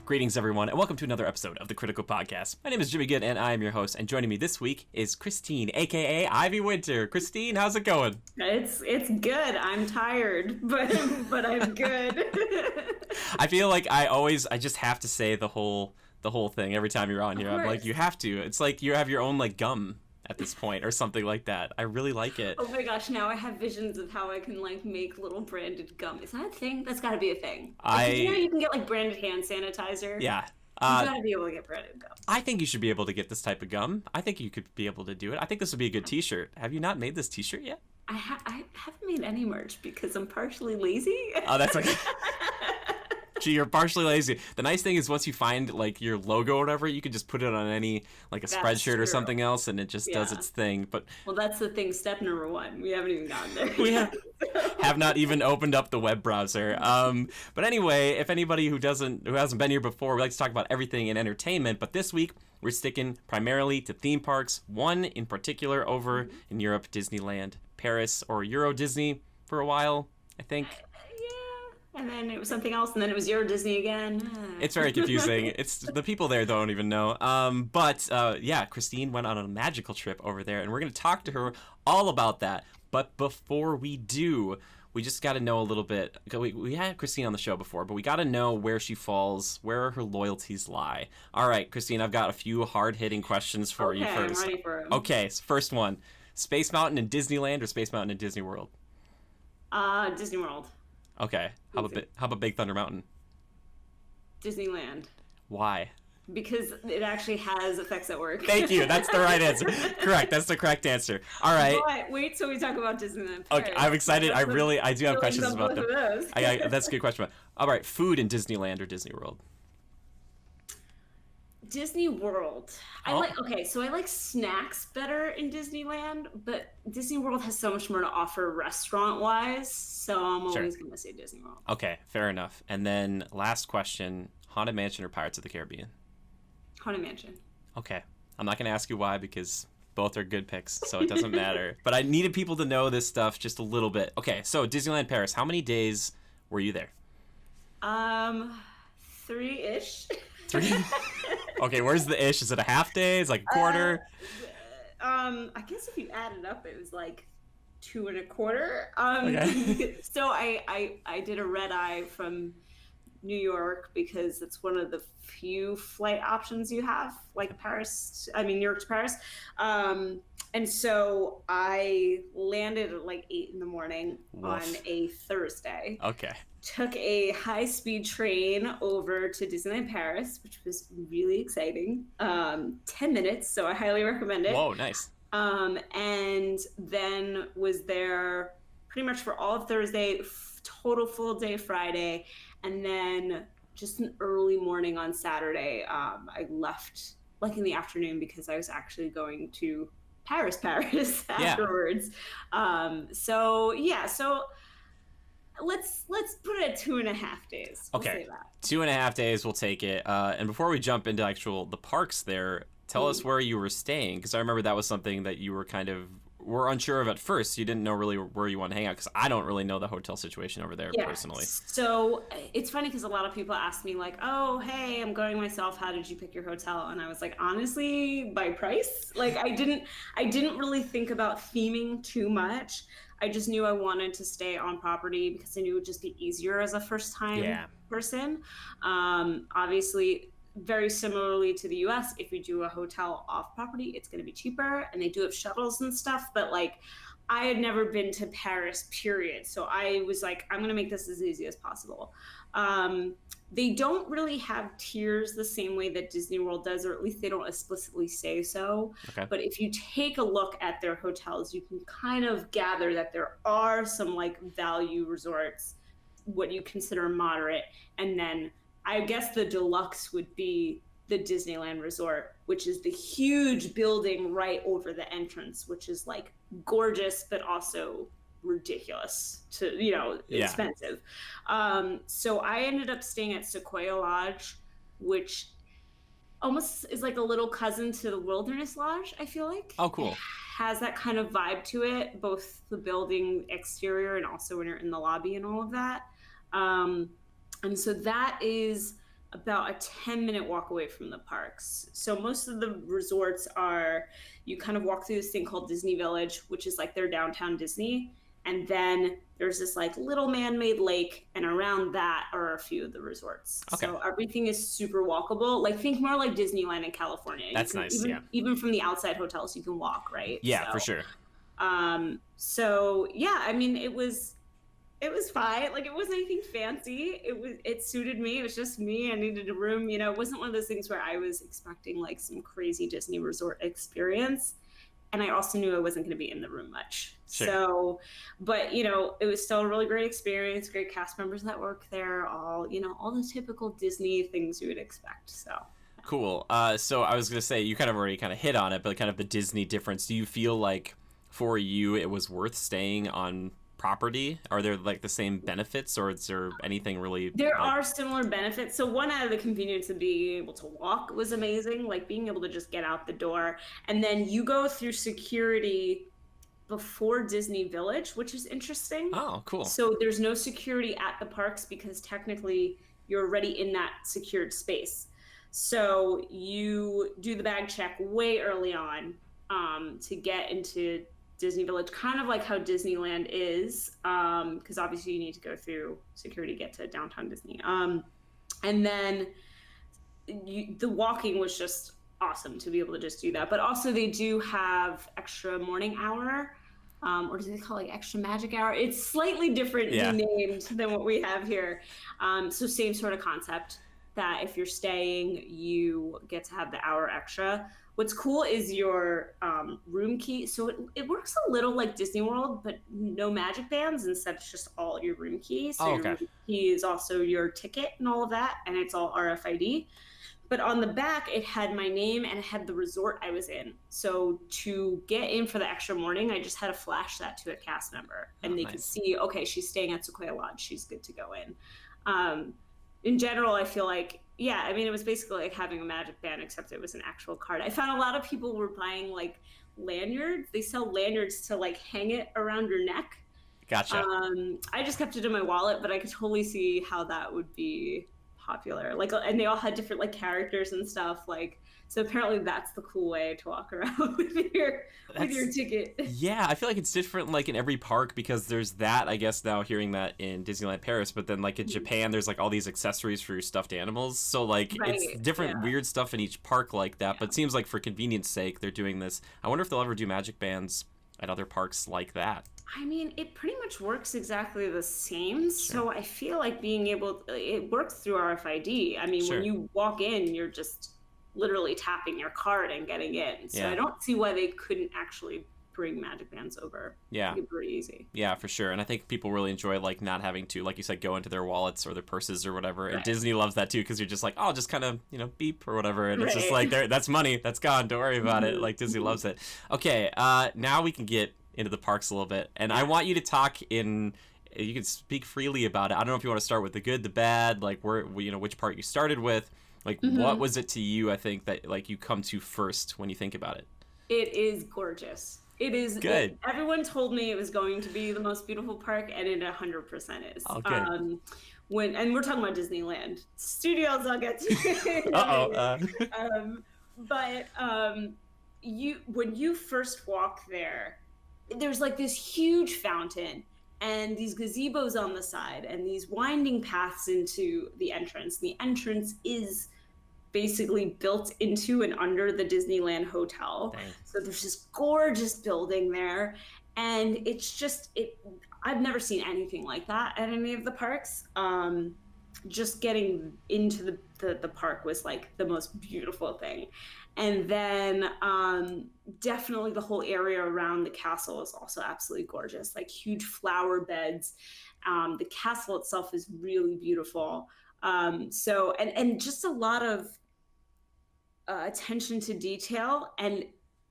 Greetings, everyone, and welcome to another episode of the Critical Podcast. My name is Jimmy Good, and I am your host. And joining me this week is Christine, aka IvyWinter. Christine, how's it going? It's good. I'm tired, but I'm good. I feel like I just have to say the whole thing every time you're on here. I'm like, you have to. It's like you have your own like gum at this point or something like that. I really like it. Oh my gosh, now I have visions of how I can like make little branded gum. Is that a thing? That's got to be a thing. You can get like branded hand sanitizer. Yeah. You gotta be able to get branded gum. I think you should be able to get this type of gum. I think you could be able to do it. I think this would be a good t-shirt. Have you not made this t-shirt yet? I haven't made any merch because I'm partially lazy. Oh, that's okay. Gee, you're partially lazy. The nice thing is once you find like your logo or whatever, you can just put it on any like a spreadshirt or something else, and it just does its thing. But that's the thing. Step number one. We haven't even gotten there. We have not even opened up the web browser. But anyway, if anybody who hasn't been here before, we like to talk about everything in entertainment. But this week we're sticking primarily to theme parks. One in particular over in Europe, Disneyland Paris, or Euro Disney for a while, I think. And then it was something else, and then it was Euro Disney again. It's very confusing. It's the people there don't even know. But Christine went on a magical trip over there, and we're going to talk to her all about that. But before we do, we just got to know a little bit. We had Christine on the show before, but we got to know where she falls, where her loyalties lie. All right, Christine, I've got a few hard-hitting questions for you first. I'm ready for them. Okay, so first one. Space Mountain in Disneyland or Space Mountain in Disney World? Disney World. Okay. How about Big Thunder Mountain? Disneyland. Why? Because it actually has effects at work. Thank you. That's the right answer. Correct. That's the correct answer. All right. But wait till we talk about Disneyland Paris. Okay, I'm excited. I do have questions about them. That's a good question. All right. Food in Disneyland or Disney World? Disney World. I like snacks better in Disneyland, but Disney World has so much more to offer restaurant-wise, so I'm always going to say Disney World. Okay, fair enough. And then last question, Haunted Mansion or Pirates of the Caribbean? Haunted Mansion. Okay. I'm not going to ask you why because both are good picks, so it doesn't matter. But I needed people to know this stuff just a little bit. Okay, so Disneyland Paris, how many days were you there? 3-ish. 3? Okay, where's the ish? Is it a half day? Is it like a quarter? I guess if you add it up, it was like 2 1/4. Okay. So I did a red eye from New York because it's one of the few flight options you have, like New York to Paris. And so I landed at like 8 in the morning on a Thursday. Okay. Took a high-speed train over to Disneyland Paris, which was really exciting. 10 minutes, so I highly recommend it. Whoa, nice. And then was there pretty much for all of Thursday, total full day Friday, and then just an early morning on Saturday. I left like in the afternoon because I was actually going to Paris afterwards. So let's put it at 2.5 days. We'll say that. 2.5 days, we'll take it. And before we jump into the parks there, tell us where you were staying, because I remember that was something that you were unsure of at first. You didn't know really where you want to hang out, because I don't really know the hotel situation over there personally. So it's funny because a lot of people ask me like, oh, hey, I'm going myself. How did you pick your hotel? And I was like, honestly, by price. Like I didn't really think about theming too much. I just knew I wanted to stay on property because I knew it would just be easier as a first-time person. Obviously, very similarly to the US, if you do a hotel off property, it's going to be cheaper, and they do have shuttles and stuff. But like, I had never been to Paris, period. So I was like, I'm going to make this as easy as possible. They don't really have tiers the same way that Disney World does, or at least they don't explicitly say so. Okay. But if you take a look at their hotels, you can kind of gather that there are some like value resorts, what you consider moderate. And then I guess the deluxe would be the Disneyland Resort, which is the huge building right over the entrance, which is like gorgeous, but also ridiculous to expensive. So I ended up staying at Sequoia Lodge, which almost is like a little cousin to the Wilderness Lodge, I feel like. Oh, cool. It has that kind of vibe to it, both the building exterior and also when you're in the lobby and all of that. And so that is about a 10-minute walk away from the parks. So most of the resorts are, you kind of walk through this thing called Disney Village, which is like their downtown Disney. And then there's this like little man-made lake, and around that are a few of the resorts. Okay. So everything is super walkable. Like think more like Disneyland in California. That's nice. Even from the outside hotels, you can walk, right? Yeah, so, for sure. So yeah, I mean, it was fine. Like it wasn't anything fancy. It suited me. It was just me. I needed a room. You know, it wasn't one of those things where I was expecting like some crazy Disney resort experience. And I also knew I wasn't going to be in the room much. Sure. So, but you know, it was still a really great experience. Great cast members that work there. All the typical Disney things you would expect. So. Cool. So I was going to say, you kind of already kind of hit on it, but kind of the Disney difference. Do you feel like for you it was worth staying on property? Are there like the same benefits, or is there anything really? There are similar benefits. So one, out of the convenience of being able to walk was amazing, like being able to just get out the door, and then you go through security before Disney Village, which is interesting. Oh, cool. So there's no security at the parks because technically you're already in that secured space. So you do the bag check way early on to get into Disney Village, kind of like how Disneyland is, because obviously you need to go through security to get to downtown Disney. And then the walking was just awesome to be able to just do that. But also they do have extra morning hour, or do they call it like extra magic hour? It's slightly different named than what we have here. So same sort of concept, that if you're staying, you get to have the hour extra. What's cool is your room key. So it works a little like Disney World, but no magic bands. Instead, it's just all your room key. So your room key is also your ticket and all of that, and it's all RFID. But on the back, it had my name and it had the resort I was in. So to get in for the extra morning, I just had to flash that to a cast member, and they could see, okay, she's staying at Sequoia Lodge. She's good to go in. In general, I feel like, yeah, I mean, it was basically like having a magic band, except it was an actual card. I found a lot of people were buying like lanyards. They sell lanyards to like hang it around your neck. Gotcha. I just kept it in my wallet, but I could totally see how that would be popular. Like, and they all had different like characters and stuff. Like, so apparently that's the cool way to walk around with your ticket. Yeah, I feel like it's different like in every park, because there's that, I guess, now hearing that in Disneyland Paris, but then like in Japan there's like all these accessories for your stuffed animals. So like it's different weird stuff in each park like that. But it seems like for convenience sake they're doing this. I wonder if they'll ever do magic bands at other parks like that. I mean, it pretty much works exactly the same. So I feel like it works through RFID. I mean, when you walk in, you're just literally tapping your card and getting in. So I don't see why they couldn't actually bring magic bands over. Yeah. It'd be pretty easy. Yeah, for sure. And I think people really enjoy like not having to, like you said, go into their wallets or their purses or whatever. And Disney loves that too, because you're just like, oh, just kind of, beep or whatever. And it's just like, that's money. That's gone. Don't worry about it. Like Disney loves it. Okay. Now we can get into the parks a little bit. And I want you to talk you can speak freely about it. I don't know if you want to start with the good, the bad, like which part you started with. Like, what was it to you, I think, that, like, you come to first when you think about it? It is gorgeous. It is good. Everyone told me it was going to be the most beautiful park, and it 100% is. Okay. And we're talking about Disneyland. Studios, I'll get to. But when you first walk there, there's, like, this huge fountain, and these gazebos on the side, and these winding paths into the entrance. The entrance is basically built into and under the Disneyland Hotel. Dang. So there's this gorgeous building there, and it's just I've never seen anything like that at any of the parks. Just getting into the park was like the most beautiful thing. And then definitely the whole area around the castle is also absolutely gorgeous, like huge flower beds. The castle itself is really beautiful. So just a lot of attention to detail and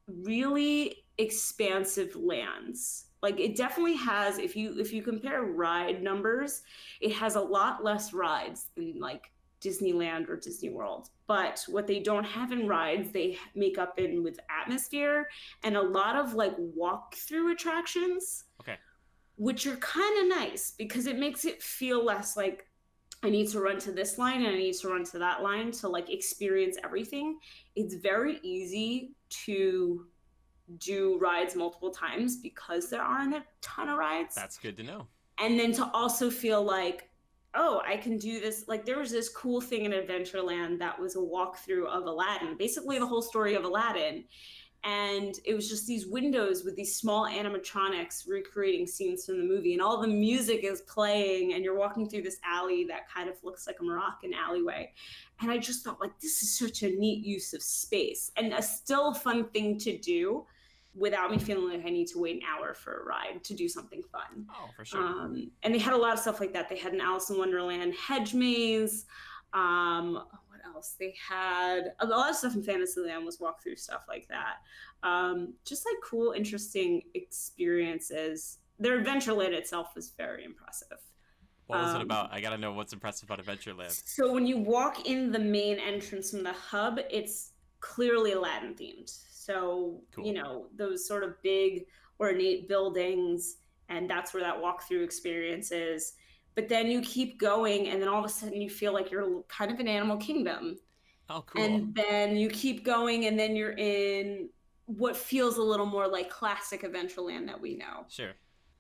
really expansive lands. Like it definitely has, if you compare ride numbers, it has a lot less rides than like Disneyland or Disney World. But what they don't have in rides, they make up in with atmosphere and a lot of like walk-through attractions. Okay. Which are kind of nice because it makes it feel less like I need to run to this line and I need to run to that line to like experience everything. It's very easy to do rides multiple times because there aren't a ton of rides. That's good to know. And then to also feel like, oh, I can do this. Like there was this cool thing in Adventureland that was a walkthrough of Aladdin, basically the whole story of Aladdin. And it was just these windows with these small animatronics recreating scenes from the movie, and all the music is playing, and you're walking through this alley that kind of looks like a Moroccan alleyway. And I just thought, like, this is such a neat use of space and a still fun thing to do without me feeling like I need to wait an hour for a ride to do something fun. Oh, for sure. And they had a lot of stuff like that. They had an Alice in Wonderland hedge maze. What else? They had a lot of stuff in Fantasyland was walkthrough stuff like that. Just like cool, interesting experiences. Their Adventureland itself was very impressive. What was it about? I gotta know what's impressive about Adventureland. So when you walk in the main entrance from the hub, it's clearly Aladdin themed. So, Cool. you know, those sort of big ornate buildings, and that's where that walkthrough experience is. But then you keep going, and then all of a sudden you feel like you're kind of in Animal Kingdom. Oh, cool. And then you keep going, and then you're in what feels a little more like classic Adventureland that we know. Sure.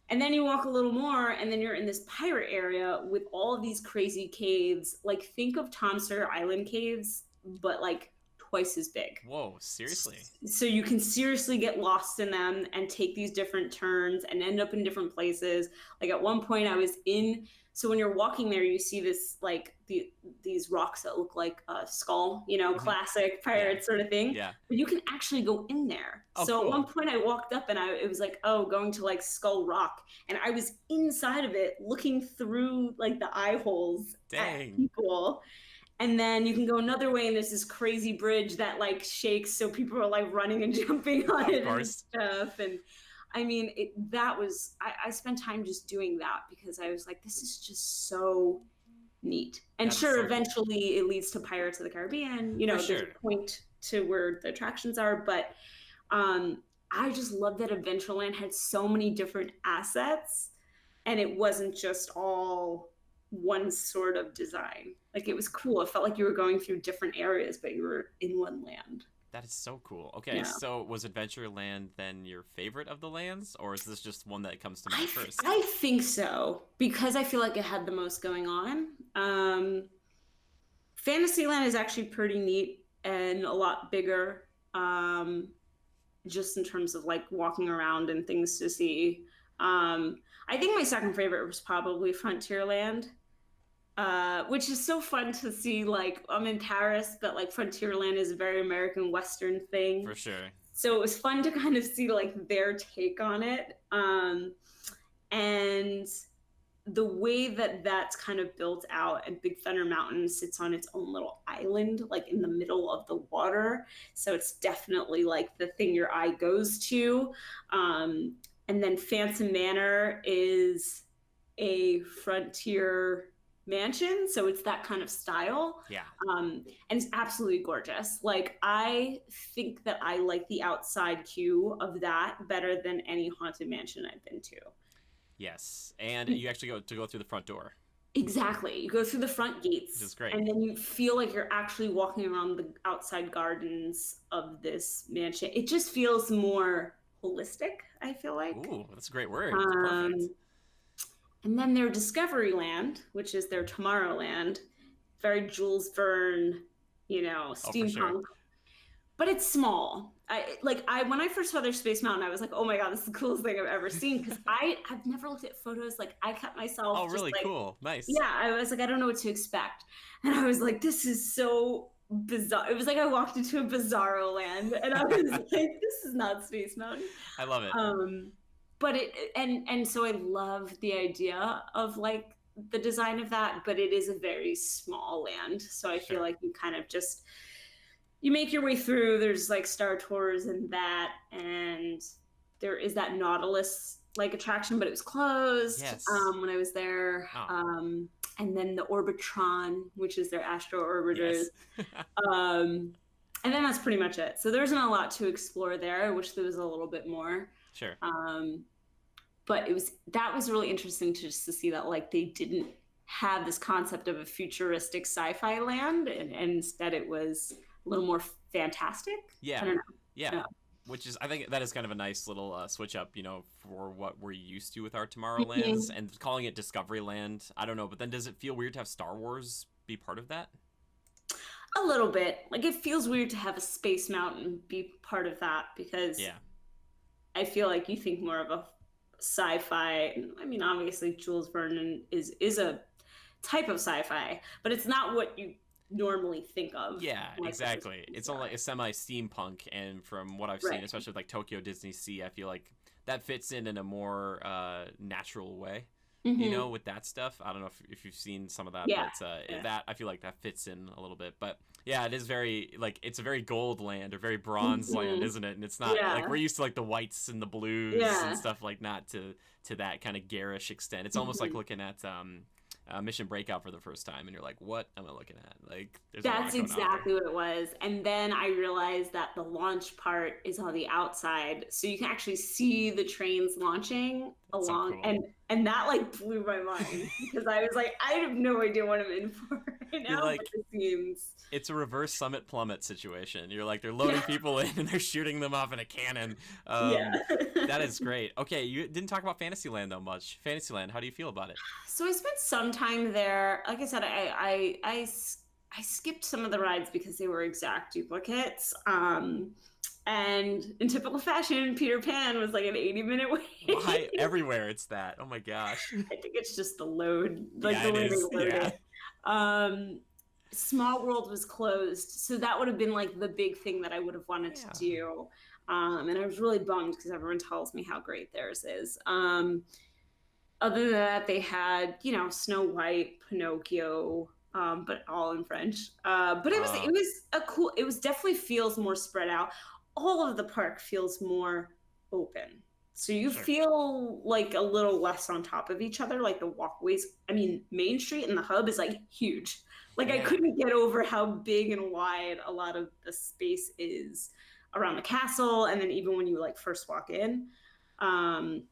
And then you walk a little more, and then you're in this pirate area with all of these crazy caves. Like, think of Tom Sawyer Island caves, but like twice as big. Whoa, seriously? So you can seriously get lost in them and take these different turns and end up in different places. Like at one point I was in, so when you're walking there, you see this like these rocks that look like a skull, you know, classic pirate sort of thing. Yeah. But you can actually go in there. Oh, so cool. At one point I walked up and it was like, oh, going to like Skull Rock. And I was inside of it looking through like the eye holes Dang. at people. And then you can go another way, and there's this crazy bridge that like shakes, so people are like running and jumping on it and stuff. And I mean, I spent time just doing that because I was like, this is just so neat. And That's sure, so eventually it leads to Pirates of the Caribbean. You know, there's a point to where the attractions are, but I just love that Adventureland had so many different assets, and it wasn't just all one sort of design. Like it was cool. It felt like you were going through different areas, but you were in one land. That is so cool. Okay, so was Adventureland then your favorite of the lands, or is this just one that comes to mind first? I think so, because I feel like it had the most going on. Fantasyland is actually pretty neat and a lot bigger, just in terms of like walking around and things to see. I think my second favorite was probably Frontierland, which is so fun to see. Like I'm in Paris, but like Frontierland is a very American Western thing. For sure. So it was fun to kind of see like their take on it. And the way that that's kind of built out, and Big Thunder Mountain sits on its own little island, like in the middle of the water. So it's definitely like the thing your eye goes to. And then Phantom Manor is a frontier mansion, so it's that kind of style. Yeah. And it's absolutely gorgeous. Like I think that I like the outside queue of that better than any haunted mansion I've been to. Yes, and you actually go through the front door. Exactly. You go through the front gates. Which is great. And then you feel like you're actually walking around the outside gardens of this mansion. It just feels more holistic, I feel like. Ooh, that's a great word. Perfect. And then their Discoveryland, which is their Tomorrowland, very Jules Verne, you know, steampunk. Sure. But it's small. When I first saw their Space Mountain, I was like, oh my God, this is the coolest thing I've ever seen. Because I've never looked at photos. Like I kept myself. Oh, really? Cool. Nice. Yeah, I was like, I don't know what to expect. And I was like, this is so bizarre. It was like I walked into a bizarro land, and I was like, this is not Space Mountain. I love it. But so I love the idea of like the design of that, but it is a very small land. So I feel like you kind of just, you make your way through. There's like Star Tours and that, and there is that Nautilus like attraction, but it was closed when I was there. Oh. And then the Orbitron, which is their astro orbiters. Yes. And then that's pretty much it. So there isn't a lot to explore there. I wish there was a little bit more. Sure. But that was really interesting to see that like they didn't have this concept of a futuristic sci-fi land, and instead it was a little more fantastic. I Yeah, don't know. yeah. Yeah. Which is, I think that is kind of a nice little switch up, for what we're used to with our Tomorrowlands, Mhm. and calling it Discovery Land. I don't know, but then does it feel weird to have Star Wars be part of that? A little bit. Like it feels weird to have a Space Mountain be part of that because Yeah, I feel like you think more of a sci-fi. I mean, obviously Jules Vernon is a type of sci-fi, but it's not what you normally think of. yeah, Like with this exactly. It's only sci-fi. like a semi steampunk, and from what I've seen, Right. especially with like Tokyo Disney Sea, I feel like that fits in a more natural way. Hmm. With that stuff. I don't know if you've seen some of that, Yeah. but Yeah. that I feel like that fits in a little bit. But yeah, it is very like it's a very gold land or very bronze land, Hmm. isn't it? And it's not like Yeah. we're used to like the whites and the blues and Yeah. stuff like not to that kind of garish extent. It's almost like Hmm. looking at Mission Breakout for the first time, and you're like, what am I looking at? Like, there's a lot That's going on there. exactly what it was. And then I realized that the launch part is on the outside. So you can actually see the trains launching That's so along, cool. and that like blew my mind because I was like, I have no idea what I'm in for right You're now, but like, this seems it's a reverse Summit Plummet situation. You're like they're loading yeah. people in and they're shooting them off in a cannon. Yeah. That is great. Okay, you didn't talk about Fantasyland though much. Fantasyland, how do you feel about it? So I spent some time there. Like I said, I skipped some of the rides because they were exact duplicates. And in typical fashion, Peter Pan was like an 80-minute Why wait. everywhere it's that? Oh my gosh. I think it's just the load, like Yeah, the it way they is. load Yeah. it. Um, Small World was closed, so that would have been like the big thing that I would have wanted to Yeah. do. And I was really bummed because everyone tells me how great theirs is. Other than that, they had, Snow White, Pinocchio, but all in French. But it was Uh, it was a cool. It was definitely feels more spread out. All of the park feels more open, so you sure. feel like a little less on top of each other. Like the walkways. I mean, Main Street and the hub is like huge. Like I Yeah. couldn't get over how big and wide a lot of the space is around the castle, and then even when you like first walk in. Um,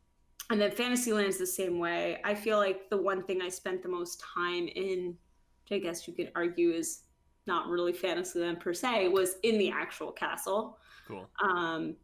and then Fantasyland's the same way. I feel like the one thing I spent the most time in, which I guess you could argue is not really Fantasyland per se, was in the actual castle. Cool.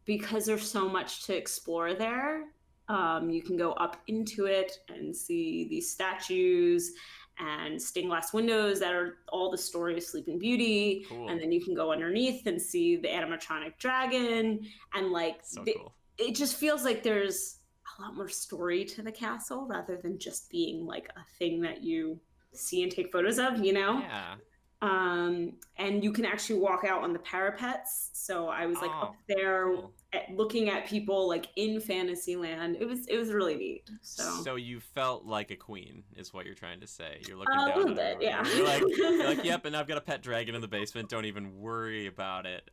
Because there's so much to explore there. You can go up into it and see these statues and stained glass windows that are all the story of Sleeping Beauty. Cool. And then you can go underneath and see the animatronic dragon. And like, So cool. it just feels like there's a lot more story to the castle rather than just being like a thing that you see and take photos of. Yeah. And you can actually walk out on the parapets. So I was like Oh, up there cool. looking at people like in Fantasyland. It was really neat. So So you felt like a queen, is what you're trying to say. You're looking a down little on bit, everyone. yeah. You're like, yep, and I've got a pet dragon in the basement. Don't even worry about it.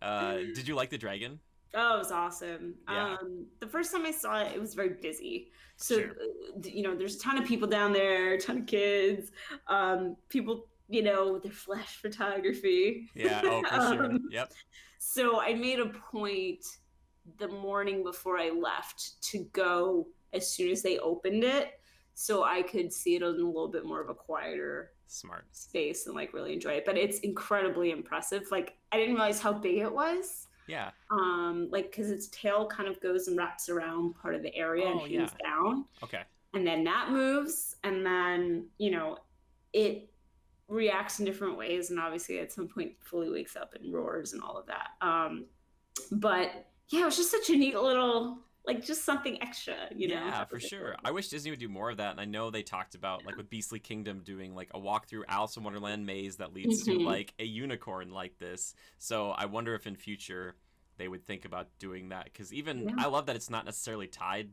Did you like the dragon? Oh, it was awesome. Yeah, The first time I saw it, it was very busy. So, sure. there's a ton of people down there, a ton of kids, people, with their flash photography. Yeah, oh, for sure. um, Yep. so I made a point the morning before I left to go as soon as they opened it so I could see it in a little bit more of a quieter Smart. space and like really enjoy it. But it's incredibly impressive. Like I didn't realize how big it was. Yeah. Like because its tail kind of goes and wraps around part of the area and Oh, yeah. hangs down, Okay. and then that moves, and then it reacts in different ways, and obviously at some point fully wakes up and roars and all of that. But yeah, it was just such a neat little like just something extra, Yeah, that for was sure. adorable. I wish Disney would do more of that, and I know they talked about like with Beastly Kingdom doing like a walk-through Alice in Wonderland maze that leads to Mhm. like a unicorn like this. So I wonder if in future they would think about doing that, because even Yeah. I love that it's not necessarily tied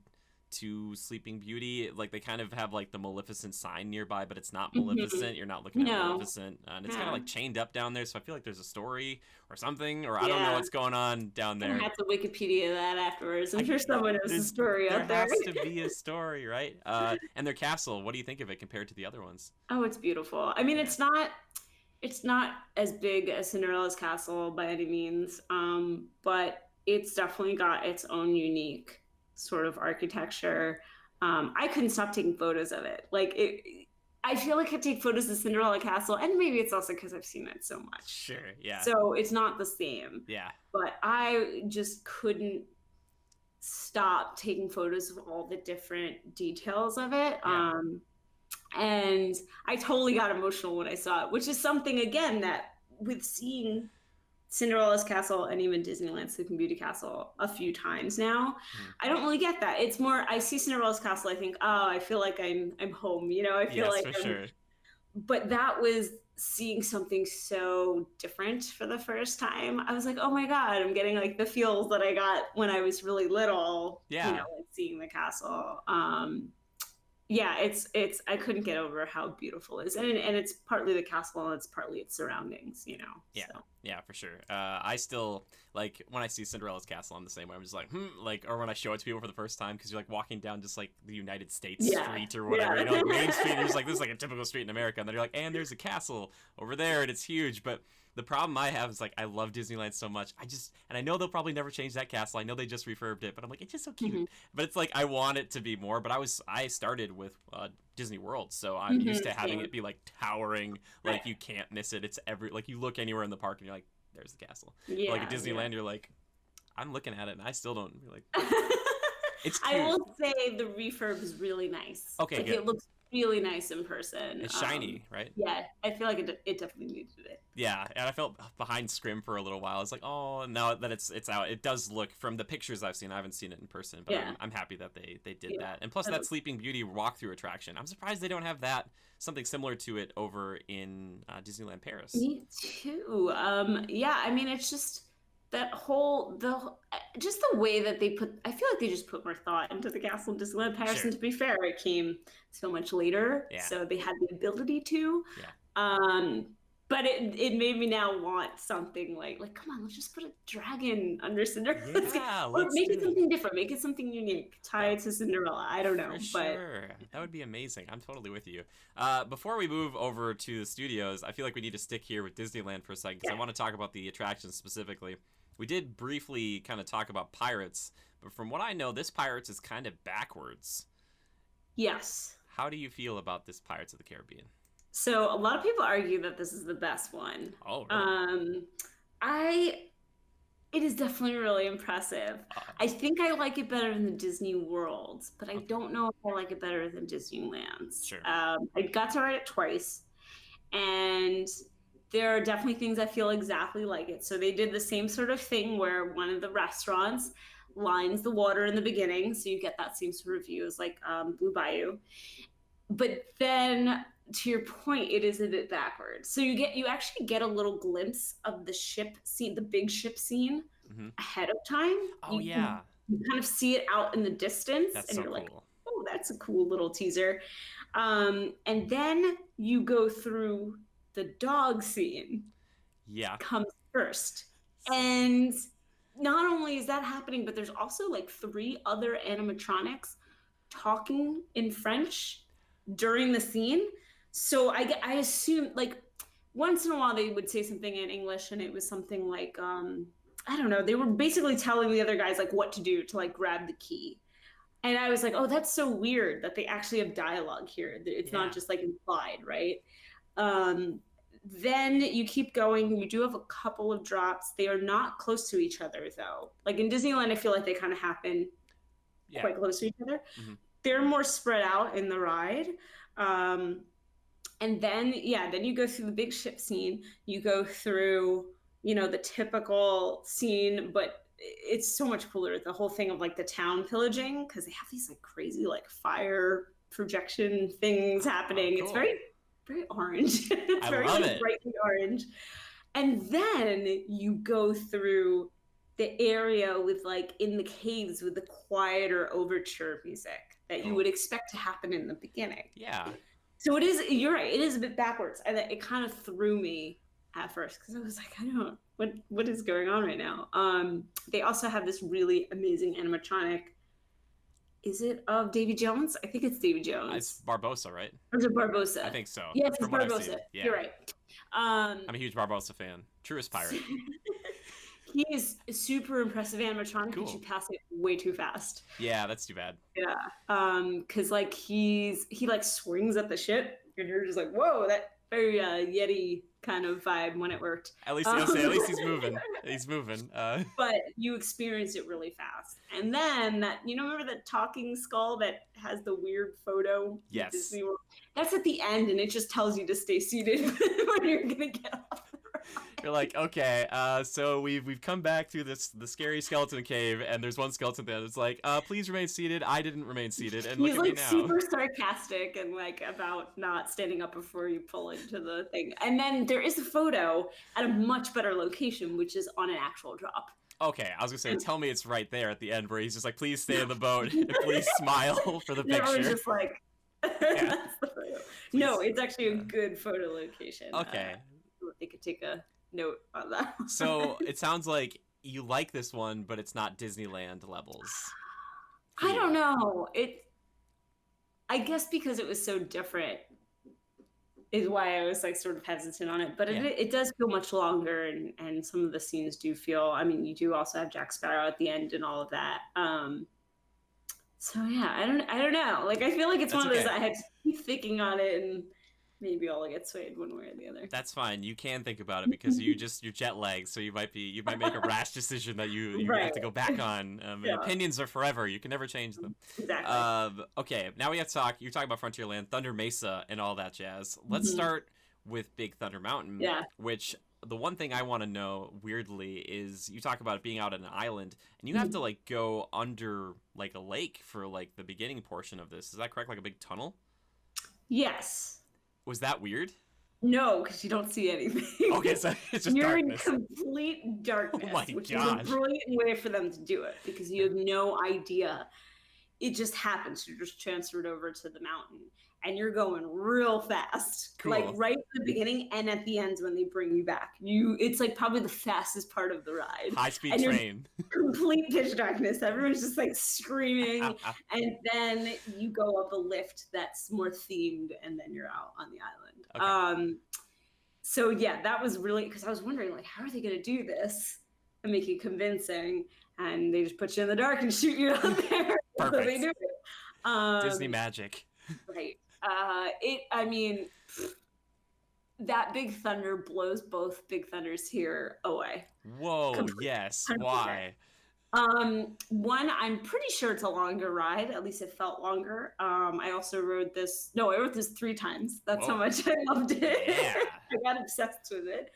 to Sleeping Beauty. Like they kind of have like the Maleficent sign nearby, but it's not Mhm. Maleficent. You're not looking at No. Maleficent, and it's kind of Yeah. like chained up down there. So I feel like there's a story or something, or I don't know Yeah. what's going on down Gonna there. have to Wikipedia that afterwards. I'm I, sure someone knows the story there out there. has to be a story, right? And their castle. What do you think of it compared to the other ones? Oh, it's beautiful. I mean, Yeah. it's not as big as Cinderella's castle by any means, but it's definitely got its own unique sort of architecture. I couldn't stop taking photos of it. Like it, I feel like I take photos of Cinderella Castle, and maybe it's also because I've seen it so much. Sure, yeah. So it's not the same. Yeah. But I just couldn't stop taking photos of all the different details of it. Yeah. And I totally got emotional when I saw it, which is something, again, that with seeing Cinderella's Castle and even Disneyland Sleeping Beauty Castle a few times now, I don't really get that. It's more, I see Cinderella's Castle, I think, oh, I feel like I'm home, you know, I feel like for sure. But that was seeing something so different for the first time. I was like, oh my God, I'm getting like the feels that I got when I was really little, you know, like seeing the castle. Yeah, it's I couldn't get over how beautiful it is, and it's partly the castle and it's partly its surroundings, you know. Yeah, so. Yeah, for sure. I still like when I see Cinderella's Castle, I'm just like, I'm just like, like, or when I show it to people for the first time, because you're like walking down just like the United States street or whatever, you know, like Main Street. You're just like, this is like a typical street in America, and then you're like, and there's a castle over there, and it's huge, but. The problem I have is like I love Disneyland so much. And I know they'll probably never change that castle. I know they just refurbed it, but I'm like it's just so cute. But it's like I want it to be more. But I started with Disney World, so I'm used to having it be like towering, like you can't miss it. It's like you look anywhere in the park and you're like, there's the castle. Yeah, like at Disneyland, you're like, I'm looking at it and I still don't like. It's cute. I will say the refurb is really nice. Okay, like, good. It looks really nice in person. It's shiny, right? Yeah, I feel like it definitely needed it. Yeah, and I felt behind Scrim for a little while. It's like, oh, now that it's out, it does look, from the pictures I've seen, I haven't seen it in person, but I'm happy that they did that. And plus that Sleeping Beauty walkthrough attraction, I'm surprised they don't have that, something similar to it over in Disneyland Paris. Me too. Yeah, I mean, it's just that just the way that they put, I feel like they just put more thought into the castle in Disneyland Paris. And to be fair, it came so much later, so they had the ability to. But it made me now want something like come on, let's just put a dragon under Cinderella. Or make it something different, make it something unique, tie it to Cinderella. I don't know, but sure, that would be amazing. I'm totally with you. Before we move over to the studios, I feel like we need to stick here with Disneyland for a second because I want to talk about the attractions specifically. We did briefly kind of talk about Pirates, but from what I know, this Pirates is kind of backwards. Yes. How do you feel about this Pirates of the Caribbean? So a lot of people argue that this is the best one. Oh, really? It is definitely really impressive. I think I like it better than the Disney World, but I don't know if I like it better than Disneyland's. Sure. I got to ride it twice, and there are definitely things I feel exactly like it. So they did the same sort of thing where one of the restaurants lines the water in the beginning, so you get that same sort of view as like Blue Bayou. But then, to your point, it is a bit backwards. So you actually get a little glimpse of the ship scene, the big ship scene, ahead of time. Oh, you kind of see it out in the distance, that's and so you're cool. like, oh, that's a cool little teaser. And then you go through the dog scene. Comes first, and not only is that happening, but there's also like 3 other animatronics talking in French during the scene. So I assume like once in a while they would say something in English, and it was something like I don't know, they were basically telling the other guys like what to do to like grab the key. And I was like, oh, that's so weird that they actually have dialogue here. It's not just like implied, right? Then you keep going. You do have a couple of drops. They are not close to each other, though. Like in Disneyland, I feel like they kind of happen quite close to each other. They're more spread out in the ride. And then you go through the big ship scene. You go through, the typical scene, but it's so much cooler. The whole thing of like the town pillaging, because they have these like crazy like fire projection things happening. Cool. It's very orange. It's very brightly orange. And then you go through the area with like in the caves with the quieter overture music that you would expect to happen in the beginning. Yeah. So you're right, it is a bit backwards. And it kind of threw me at first because I was like, I don't know what is going on right now. They also have this really amazing animatronic. Is it of Davy Jones? I think it's Davy Jones. It's Barbossa, right? Or is it Barbossa? I think so. Yes, it's Barbossa. You're right. I'm a huge Barbossa fan. Truest pirate. He is a super impressive animatronic, but you pass it way too fast. Yeah, that's too bad. Yeah, because like he like swings at the ship And you're just like, whoa, that very Yeti kind of vibe when it worked. At least I'll say, at least he's moving. He's moving. But you experience it really fast. And then that, remember that talking skull that has the weird photo? Yes. Disney World? That's at the end, and it just tells you to stay seated when you're gonna get off. You're like, okay, so we've come back through the scary skeleton cave, and there's one skeleton there that's like, please remain seated. I didn't remain seated, and He's look at like me now. super sarcastic and like about not standing up before you pull into the thing. And then there is a photo at a much better location, which is on an actual drop. Okay, I was gonna say, tell me it's right there at the end where he's just like, please stay in the boat, and please smile for the picture. Everyone's just like, that's the photo. No, it's actually a good photo location. Okay. They could take a note on that. So it sounds like you like this one, but it's not Disneyland levels. I don't know. I guess because it was so different is why I was like sort of hesitant on it. But it does feel much longer, and some of the scenes do feel. I mean, you do also have Jack Sparrow at the end and all of that. So yeah, I don't know. Like I feel like it's one of those that I had to keep thinking on it, and maybe I'll get swayed one way or the other. That's fine. You can think about it because you're jet lagged, so you might make a rash decision that you have to go back on. Opinions are forever. You can never change them. Exactly. Okay, now we have to talk. You're talking about Frontierland, Thunder Mesa, and all that jazz. Let's start with Big Thunder Mountain. Yeah. Which the one thing I want to know weirdly is you talk about it being out on an island, and you have to like go under like a lake for like the beginning portion of this. Is that correct? Like a big tunnel? Yes. Was that weird? No, because you don't see anything. Okay, so it's just You're darkness. in complete darkness, Oh my which gosh. is a brilliant way for them to do it because you have no idea. It just happens. You're just transferred over to the mountain, and you're going real fast, Cool. like right at the beginning and at the end when they bring you back. It's like probably the fastest part of the ride. High-speed train. Complete pitch darkness. Everyone's just like screaming, and then you go up a lift that's more themed, and then you're out on the island. Okay. So yeah, that was really because I was wondering like, how are they going to do this and make it convincing? And they just put you in the dark and shoot you out there. Perfect. So they do it. Disney magic. Right. I mean, that Big Thunder blows both Big Thunders here away. Whoa, Completely. yes. 100%. Why? One, I'm pretty sure it's a longer ride. At least it felt longer. I also rode this. No, I rode this 3 times. That's how much I loved it. Yeah. I got obsessed with it.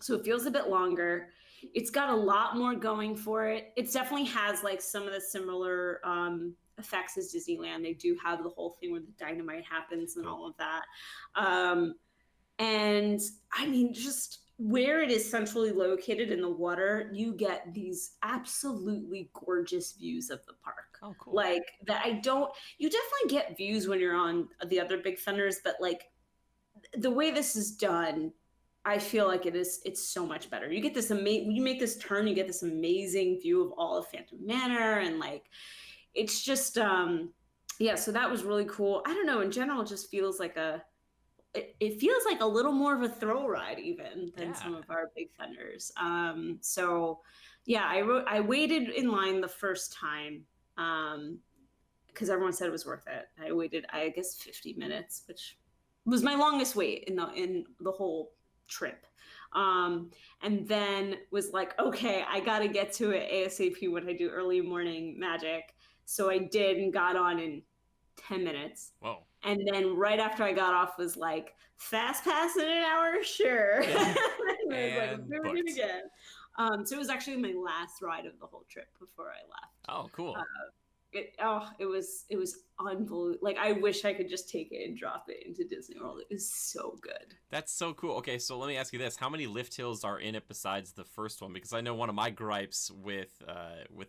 So it feels a bit longer. It's got a lot more going for it. It definitely has like some of the similar effects as Disneyland. They do have the whole thing where the dynamite happens and all of that. And I mean, just where it is centrally located in the water, you get these absolutely gorgeous views of the park. Oh, cool. Like that you definitely get views when you're on the other Big Thunders, but like the way this is done, I feel like it's so much better. You get this when you make this turn, you get this amazing view of all of Phantom Manor, and like it's just so that was really cool. I don't know, in general it just feels like it feels like a little more of a thrill ride even than some of our Big Thunders. So yeah, I waited in line the first time because everyone said it was worth it. I waited, I guess, 50 minutes, which was my longest wait in the whole trip. And then was like, okay, I got to get to it ASAP when I do early morning magic. So I did and got on in 10 minutes. Whoa. And then right after I got off was like, fast pass in an hour? Sure. Yeah. And I was like, doing it booked. again. So it was actually my last ride of the whole trip before I left. Oh, cool. It was unbelievable. Like I wish I could just take it and drop it into Disney World. It was so good. That's so cool. Okay, so let me ask you this: how many lift hills are in it besides the first one? Because I know one of my gripes with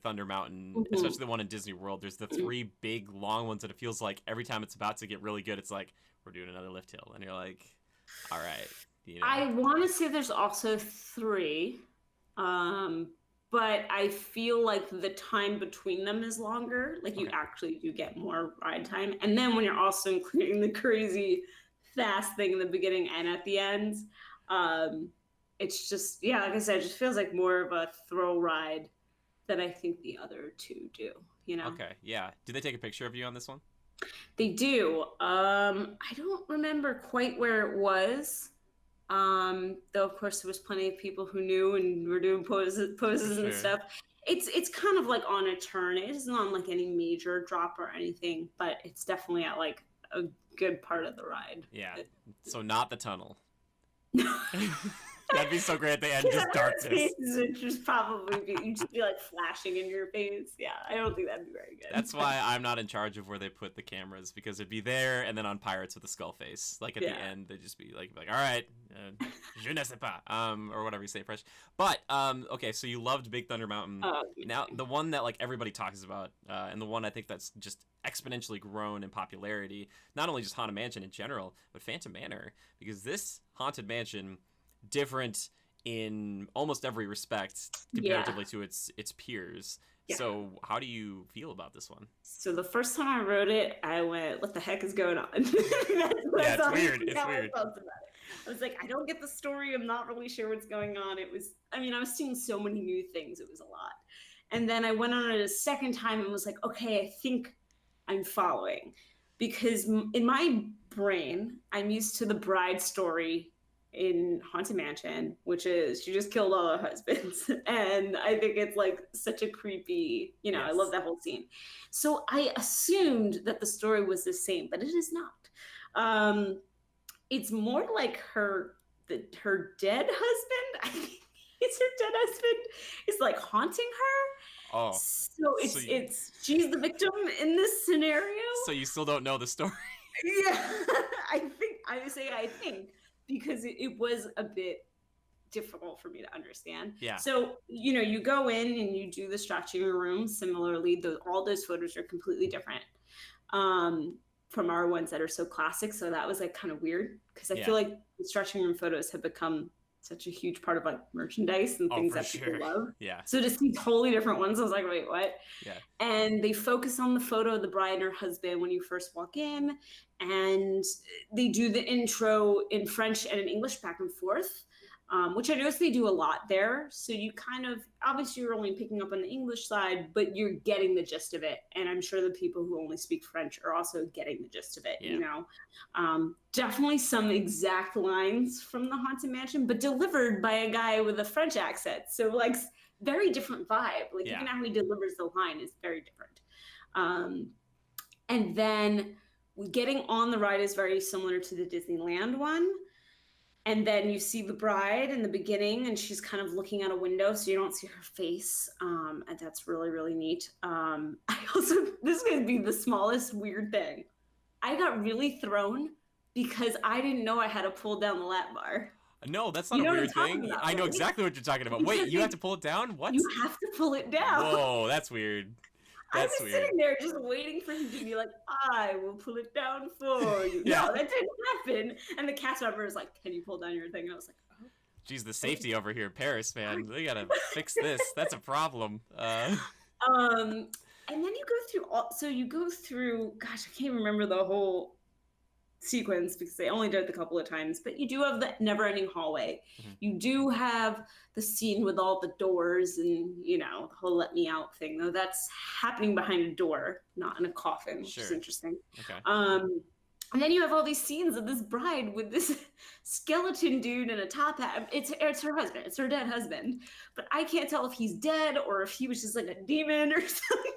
Thunder Mountain, especially the one in Disney World, there's the 3 big long ones, and it feels like every time it's about to get really good, it's like we're doing another lift hill, and you're like, all right. You know. I want to say there's also 3. But I feel like the time between them is longer. Like you actually do get more ride time. And then when you're also including the crazy fast thing in the beginning and at the end, it's just, like I said, it just feels like more of a thrill ride than I think the other 2 do, you know? Okay, yeah. Did they take a picture of you on this one? They do. I don't remember quite where it was. Though of course there was plenty of people who knew and were doing For poses and sure. stuff. It's kind of like on a turn. It isn't on like any major drop or anything, but it's definitely at like a good part of the ride. Yeah. So not the tunnel. No. That'd be so great at the end, just Camera's darkness. faces would just probably be you'd just be like flashing in your face. Yeah, I don't think that'd be very good. That's why I'm not in charge of where they put the cameras, because it'd be there and then on Pirates with the skull face. Like at the Yeah. end, they'd just be like, all right, je ne sais pas, or whatever you say in French. But okay, so you loved Big Thunder Mountain. Now the one that like everybody talks about, and the one I think that's just exponentially grown in popularity, not only just Haunted Mansion in general, but Phantom Manor, because this Haunted Mansion, different in almost every respect comparatively to its peers. Yeah. So how do you feel about this one? So the first time I wrote it, I went, "What the heck is going on?" That's Yeah, it's weird. It's how I weird. felt about it. I was like, I don't get the story. I'm not really sure what's going on. It was, I mean, I was seeing so many new things. It was a lot. And then I went on it a second time and was like, okay, I think I'm following. Because in my brain, I'm used to the bride story in Haunted Mansion, which is she just killed all her husbands. And I think it's like such a creepy, I Yes. love that whole scene. So I assumed that the story was the same, but it is not. It's more like her dead husband. I think it's her dead husband is like haunting her. Oh, So so it's she's the victim in this scenario. so you still don't know the story? Yeah, I think because it was a bit difficult for me to understand. Yeah. So you go in and you do the stretching room. Similarly, all those photos are completely different from our ones that are so classic. So that was like kind of weird because I Yeah. feel like the stretching room photos have become such a huge part of like merchandise and things for that people sure. love. Yeah. So to see totally different ones, I was like, wait, what? Yeah. And they focus on the photo of the bride and her husband when you first walk in, and they do the intro in French and in English back and forth, which I noticed they do a lot there. So you kind of, obviously you're only picking up on the English side, but you're getting the gist of it. And I'm sure the people who only speak French are also getting the gist of it, Yeah. Definitely some exact lines from the Haunted Mansion, but delivered by a guy with a French accent. So like very different vibe. Like Yeah. even how he delivers the line is very different. And then getting on the ride is very similar to the Disneyland one. And then you see the bride in the beginning, and she's kind of looking out a window, so you don't see her face. And that's really, really neat. I also, this is going to be the smallest weird thing. I got really thrown because I didn't know I had to pull down the lap bar. No, that's not You a know what weird I'm talking thing. about, I know right? exactly what you're talking about. Wait, you have to pull it down? What? You have to pull it down. Whoa, that's weird. I was That's weird. sitting there just waiting for him to be like, I will pull it down for you. Yeah. No, that didn't happen. And the cast member was like, can you pull down your thing? And I was like, oh. Geez, the safety over here in Paris, man. They gotta fix this. That's a problem. And then you go through, gosh, I can't remember the whole sequence because they only did it a couple of times, but you do have the never-ending hallway. Mhm. You do have the scene with all the doors and the whole "let me out" thing, though that's happening behind a door, not in a coffin, which is Sure. interesting. Okay. And then you have all these scenes of this bride with this skeleton dude in a top hat. It's her husband. It's her dead husband. But I can't tell if he's dead or if he was just like a demon or something.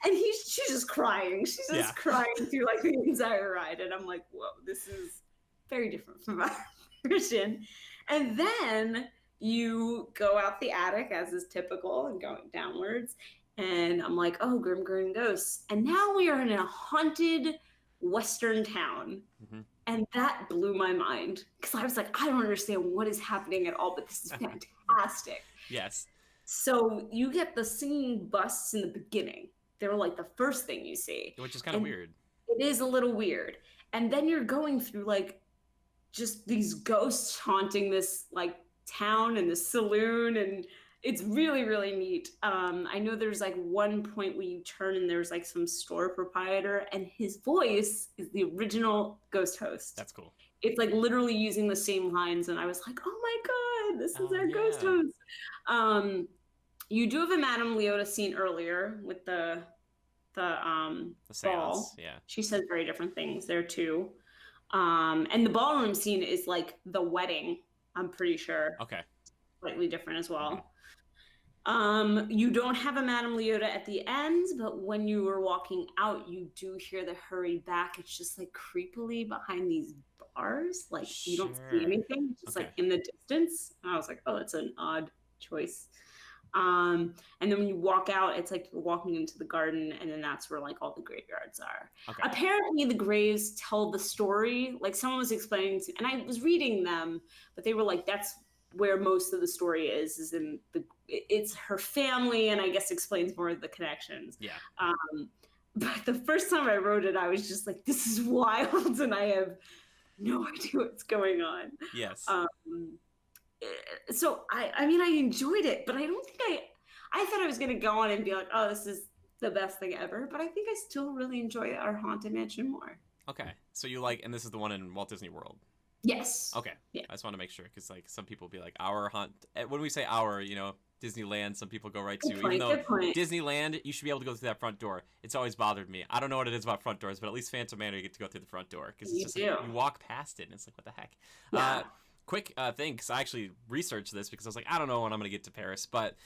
And she's just crying. She's just crying through like the entire ride. And I'm like, whoa, this is very different from our version. And then you go out the attic as is typical and going downwards. And I'm like, oh, grim, grim ghosts. And now we are in a haunted Western town. Mm-hmm. And that blew my mind. Because I was like, I don't understand what is happening at all, but this is fantastic. Yes. So you get the singing busts in the beginning. They were like the first thing you see. Which is kind of weird. It is a little weird. And then you're going through like just these ghosts haunting this like town and the saloon, and it's really, really neat. I know there's like one point where you turn and there's like some store proprietor, and his voice is the original ghost host. That's cool. It's like literally using the same lines, and I was like, oh my God, this is our ghost host. You do have a Madame Leota scene earlier with the the seance, ball. yeah. She says very different things there too. And the ballroom scene is like the wedding, I'm pretty sure. Okay. Slightly different as Mm-hmm. well. You don't have a Madame Leota at the end, but when you were walking out, you do hear the hurry back. It's just like creepily behind these bars. Like you don't see Sure. anything, it's just Okay. like in the distance. And I was like, oh, it's an odd choice. And then when you walk out, it's like you're walking into the garden, and then that's where like all the graveyards are. Okay. Apparently, the graves tell the story. Like someone was explaining to, and I was reading them, but they were like, that's where most of the story is in it's her family, and I guess explains more of the connections. Yeah. But the first time I wrote it, I was just like, this is wild, and I have no idea what's going on. Yes. So I mean, I enjoyed it, but I don't think I thought I was going to go on and be like, oh, this is the best thing ever, but I think I still really enjoy our Haunted Mansion more. Okay. So you like, and this is the one in Walt Disney World. Yes. Okay. Yeah. I just want to make sure, because like some people be like, our when we say our, you know, Disneyland, some people go right to, even though Disneyland, you should be able to go through that front door. It's always bothered me. I don't know what it is about front doors, but at least Phantom Manor, you get to go through the front door, because it's just like, you walk past it and it's like, what the heck? Yeah. Quick thing, because I actually researched this because I was like, I don't know when I'm going to get to Paris, but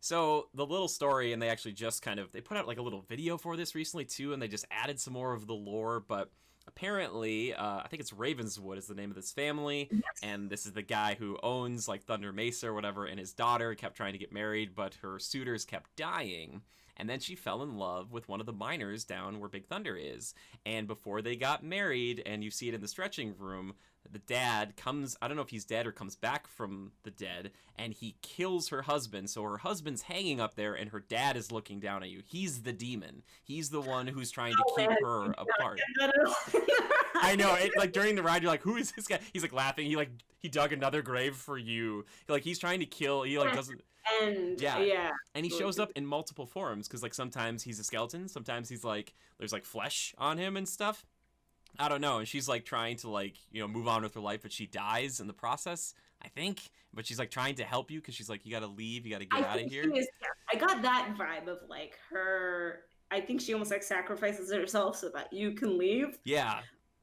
so the little story, and they actually just they put out like a little video for this recently too, and they just added some more of the lore, but apparently, I think it's Ravenswood is the name of this family, yes. And this is the guy who owns like Thunder Mesa or whatever, and his daughter kept trying to get married, but her suitors kept dying. And then she fell in love with one of the miners down where Big Thunder is. And before they got married, and you see it in the stretching room, the dad comes, I don't know if he's dead or comes back from the dead, and he kills her husband. So her husband's hanging up there, and her dad is looking down at you. He's the demon. He's the one who's trying to keep her apart. I know. It, like during the ride, you're like, who is this guy? He's like laughing. He dug another grave for you. Like he's trying to kill. He like doesn't. And yeah. And he shows up in multiple forms, because like sometimes he's a skeleton, sometimes he's like there's like flesh on him and stuff. I don't know. And she's like trying to like, you know, move on with her life, but she dies in the process, I think. But she's like trying to help you, because she's like, you got to leave, you got to get out of here. I got that vibe of like her. I think she almost like sacrifices herself so that you can leave. Yeah.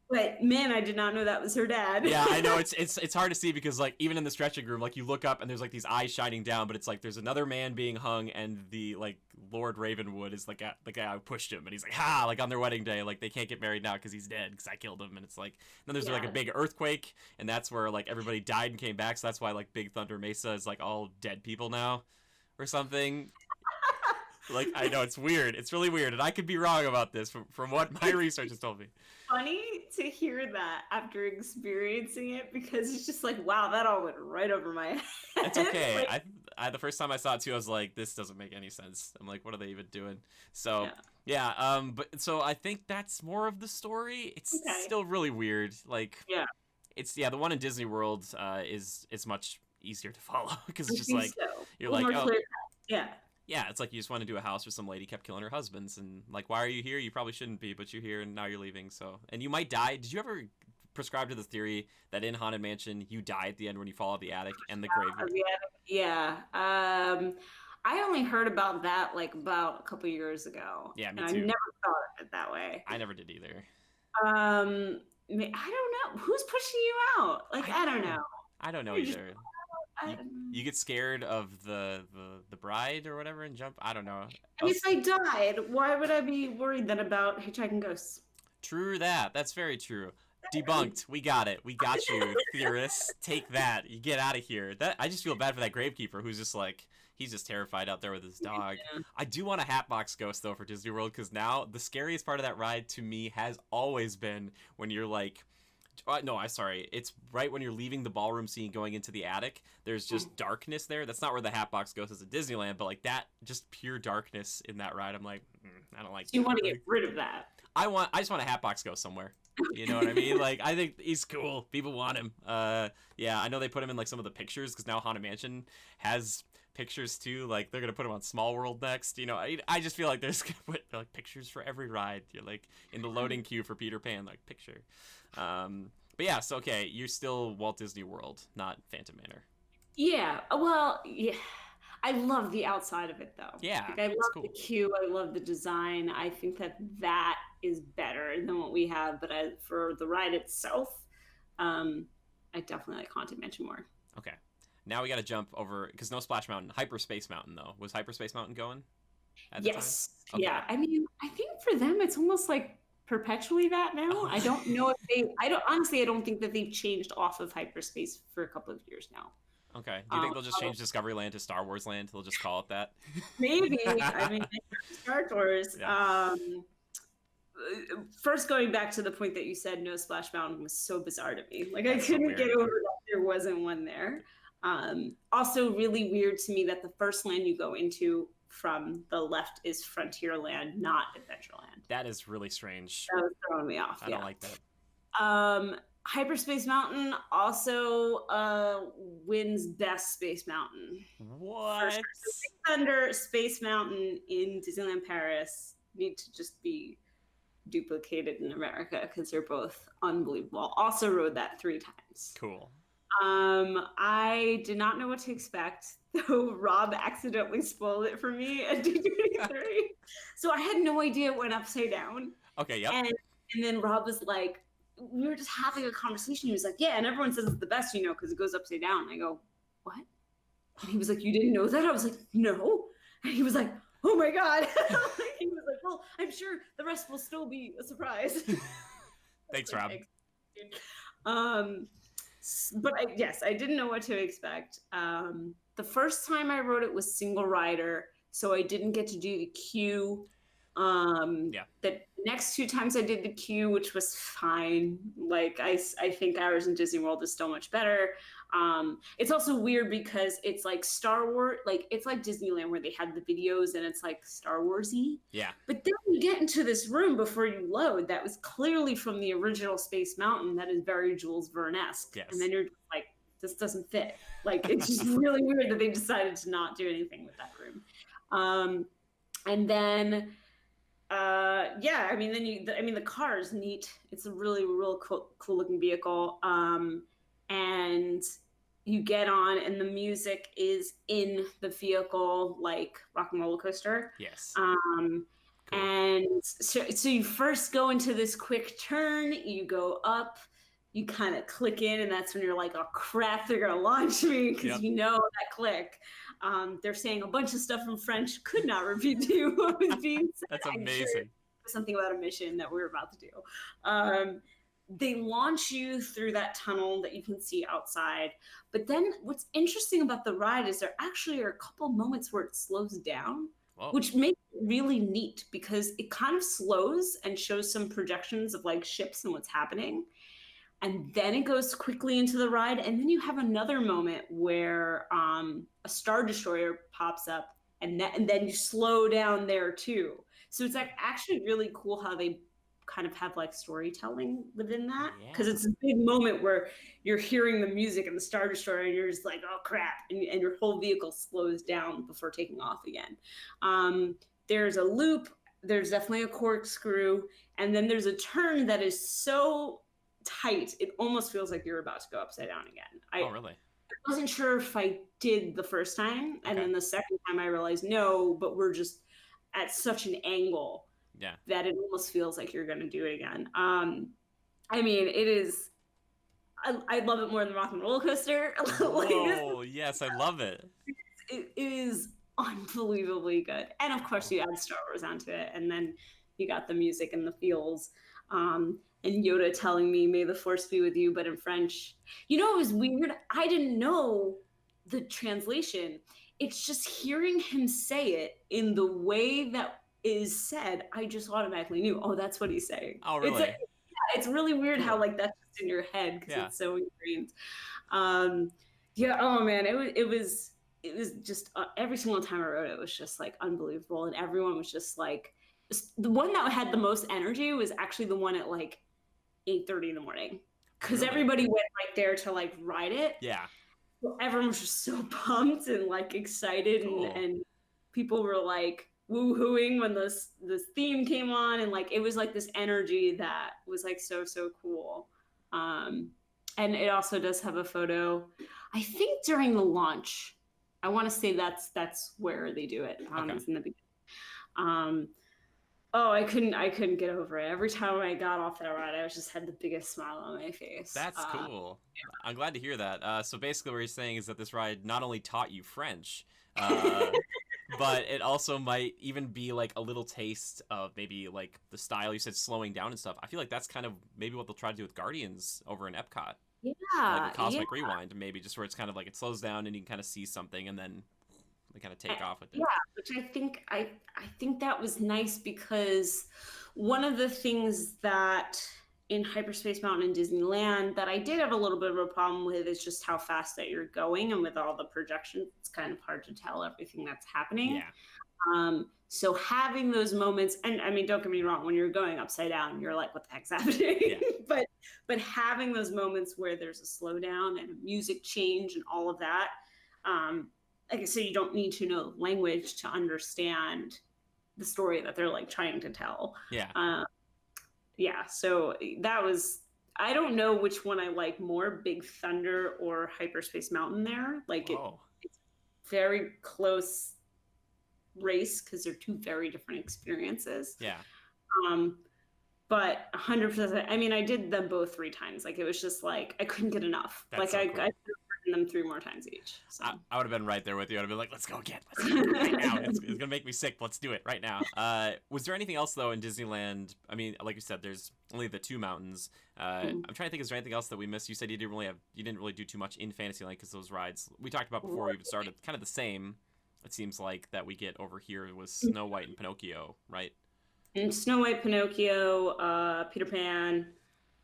But man, I did not know that was her dad. Yeah, I know. It's hard to see, because like even in the stretching room, like you look up and there's like these eyes shining down, but it's like there's another man being hung, and the like Lord Ravenwood is like the guy who pushed him, and he's like, ha, like on their wedding day, like they can't get married now because he's dead, because I killed him. And it's like, then there's like a big earthquake, and that's where like everybody died and came back, so that's why like Big Thunder Mesa is like all dead people now or something. Like, I know, it's weird. It's really weird, and I could be wrong about this from what my research has told me. Funny to hear that after experiencing it, because it's just like, wow, that all went right over my head. It's okay. Like, I the first time I saw it too, I was like, this doesn't make any sense. I'm like, what are they even doing? So yeah, but so I think that's more of the story. It's still really weird. Like, it's the one in Disney World is much easier to follow, because it's just like you're like, oh. Yeah, it's like you just want to do a house where some lady kept killing her husbands, and like, why are you here? You probably shouldn't be, but you're here, and now you're leaving. So, and you might die. Did you ever prescribe to the theory that in Haunted Mansion you die at the end when you fall out of the attic and the grave? Yeah. I only heard about that like about a couple years ago. Yeah, me too. I never thought of it that way. I never did either. I don't know. Who's pushing you out? Like, I don't know. I don't know either. You get scared of the bride or whatever and jump. I don't know. And if I died, why would I be worried then about hitchhiking ghosts? True that. That's very true. Debunked. We got it. We got you, theorists. Take that. You get out of here. That I just feel bad for that gravekeeper who's just like, he's just terrified out there with his dog. Yeah. I do want a Hatbox Ghost though for Disney World, because now the scariest part of that ride to me has always been when you're like, no, I'm sorry. It's right when you're leaving the ballroom scene going into the attic. There's just darkness there. That's not where the Hatbox Ghost is at Disneyland, but like that, just pure darkness in that ride. I'm like, I don't like. You want to get rid of that? I just want a Hatbox Ghost somewhere. You know what I mean? Like, I think he's cool. People want him. Yeah, I know they put him in like some of the pictures, because now Haunted Mansion has pictures too. Like, they're gonna put him on Small World next. You know, I just feel like there's gonna put like pictures for every ride. You're like in the loading queue for Peter Pan, like picture. But yeah, so okay, you're still Walt Disney World, not Phantom Manor. Yeah, well, yeah. I love the outside of it though. Yeah, Like I it's love the cool. queue. I love the design. I think that is better than what we have. But for the ride itself, um, I definitely like Haunted Mansion more. Okay. Now we got to jump over because no Splash Mountain, Hyperspace Mountain though. Was Hyperspace Mountain going at the time? Yes. Okay. Yeah. I mean, I think for them, it's almost like perpetually that now. Oh. I don't know if I don't, honestly, I don't think that they've changed off of hyperspace for a couple of years now. Okay. Do you think they'll just change Discovery Land to Star Wars Land? They'll just call it that? Maybe. I mean, Star Tours. Yeah. First, going back to the point that you said, no Splash Mountain was so bizarre to me. Like That's I so couldn't weird. get over that there wasn't one there. Also, really weird to me that the first land you go into from the left is Frontierland, not Adventureland. That is really strange. That was throwing me off. I don't like that. Hyperspace Mountain also wins Best Space Mountain. What? Space Thunder, Space Mountain in Disneyland Paris need to just be duplicated in America because they're both unbelievable. Also rode that 3 times. Cool. I did not know what to expect, though Rob accidentally spoiled it for me at D23. So I had no idea it went upside down. Okay, yep. And then Rob was like, we were just having a conversation. He was like, yeah, and everyone says it's the best, because it goes upside down. And I go, what? And he was like, you didn't know that? I was like, no. And he was like, oh my God. He was like, well, I'm sure the rest will still be a surprise. Thanks, Rob. But yes, I didn't know what to expect. The first time I rode it was single rider, so I didn't get to do the queue. The next 2 times I did the queue, which was fine. Like I think ours in Disney World is still much better. It's also weird because it's like Star Wars, like it's like Disneyland where they had the videos and it's like Star Wars-y. Yeah. But then you get into this room before you load that was clearly from the original Space Mountain that is very Jules Verne-esque. Yes. And then you're like, this doesn't fit. Like it's just really weird that they decided to not do anything with that room. And then the car is neat. It's a really, real cool looking vehicle. And you get on and the music is in the vehicle, like Rock and Roller Coaster. Yes. Cool. And so you first go into this quick turn, you go up, you kind of click in, and that's when you're like, oh crap, they're gonna launch me, because you know that click. They're saying a bunch of stuff in French, could not repeat to you what was being said. That's amazing. Something about a mission that we're about to do. They launch you through that tunnel that you can see outside. But then what's interesting about the ride is there actually are a couple moments where it slows down. Whoa. Which makes it really neat because it kind of slows and shows some projections of like ships and what's happening. And then it goes quickly into the ride. And then you have another moment where a Star Destroyer pops up and then you slow down there too. So it's like actually really cool how they kind of have like storytelling within that, because it's a big moment where you're hearing the music and the Star Destroyer and you're just like, oh crap, and your whole vehicle slows down before taking off again. There's a loop, there's definitely a corkscrew, and then there's a turn that is so tight it almost feels like you're about to go upside down again. Oh really? I wasn't sure if I did the first time, and then the second time I realized no, but we're just at such an angle that it almost feels like you're going to do it again. I mean, it is. I love it more than Rock and Roller Coaster. Oh yes, I love it. It is unbelievably good, and of course you add Star Wars onto it, and then you got the music and the feels. And Yoda telling me, "May the Force be with you," but in French. It was weird. I didn't know the translation. It's just hearing him say it in the way that is said. I just automatically knew, oh, that's what he's saying. Oh, really? It's really weird how like that's just in your head because it's so ingrained. Oh man, it was just every single time I wrote it was just like unbelievable, and everyone was just like, the one that had the most energy was actually the one at like 8:30 in the morning, because everybody went right there to like ride it. Yeah. Everyone was just so pumped and like excited, and people were like woo-hooing when this theme came on, and like it was like this energy that was like so cool. And it also does have a photo, I think during the launch, I want to say that's where they do it. Okay. Is in the beginning. Um, oh, I couldn't get over it. Every time I got off that ride, I just had the biggest smile on my face. That's cool. I'm glad to hear that. So basically, what you're saying is that this ride not only taught you French, but it also might even be like a little taste of maybe like the style you said, slowing down and stuff. I feel like that's kind of maybe what they'll try to do with Guardians over in Epcot, like Yeah, with yeah, Cosmic Rewind, maybe just where it's kind of like it slows down and you can kind of see something and then they kind of I- take off with yeah. it. Which I think that was nice because one of the things that in Hyperspace Mountain in Disneyland that I did have a little bit of a problem with is just how fast that you're going, and with all the projections, it's kind of hard to tell everything that's happening. Yeah, So having those moments, and I mean, don't get me wrong, when you're going upside down, you're like, what the heck's happening? yeah, But having those moments where there's a slowdown and a music change and all of that, like I said, you don't need to know language to understand the story that they're like trying to tell. yeah. Yeah, so that was, I don't know which one I like more, Big Thunder or Hyperspace Mountain there. Like Oh, it's very close race because they're two very different experiences. yeah. Um, but 100%, I mean, I did them both 3 times. Like it was just like I couldn't get enough. That's Like so I cool. could have written them 3 more times each. So I would have been right there with you. I'd have been like, let's go again. Let's go right now. It's going to make me sick. Let's do it right now. Was there anything else, though, in Disneyland? I mean, like you said, there's only the 2 mountains. I'm trying to think, is there anything else that we missed? You said you didn't really do too much in Fantasyland because those rides we talked about before we even started, kind of the same, it seems like, that we get over here with Snow White and Pinocchio, right? and Snow White, Pinocchio, Peter Pan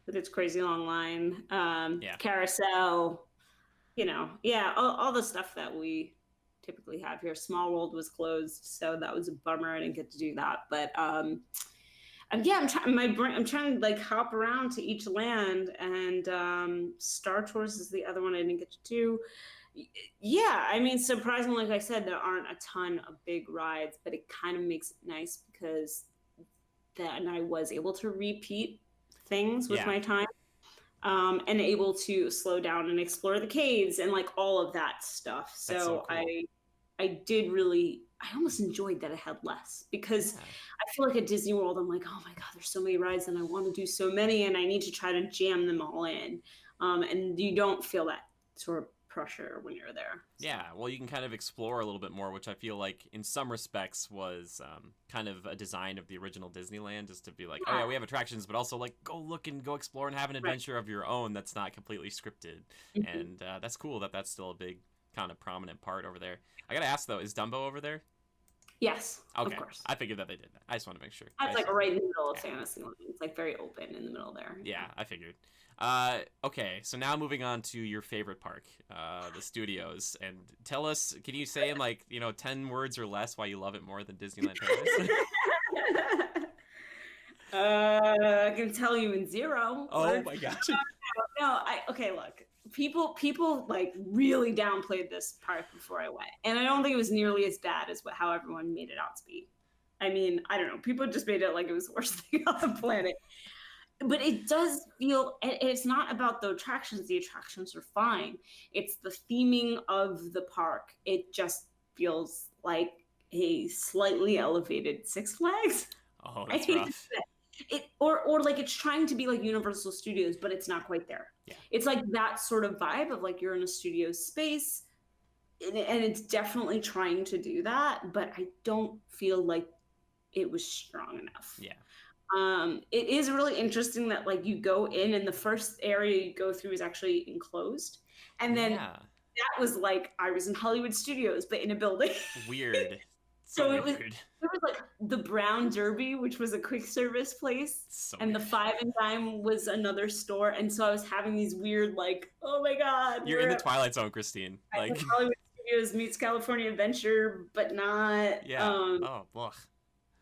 with its crazy long line, Yeah. Carousel, yeah, all the stuff that we typically have here. Small World was closed, so that was a bummer. I didn't get to do that, but and yeah, I'm trying to like hop around to each land, and Star Tours is the other one I didn't get to do. Yeah, I mean, surprisingly, like I said, there aren't a ton of big rides, but it kind of makes it nice because then I was able to repeat things with Yeah. my time, and able to slow down and explore the caves and like all of that stuff. That's so So cool. I almost enjoyed that I had less because Yeah. I feel like at Disney World, I'm like, oh my God, there's so many rides and I want to do so many and I need to try to jam them all in. And you don't feel that sort of pressure when you're there. So, Yeah, well, you can kind of explore a little bit more, which I feel like in some respects was kind of a design of the original Disneyland, just to be like, oh yeah, yeah, we have attractions, but also like go look and go explore and have an right. adventure of your own that's not completely scripted. Mhm. And that's cool that that's still a big kind of prominent part over there. I gotta ask though, is Dumbo over there? Yes, Okay, of course. I figured that they did that. I just want to make sure. That's like right in the middle of Yeah. Fantasyland. It's like very open in the middle there. Yeah, I figured. Okay, so now moving on to your favorite park, the studios, and tell us, can you say in like 10 words or less why you love it more than Disneyland Paris? I can tell you in 0 Oh words. my gosh. No, okay, look. People like really downplayed this part before I went. And I don't think it was nearly as bad as how everyone made it out to be. I mean, I don't know. People just made it like it was the worst thing on the planet. But it does feel, and it's not about the attractions. The attractions are fine. It's the theming of the park. It just feels like a slightly elevated Six Flags. Oh, I that's hate to rough. say it, or like it's trying to be like Universal Studios, but it's not quite there. Yeah. It's like that sort of vibe of like you're in a studio space, and it's definitely trying to do that, but I don't feel like it was strong enough. Yeah. It is really interesting that like you go in and the first area you go through is actually enclosed, and then Yeah. that was like I was in Hollywood Studios, but in a building. Weird. So So it was weird. like the Brown Derby, which was a quick service place, So and the weird. Five and Dime was another store. And so I was having these weird, like, oh my God, You're in we're the at Twilight Zone, Christine. Like, Hollywood Studios meets California Adventure, but not. yeah. Oh, ugh.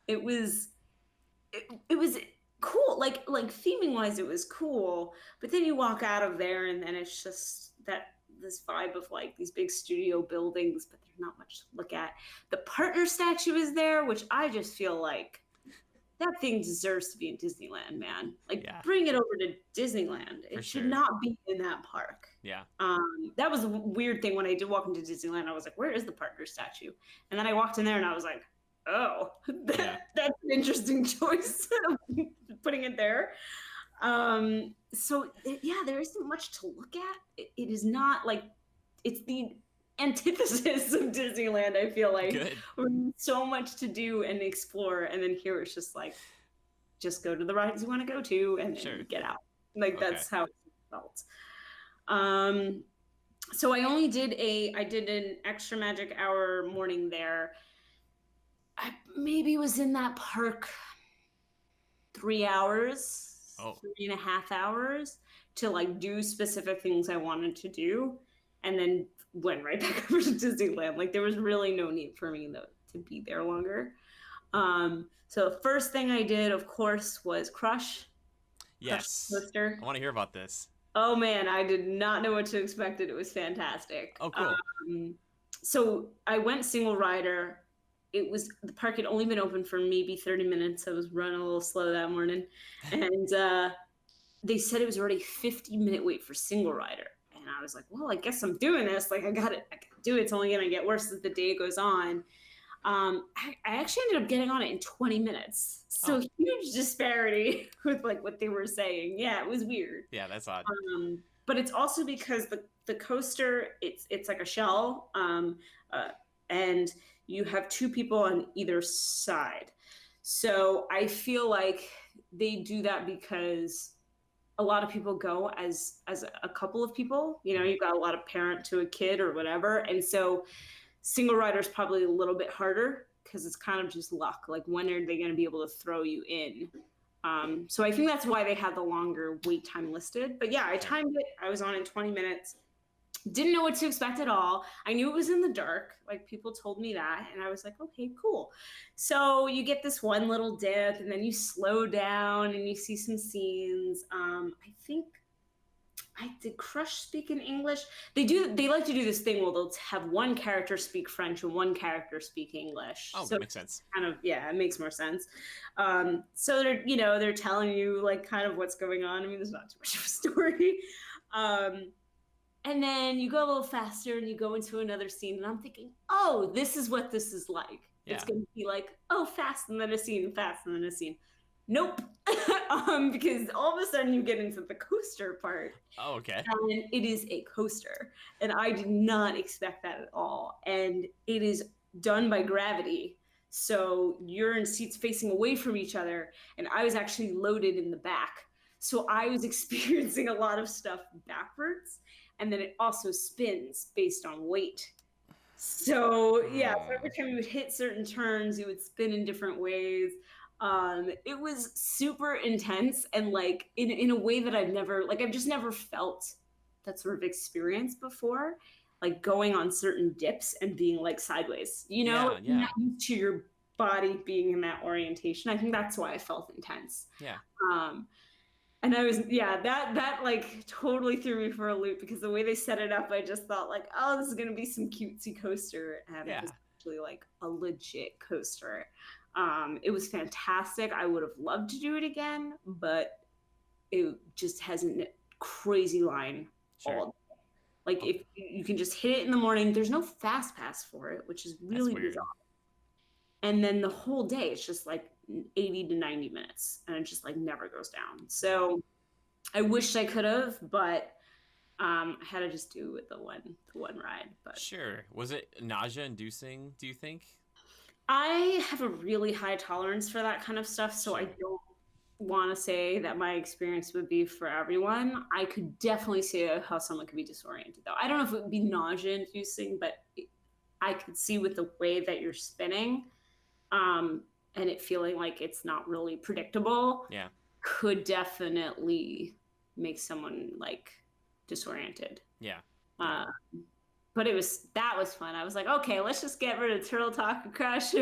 It was, it was cool. Like theming wise, it was cool. But then you walk out of there, and then it's just this vibe of like these big studio buildings, but there's not much to look at. The partner statue is there, which I just feel like that thing deserves to be in Disneyland, man. Like, Yeah. bring it over to Disneyland. It For should sure. not be in that park. Yeah. That was a weird thing when I did walk into Disneyland. I was like, where is the partner statue? And then I walked in there and I was like, oh, Yeah. that's an interesting choice, putting it there. So yeah, there isn't much to look at. It is not like, it's the antithesis of Disneyland, I feel like. Good. So much to do and explore, and then here it's just like, just go to the rides you want to go to and then Sure. get out. Like, Okay. that's how it felt. So I did an extra magic hour morning there. I maybe was in that park 3 hours, Oh. 3.5 hours, to like do specific things I wanted to do, and then went right back over to Disneyland. Like, there was really no need for me to be there longer. So the first thing I did, of course, was Crush. Yes. Crush Coaster. I want to hear about this. Oh man, I did not know what to expect. It was fantastic. Oh, cool. So I went single rider. The park had only been open for maybe 30 minutes. I was running a little slow that morning, and they said it was already 50-minute wait for single rider. And I was like, well, I guess I'm doing this. Like, I gotta do it. It's only gonna get worse as the day goes on. I actually ended up getting on it in 20 minutes. So huge disparity with like what they were saying. Yeah, it was weird. Yeah, that's odd. But it's also because the coaster, it's like a shell, and you have two people on either side. So I feel like they do that because a lot of people go as a couple of people. You know, you've got a lot of parent to a kid or whatever, and so single rider is probably a little bit harder because it's kind of just luck. Like, when are they going to be able to throw you in? So I think that's why they had the longer wait time listed. But yeah, I timed it. I was on in 20 minutes. Didn't know what to expect at all. I knew it was in the dark. Like, people told me that. And I was like, okay, cool. So you get this one little dip, and then you slow down and you see some scenes. I think did Crush speak in English? They like to do this thing where they'll have one character speak French and one character speak English. Oh, so that makes sense. Kind of, yeah, it makes more sense. So they're telling you like kind of what's going on. I mean, there's not too much of a story. And then you go a little faster and you go into another scene, and I'm thinking, oh, this is what this is like. Yeah. It's going to be like, oh, fast and then a scene, fast and then a scene. Nope. Because all of a sudden you get into the coaster part. Oh, okay. And it is a coaster. And I did not expect that at all. And it is done by gravity. So you're in seats facing away from each other. And I was actually loaded in the back. So I was experiencing a lot of stuff backwards. And then it also spins based on weight. So yeah, so every time you would hit certain turns, you would spin in different ways. It was super intense, and like in a way that I've just never felt that sort of experience before, like going on certain dips and being like sideways, Yeah. not used to your body being in that orientation. I think that's why I felt intense. Yeah. And I was, that like totally threw me for a loop, because the way they set it up, I just thought like, oh, this is going to be some cutesy coaster. And it was actually like a legit coaster. It was fantastic. I would have loved to do it again, but it just has a crazy line all day. Like, if you can just hit it in the morning, there's no fast pass for it, which is really bizarre. And then the whole day, it's just like 80 to 90 minutes, and it just like never goes down. So I wished I could have, but I had to just do with the one ride. But sure. Was it nausea-inducing, do you think? I have a really high tolerance for that kind of stuff, so I don't want to say that my experience would be for everyone. I could definitely see how someone could be disoriented, though. I don't know if it would be nausea-inducing, but I could see with the way that you're spinning, and it feeling like it's not really predictable, could definitely make someone like disoriented. Yeah. But that was fun. I was like, okay, let's just get rid of Turtle Talk and Crush.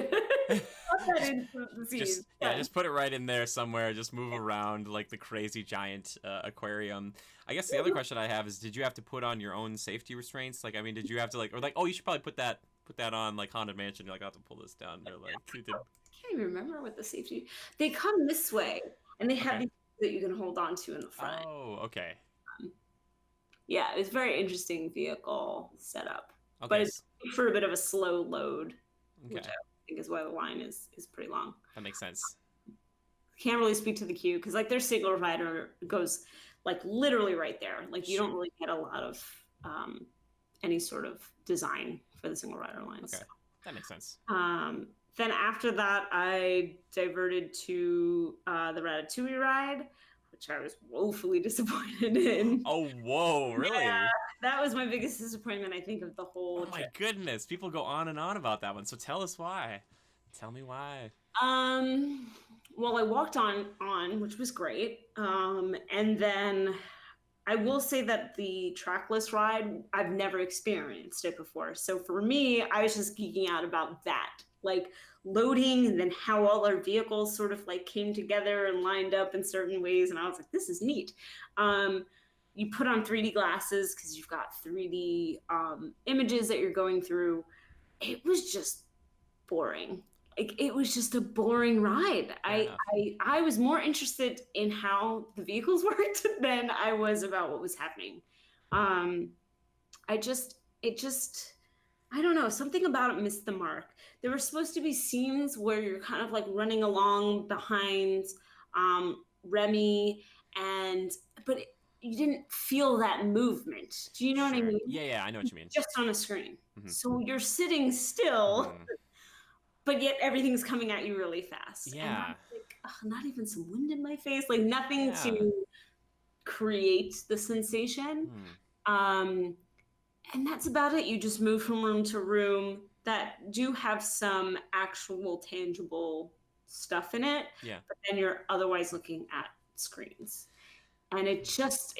Just put it right in there somewhere. Just move around like the crazy giant aquarium. I guess the other question I have is, did you have to put on your own safety restraints? Like, I mean, did you have to like, or like, oh, you should probably put that on like Haunted Mansion. You're like, I have to pull this down. Or like, you did. can't even remember what the safety. They come this way, and they have Okay. these that you can hold on to in the front. Oh, okay. Yeah, it's a very interesting vehicle setup, but Okay. it's for a bit of a slow load, which Okay. I think is why the line is pretty long. That makes sense. Can't really speak to the queue because like their single rider goes like literally right there. Like you don't Shoot. really get a lot of any sort of design for the single rider lines. Okay. That makes sense. Then after that, I diverted to the Ratatouille ride, which I was woefully disappointed in. Oh, whoa, really? Yeah, that was my biggest disappointment, I think, of the whole Oh my trip. goodness. People go on and on about that one. So tell us why. Tell me why. Um, well, I walked on, which was great. And then I will say that the trackless ride, I've never experienced it before. So for me, I was just geeking out about that. Like loading and then how all our vehicles sort of like came together and lined up in certain ways. And I was like, this is neat. You put on 3D glasses because you've got 3D images that you're going through. It was just boring. Like, it was just a boring ride. Fair enough. I was more interested in how the vehicles worked than I was about what was happening. Um, it just, I don't know, something about it missed the mark. There were supposed to be scenes where you're kind of like running along behind Remy, but you didn't feel that movement. Do you know what I Sure. mean? Yeah, I know what you mean. Just on a screen. Mhm. So you're sitting still, Mhm. but yet everything's coming at you really fast. And Yeah. I'm like, ugh, not even some wind in my face, like nothing Yeah. to create the sensation. Um, and that's about it. You just move from room to room that do have some actual tangible stuff in it, Yeah. but then you're otherwise looking at screens. And it just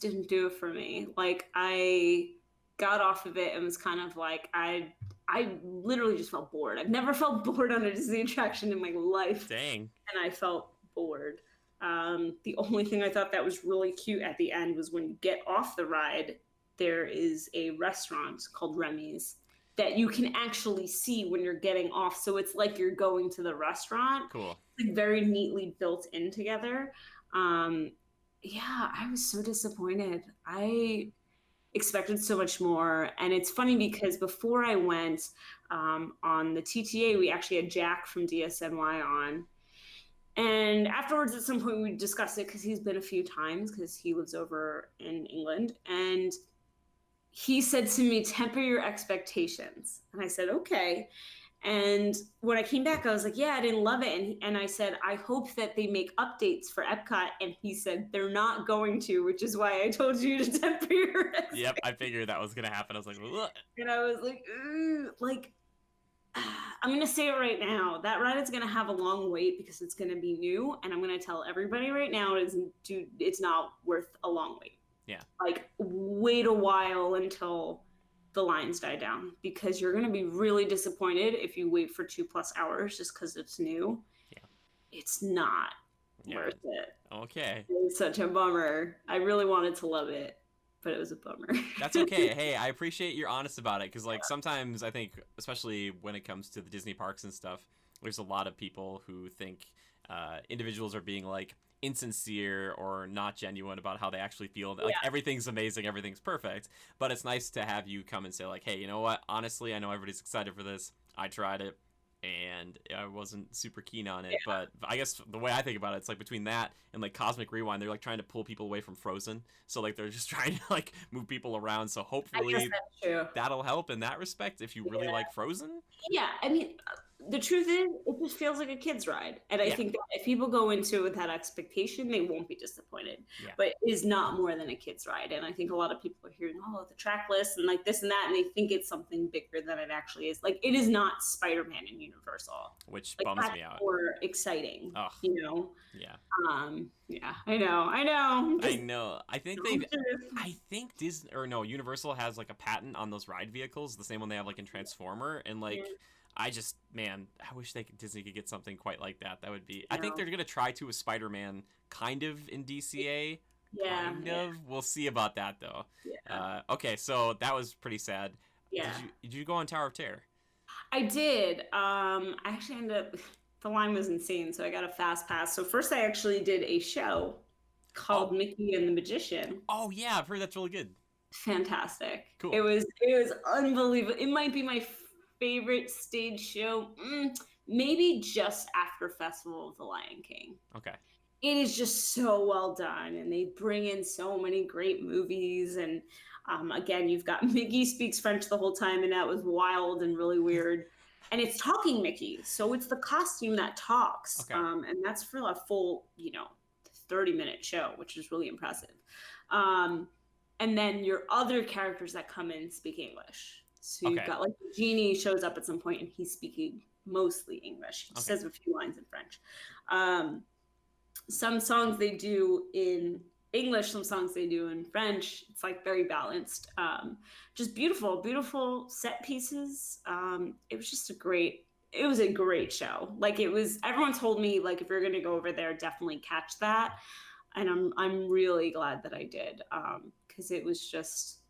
didn't do it for me. Like I got off of it and was kind of like I literally just felt bored. I've never felt bored on a Disney attraction in my life. Dang. And I felt bored. The only thing I thought that was really cute at the end was when you get off the ride, there is a restaurant called Remy's that you can actually see when you're getting off. So it's like you're going to the restaurant. Cool. Like very neatly built in together. Yeah, I was so disappointed. I expected so much more. And it's funny because before I went on the TTA, we actually had Jack from DSNY on. And afterwards, at some point, we discussed it because he's been a few times because he lives over in England. And he said to me, temper your expectations. And I said, okay. And when I came back, I was like, yeah, I didn't love it. And I said, I hope that they make updates for Epcot. And he said, they're not going to, which is why I told you to temper your expectations. Yep, I figured that was going to happen. I was like, ugh. And I was like, I'm going to say it right now. That ride is going to have a long wait because it's going to be new. And I'm going to tell everybody right now, it's not worth a long wait. Yeah. Like, wait a while until the lines die down because you're going to be really disappointed if you wait for 2+ hours just because it's new. Yeah. It's not worth it. Okay. It was such a bummer. I really wanted to love it, but it was a bummer. That's okay. Hey, I appreciate you're honest about it because, like, sometimes I think, especially when it comes to the Disney parks and stuff, there's a lot of people who think individuals are being, like, insincere or not genuine about how they actually feel. Like, everything's amazing, everything's perfect, but it's nice to have you come and say, like, hey, you know what? Honestly, I know everybody's excited for this. I tried it, and I wasn't super keen on it. Yeah. But I guess the way I think about it, it's like between that and like Cosmic Rewind, they're like trying to pull people away from Frozen. So like they're just trying to like move people around. So hopefully that'll help in that respect if you really like Frozen. Yeah, I mean, the truth is, it just feels like a kid's ride. And I think that if people go into it with that expectation, they won't be disappointed. Yeah. But it is not more than a kid's ride. And I think a lot of people are hearing, oh, the track list and like this and that, and they think it's something bigger than it actually is. Like, it is not Spider-Man in Universal. Which like, bums me out. More exciting, you know? Yeah. Yeah, I know. I think Disney Universal has like a patent on those ride vehicles, the same one they have like in Transformer, and like I wish Disney could get something quite like that. That would be. I think they're gonna try to with Spider-Man, kind of in DCA. Yeah. Kind of. We'll see about that though. Yeah. Okay, so that was pretty sad. Yeah. Did you go on Tower of Terror? I did. I actually ended up the line was insane. So I got a fast pass. So first I actually did a show called Oh, Mickey and the Magician. oh yeah, I've heard that's really good. Fantastic. Cool. It was unbelievable. It might be my favorite stage show. Maybe just after Festival of the Lion King. Okay. It is just so well done, and they bring in so many great movies. And again, you've got Mickey speaks French the whole time, and that was wild and really weird. And it's talking Mickey, so it's the costume that talks, Okay. and that's for a full, 30-minute show, which is really impressive. Um, and then your other characters that come in speak English. So you've Okay. got like the genie shows up at some point, and he's speaking mostly English. He Okay. says a few lines in French. Some songs they do in English, some songs they do in French. It's like very balanced. Just beautiful, beautiful set pieces. It was just it was a great show. Like everyone told me like if you're gonna go over there, definitely catch that. And I'm really glad that I did, because it was just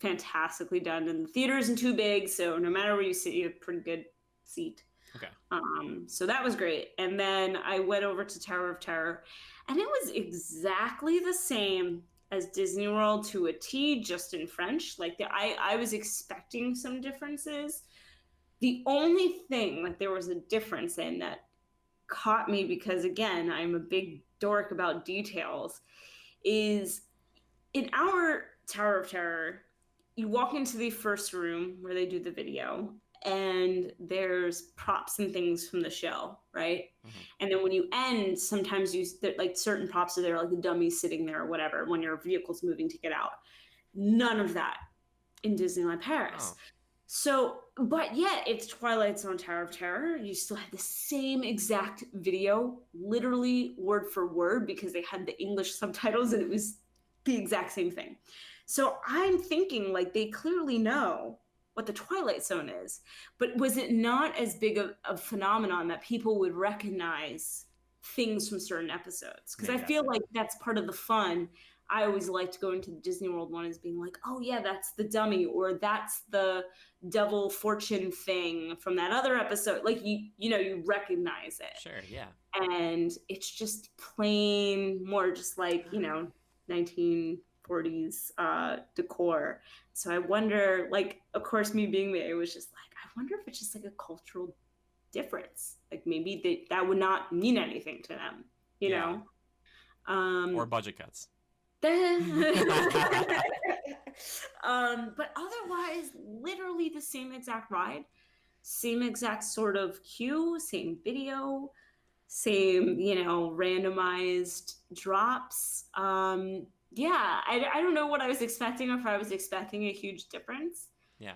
fantastically done. And the theater isn't too big, so no matter where you sit, you have a pretty good seat. Okay. So that was great. And then I went over to Tower of Terror, and it was exactly the same as Disney World to a T, just in French. Like I was expecting some differences. The only thing like there was a difference in that caught me, because again, I'm a big dork about details, is in our Tower of Terror, you walk into the first room where they do the video, and there's props and things from the show, right? Mm-hmm. And then when you end, sometimes like certain props are there, like the dummy sitting there or whatever, when your vehicle's moving to get out. None of that in Disneyland Paris. Oh. So, but yet it's Twilight Zone Tower of Terror. You still have the same exact video, literally word for word, because they had the English subtitles and it was the exact same thing. So I'm thinking like they clearly know what the Twilight Zone is, but was it not as big of a phenomenon that people would recognize things from certain episodes? Because I feel like that's part of the fun. I always liked going to the Disney World one as being like, oh yeah, that's the dummy, or that's the devil fortune thing from that other episode. Like you recognize it. Sure, yeah. And it's just plain more just like, 1940s decor. So I wonder, like, of course, me being there, it was just like, I wonder if it's just like a cultural difference. Like maybe that would not mean anything to them, you know? Or budget cuts. But otherwise, literally the same exact ride, same exact sort of queue, same video, same, randomized drops. I don't know what I was expecting, or if I was expecting a huge difference. Yeah.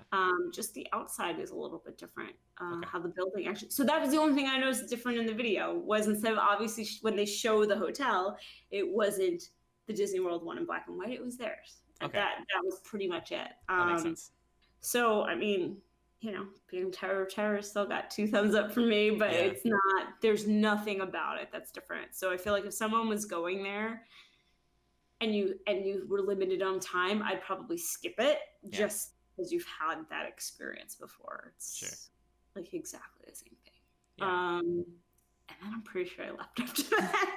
Just the outside is a little bit different. Okay. How the building actually. So that was the only thing I noticed different in the video, was instead of obviously when they show the hotel, it wasn't the Disney World one in black and white. It was theirs. Okay. That was pretty much it. That makes sense. So I mean, being Tower of Terror still got 2 thumbs up for me, but it's not. There's nothing about it that's different. So I feel like if someone was going there and you were limited on time, I'd probably skip it just because you've had that experience before. It's like exactly the same thing. Yeah. And then I'm pretty sure I left after that.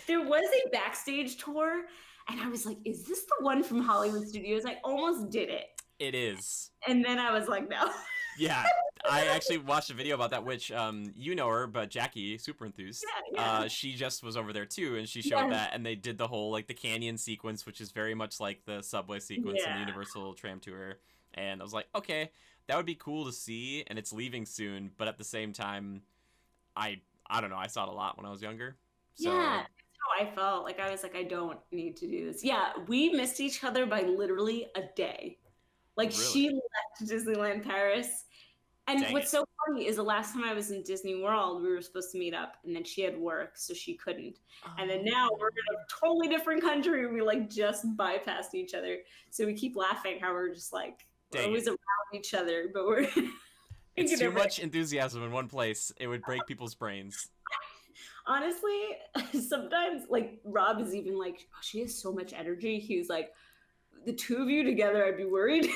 There was a backstage tour, and I was like, is this the one from Hollywood Studios? I almost did it. It is. And then I was like, no. Yeah, I actually watched a video about that, which you know her, but Jackie, super enthused. Yeah. She just was over there too, and she showed that, and they did the whole like the canyon sequence, which is very much like the subway sequence in the Universal Tram Tour. And I was like, okay, that would be cool to see, and it's leaving soon. But at the same time, I don't know, I saw it a lot when I was younger. So. Yeah, that's how I felt. Like I was like, I don't need to do this. Yeah, we missed each other by literally a day. Like she left Disneyland Paris. And what's so funny is the last time I was in Disney World, we were supposed to meet up, and then she had work, so she couldn't. And then now we're in a totally different country, and we like just bypassed each other. So we keep laughing how we're just like we're always around each other, but we're it's too much enthusiasm in one place. It would break people's brains. Honestly, sometimes like Rob is even like, oh, she has so much energy. He was like, the two of you together, I'd be worried.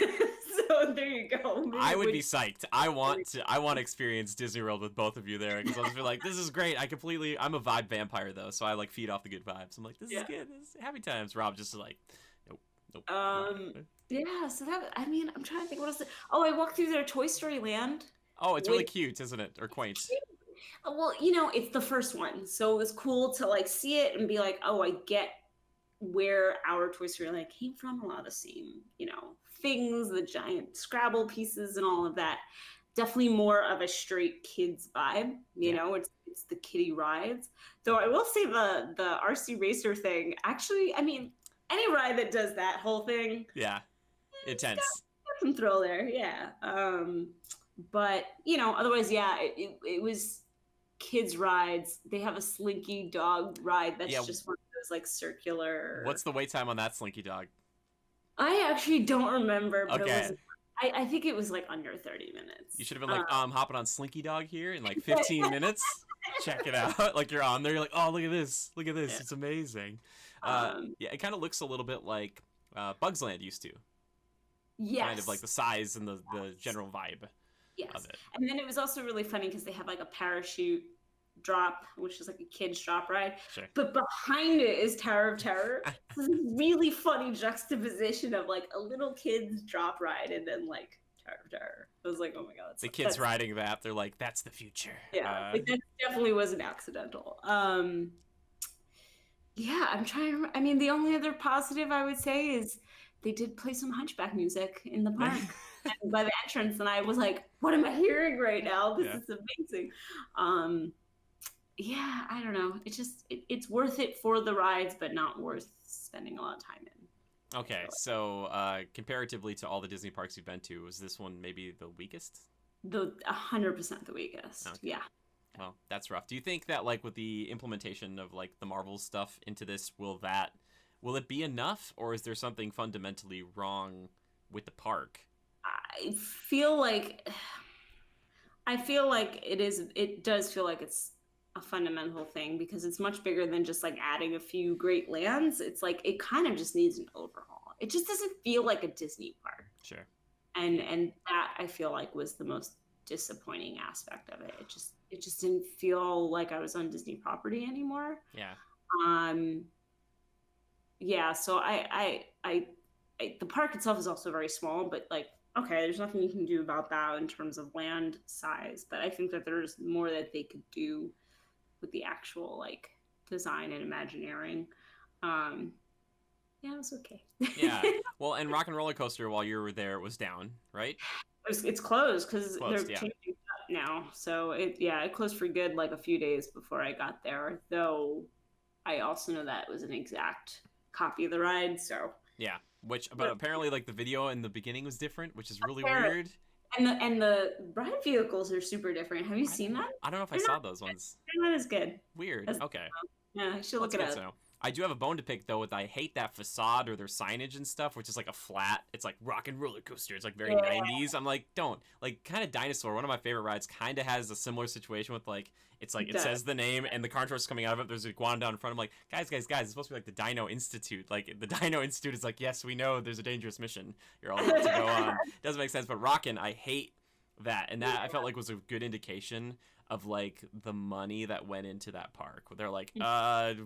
So there you go. Maybe I would be psyched. I want to experience Disney World with both of you there because I'll just be like, this is great. I'm a vibe vampire though, so I like feed off the good vibes. I'm like, this is good. This is happy times. Rob just like, nope. Yeah. So I'm trying to think what else. Oh, I walked through their Toy Story Land. Oh, it's really cute, isn't it? Or quaint. Well, it's the first one, so it was cool to like see it and be like, oh, I get where our Toy Story Land came from. A lot of the same, things, the giant Scrabble pieces and all of that. Definitely more of a straight kids vibe. It's the kiddie rides. Though I will say the RC Racer thing. Actually, any ride that does that whole thing. Yeah, intense. Got some thrill there. Yeah. But otherwise, yeah, it was kids rides. They have a Slinky Dog ride that's just one of those like circular. What's the wait time on that Slinky Dog? I actually don't remember, but okay. I think it was like under 30 minutes. You should have been like, hopping on Slinky Dog here in like 15 minutes. Check it out. Like you're on there, you're like, oh, look at this. Yeah. It's amazing. It kind of looks a little bit like Bugs Land used to. Yes. Kind of like the size and the general vibe of it. And then it was also really funny because they have like a parachute drop, which is like a kid's drop ride. Sure. But behind it is Tower of Terror. This is really funny juxtaposition of like a little kid's drop ride and then like Tower of Terror. I was like, oh my god. The kids riding that, they're like, that's the future. Yeah, that definitely wasn't accidental. Yeah, I'm trying to the only other positive I would say is they did play some Hunchback music in the park and by the entrance, and I was like, what am I hearing right now? This is amazing. Yeah, I don't know. It's worth it for the rides, but not worth spending a lot of time in. Okay, so comparatively to all the Disney parks you've been to, was this one maybe the weakest? 100% the weakest. Okay. Yeah. Well, that's rough. Do you think that like with the implementation of like the Marvel stuff into this, will it be enough, or is there something fundamentally wrong with the park? I feel like it does feel like it's a fundamental thing because it's much bigger than just like adding a few great lands. It's like it kind of just needs an overhaul. It just doesn't feel like a Disney park. Sure. And that I feel like was the most disappointing aspect of it. It just didn't feel like I was on Disney property anymore. Yeah. Yeah, so I the park itself is also very small, but like, okay, there's nothing you can do about that in terms of land size, but I think that there's more that they could do with the actual like design and Imagineering. Yeah, it was okay. Yeah. Well, and Rock and Roller Coaster while you were there was down, right? It's closed because they're changing up now. So it closed for good like a few days before I got there. Though I also know that it was an exact copy of the ride. So yeah, but apparently like the video in the beginning was different, which is really weird. And the ride vehicles are super different. Have you seen that? I don't know if I saw those ones. They're not as good. Weird. Okay. Yeah, I should look it up. I do have a bone to pick though with I hate that facade or their signage and stuff, which is like a flat. It's like Rock and Roller Coaster. It's like very 90s. I'm like, don't like kind of Dinosaur. One of my favorite rides kind of has a similar situation with like it's like it says the name and the car is coming out of it. There's a iguana down in front. I'm like, guys, it's supposed to be like the Dino Institute. Like the Dino Institute is like, yes, we know there's a dangerous mission you're all about to go on. Doesn't make sense. But Rockin', I hate that, and that I felt like was a good indication of like the money that went into that park. They're like,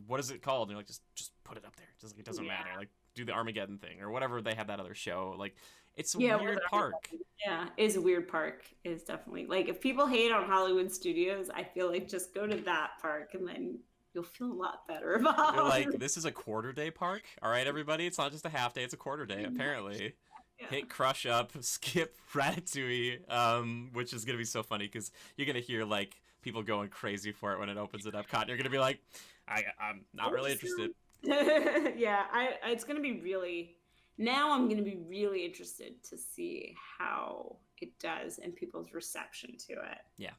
what is it called? And they're like, just put it up there. Just like it doesn't matter. Like do the Armageddon thing or whatever. They had that other show. Like it's a weird park. Yeah, it's a weird park. It's definitely like if people hate on Hollywood Studios, I feel like just go to that park and then you'll feel a lot better about it. You're like, this is a quarter-day park. All right, everybody, it's not just a half day. It's a quarter day apparently. Yeah. Hit Crush Up, skip Ratatouille, which is gonna be so funny because you're gonna hear like people going crazy for it when it opens at Epcot. And you're gonna be like, I'm not really interested. Yeah, it's gonna be really. Now I'm gonna be really interested to see how it does and people's reception to it. Yeah.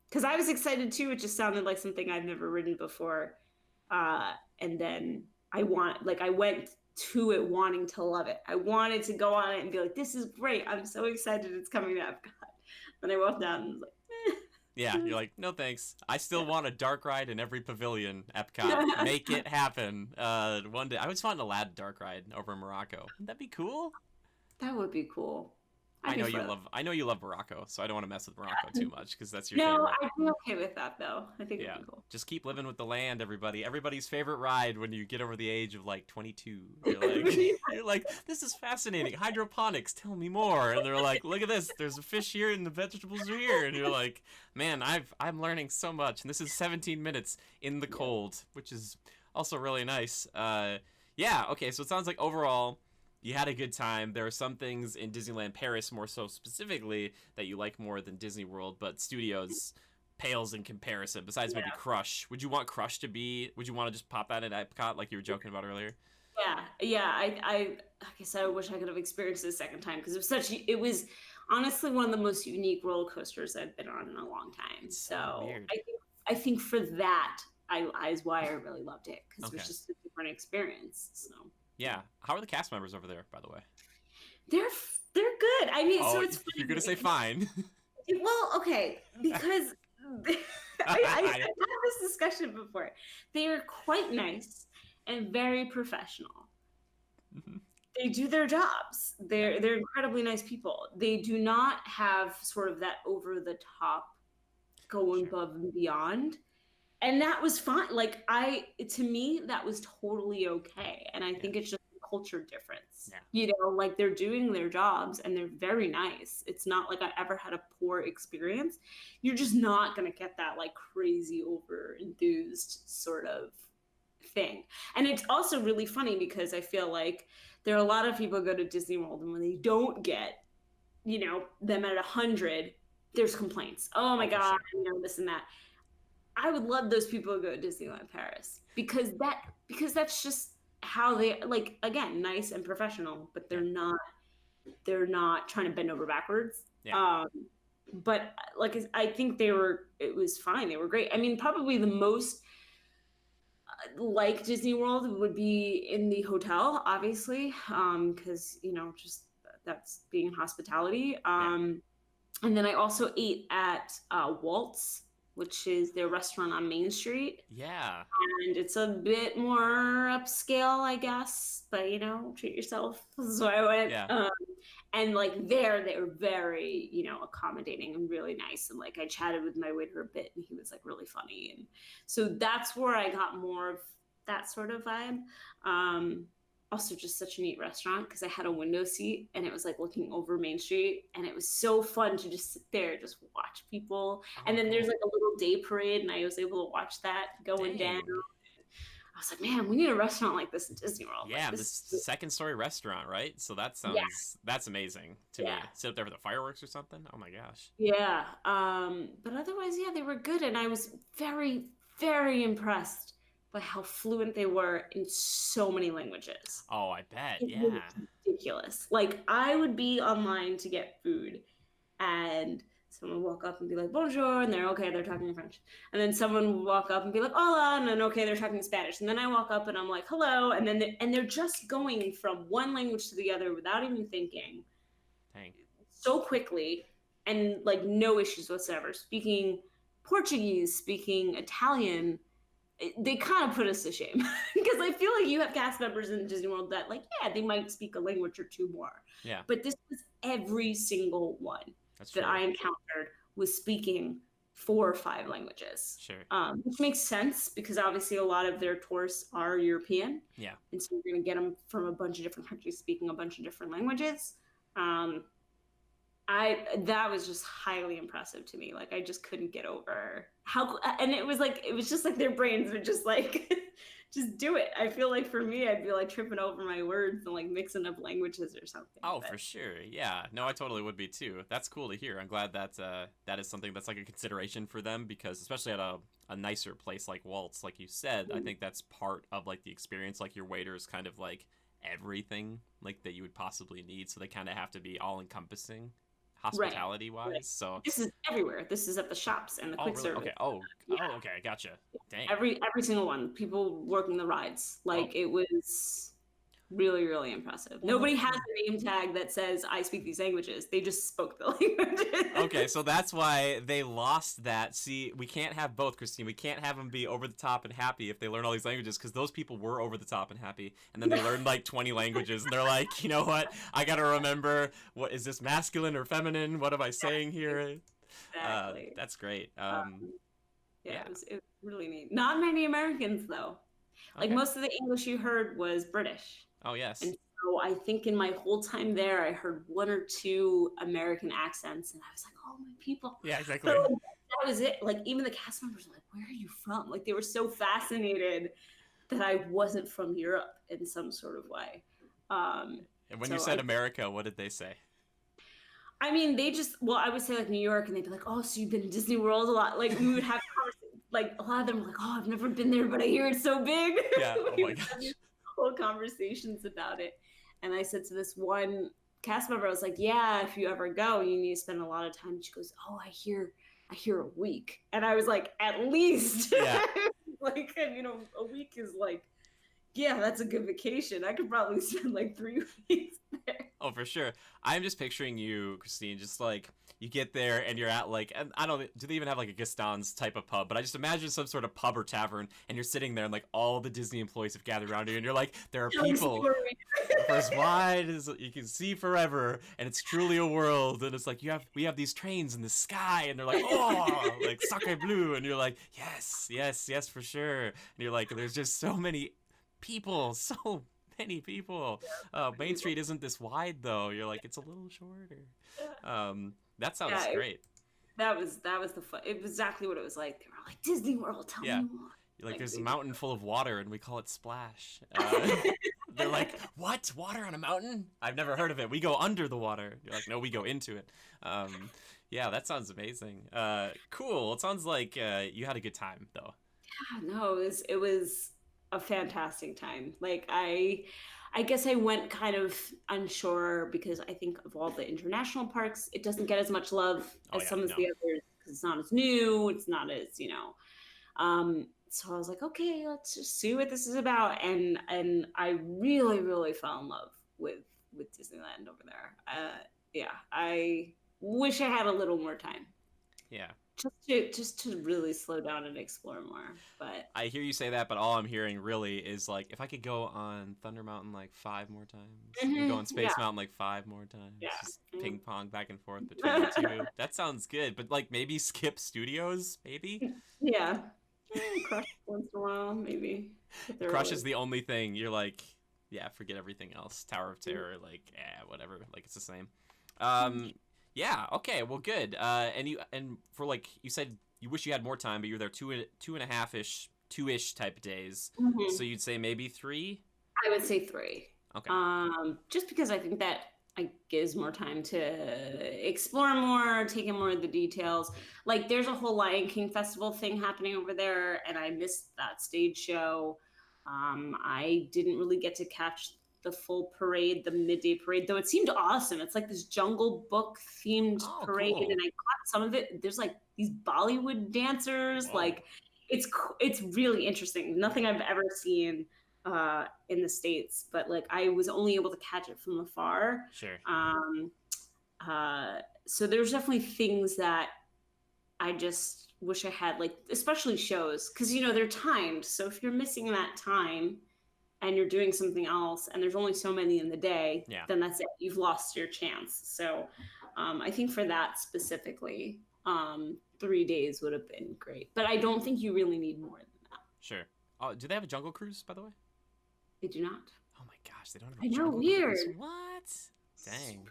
Because I was excited too. It just sounded like something I've never ridden before, and then I went to it wanting to love it. I wanted to go on it and be like, this is great. I'm so excited it's coming to Epcot. And I walked down and was like, Yeah, you're like, no thanks. I still want a dark ride in every pavilion, Epcot. Make it happen. One day, I always want an Aladdin dark ride over in Morocco. Wouldn't that be cool? That would be cool. I'd I be know for you that. love. I know you love Morocco, so I don't want to mess with Morocco too much because that's your No, favorite. I'd be okay with that though. I think it'd Yeah, be cool. just keep living with the land, everybody. Everybody's favorite ride when you get over the age of like 22. You're like, you're like, this is fascinating. Hydroponics, tell me more. And they're like, look at this. There's a fish here, and the vegetables are here. And you're like, man, I'm learning so much. And this is 17 minutes in the cold, which is also really nice. Yeah. Okay. So it sounds like overall, you had a good time. There are some things in Disneyland Paris, more so specifically, that you like more than Disney World, but Studios pales in comparison. Besides maybe Crush, would you want Crush to be? Would you want to just pop that in Epcot like you were joking about earlier? Yeah. I guess I wish I could have experienced it a second time because it was honestly one of the most unique roller coasters I've been on in a long time. It's So weird. I think for that, is why I really loved it because it Okay. was just a different experience. So Yeah. How are the cast members over there, by the way? they're they're good. I mean, so Oh, it's you're funny. gonna say fine. Well, okay, because I had this discussion before. They are quite nice and very professional. Mhm. They do their jobs. They're incredibly nice people. They do not have sort of that over the top going Sure. above and beyond. And that was fine. Like to me, that was totally okay. And I Yeah. think it's just a culture difference. Yeah. You know, like they're doing their jobs and they're very nice. It's not like I ever had a poor experience. You're just not gonna get that like crazy over enthused sort of thing. And it's also really funny because I feel like there are a lot of people who go to Disney World and when they don't get, them at 100, there's complaints. Oh my Oh, for God, sure. this and that. I would love those people to go to Disneyland Paris because that's just how they like again nice and professional, but they're not trying to bend over backwards. Yeah. But like I think it was fine. They were great. I mean, probably the most like Disney World would be in the hotel, obviously, because just that's being hospitality. Yeah. And then I also ate at Walt's, which is their restaurant on Main Street. Yeah. And it's a bit more upscale, I guess, but treat yourself. So I went. Yeah. And like there, they were very, accommodating and really nice. And like I chatted with my waiter a bit and he was like really funny. And so that's where I got more of that sort of vibe. Also just such a neat restaurant because I had a window seat and it was like looking over Main Street and it was so fun to just sit there, just watch people. Oh, And then there's cool. like a little day parade and I was able to watch that going down. Dang. I was like, man, we need a restaurant like this in Disney World. Yeah, Like, this second story restaurant, right? So that Yeah. sounds that's amazing to me. Yeah. Sit up there for the fireworks or something. Oh my gosh. Yeah. But otherwise, yeah, they were good. And I was very, very impressed by how fluent they were in so many languages. Oh, I bet. It Yeah. was ridiculous. Like I would be online to get food and someone would walk up and be like, bonjour, and they're talking in French. And then someone would walk up and be like, hola, and then they're talking in Spanish. And then I walk up and I'm like, hello, and then they're just going from one language to the other without even thinking Dang. so quickly and like no issues whatsoever. Speaking Portuguese, speaking Italian, they kind of put us to shame because I feel like you have cast members in Disney World that like, yeah, they might speak a language or two more. Yeah. But this was every single one That's that true. I encountered was speaking 4 or 5 languages. Sure. Which makes sense because obviously a lot of their tourists are European. Yeah. And so you're going to get them from a bunch of different countries speaking a bunch of different languages. That was just highly impressive to me. Like I just couldn't get over and it was just like their brains would just like just do it. I feel like for me I'd be like tripping over my words and like mixing up languages or something. Oh, But for sure. Yeah. No, I totally would be too. That's cool to hear. I'm glad that that is something that's like a consideration for them because especially at a nicer place like Walt's, like you said, I think that's part of like the experience. Like your waiter is kind of like everything like that you would possibly need. So they kind of have to be all encompassing hospitality wise. Right. So this is everywhere. This is at the shops and the quick really? service. Okay. Yeah. Oh, okay. Gotcha. Dang. Every single one. People working the rides. Like it was Really, really impressive. Nobody has a name tag that says I speak these languages. They just spoke the languages. Okay, so that's why they lost that. See, we can't have both, Christine. We can't have them be over the top and happy if they learn all these languages, because those people were over the top and happy, and then they learned like 20 languages, and they're like, you know what? I gotta remember, what is this, masculine or feminine? What am I saying here? Exactly. That's great. Yeah, it was really neat. Not many Americans though. Like Okay. most of the English you heard was British. Oh, yes. And so I think in my whole time there, I heard one or two American accents, and I was like, "Oh, my people!" Yeah, exactly. So that was it. Like even the cast members were like, "Where are you from?" Like they were so fascinated that I wasn't from Europe in some sort of way. And when you said America, what did they say? I mean, they just, well, I would say like New York, and they'd be like, "Oh, so you've been to Disney World a lot?" Like we would have like a lot of them were like, "Oh, I've never been there, but I hear it's so big." Yeah. Oh my gosh. Whole conversations about it. And I said to this one cast member, I was like, "Yeah, if you ever go, you need to spend a lot of time." She goes, "Oh, I hear a week." And I was like, "At least." Yeah. Like, and, a week is like, yeah, that's a good vacation. I could probably spend like 3 weeks there. Oh, for sure. I'm just picturing you, Christine, just like you get there and you're at like, and I don't, do they even have like a Gaston's type of pub? But I just imagine some sort of pub or tavern, and you're sitting there and like all the Disney employees have gathered around you, and you're like, there are people as wide as you can see forever, and it's truly a world. And it's like we have these trains in the sky, and they're like, oh, like sacre bleu, and you're like, yes, yes, yes, for sure. And you're like, there's just so many people, so many people. Main Street isn't this wide though. You're like, it's a little shorter. That sounds great. That was the fun. It was exactly what it was like. They were like, Disney World, tell me more. Like there's a mountain full of water and we call it Splash. They're like, what? Water on a mountain? I've never heard of it. We go under the water. You're like, no, we go into it. Yeah, that sounds amazing. Cool. It sounds like you had a good time though. Yeah, no, it was a fantastic time. Like I guess I went kind of unsure because I think of all the international parks, it doesn't get as much love as some of the others because it's not as new, it's not as, so I was like, okay, let's just see what this is about. And I really, really fell in love with Disneyland over there. Yeah, I wish I had a little more time. Yeah. Just to really slow down and explore more. But I hear you say that, but all I'm hearing really is like, if I could go on Thunder Mountain like 5 more times, and go on Space Mountain like 5 more times, just ping pong back and forth between the two. That sounds good, but like maybe skip studios, maybe. Yeah, Crush once in a while, maybe. Crush is the only thing you're like, yeah, forget everything else. Tower of Terror, like, whatever, like it's the same. Yeah. Okay. Well, good. And for like you said, you wish you had more time, but you were there 2.5-ish, 2-ish type of days. Mm-hmm. So you'd say maybe 3. I would say 3. Okay. Just because I think that gives more time to explore more, take in more of the details. Like there's a whole Lion King festival thing happening over there, and I missed that stage show. I didn't really get to catch the full parade, the midday parade, though it seemed awesome. It's like this Jungle Book themed parade, cool. And I caught some of it. There's like these Bollywood dancers. Whoa. Like it's really interesting. Nothing I've ever seen in the States, but like I was only able to catch it from afar. Sure. So there's definitely things that I just wish I had, like especially shows, because they're timed. So if you're missing that time and you're doing something else and there's only so many in the day, then that's it. You've lost your chance. So I think for that specifically, 3 days would have been great. But I don't think you really need more than that. Sure. Do they have a Jungle Cruise, by the way? They do not. Oh my gosh, they don't have a Jungle weird. Cruise. What? Dang.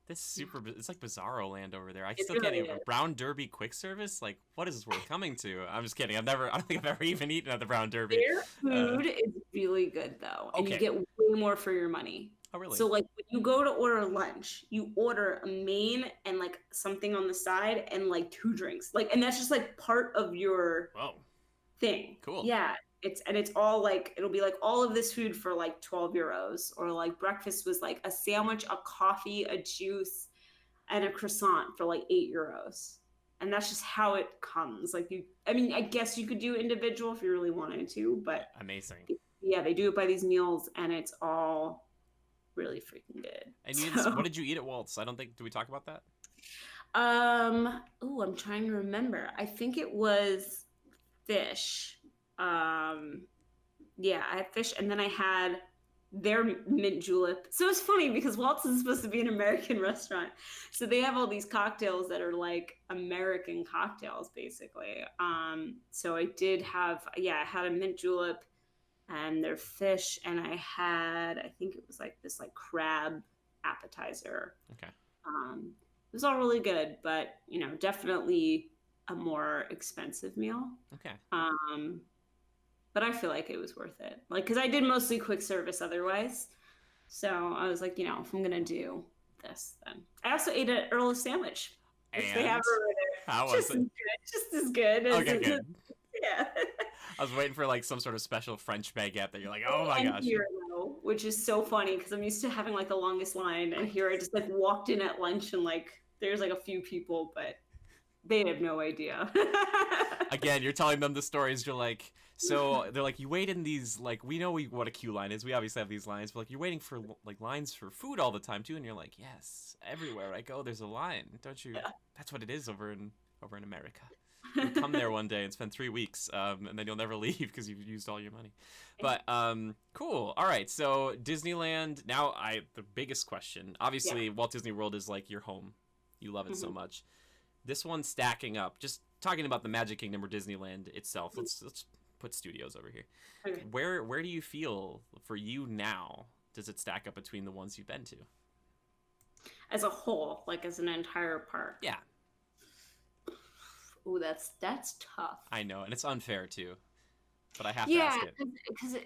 This is it's like Bizarro Land over there. I still can't even. Brown Derby quick service? Like, what is this world coming to? I'm just kidding. I don't think I've ever even eaten at the Brown Derby. Their food is really good, though. And you get way more for your money. Oh, really? So, like, when you go to order lunch, you order a main and, like, something on the side and, like, 2 drinks. Like, and that's just, like, part of your thing. Cool. Yeah. It's all, like, it'll be, like, all of this food for, like, 12 euros. Or, like, breakfast was, like, a sandwich, a coffee, a juice, and a croissant for, like, 8 euros. And that's just how it comes. Like, I guess you could do individual if you really wanted to, but... Amazing. Yeah, they do it by these meals, and it's all really freaking good. And you didn't, what did you eat at Walt's? I don't think, did we talk about that? I'm trying to remember. I think it was fish. Yeah, I had fish, and then I had their mint julep. So it's funny because Walt's is supposed to be an American restaurant. So they have all these cocktails that are like American cocktails, basically. So I did have, yeah, I had a mint julep and their fish, and I think it was like this like crab appetizer. Okay. It was all really good, but definitely a more expensive meal. Okay. But I feel like it was worth it. Like, because I did mostly quick service otherwise. So I was like, if I'm going to do this, then. I also ate an Earl sandwich, which they have over there. How was it? Just as good. Okay, good. Yeah. I was waiting for like some sort of special French baguette that you're like, oh my And gosh. here, though, which is so funny because I'm used to having like the longest line. And here I just like walked in at lunch and like there's like a few people, but they have no idea. Again, you're telling them the stories. You're like, so they're like, you wait in these, like, we know what a queue line is. We obviously have these lines, but like, you're waiting for like lines for food all the time too. And you're like, yes, everywhere I go, there's a line. Don't you? Yeah. That's what it is over in America. You come there one day and spend 3 weeks, and then you'll never leave because you've used all your money. But cool. All right. So Disneyland. Now, the biggest question. Obviously, Walt Disney World is like your home. You love it so much. This one's stacking up. Just talking about the Magic Kingdom or Disneyland itself. Let's put studios over here. Okay. Where do you feel for you now? Does it stack up between the ones you've been to? As a whole, like as an entire park. Yeah. Ooh, that's tough. I know, and it's unfair too. But I have to ask it. Because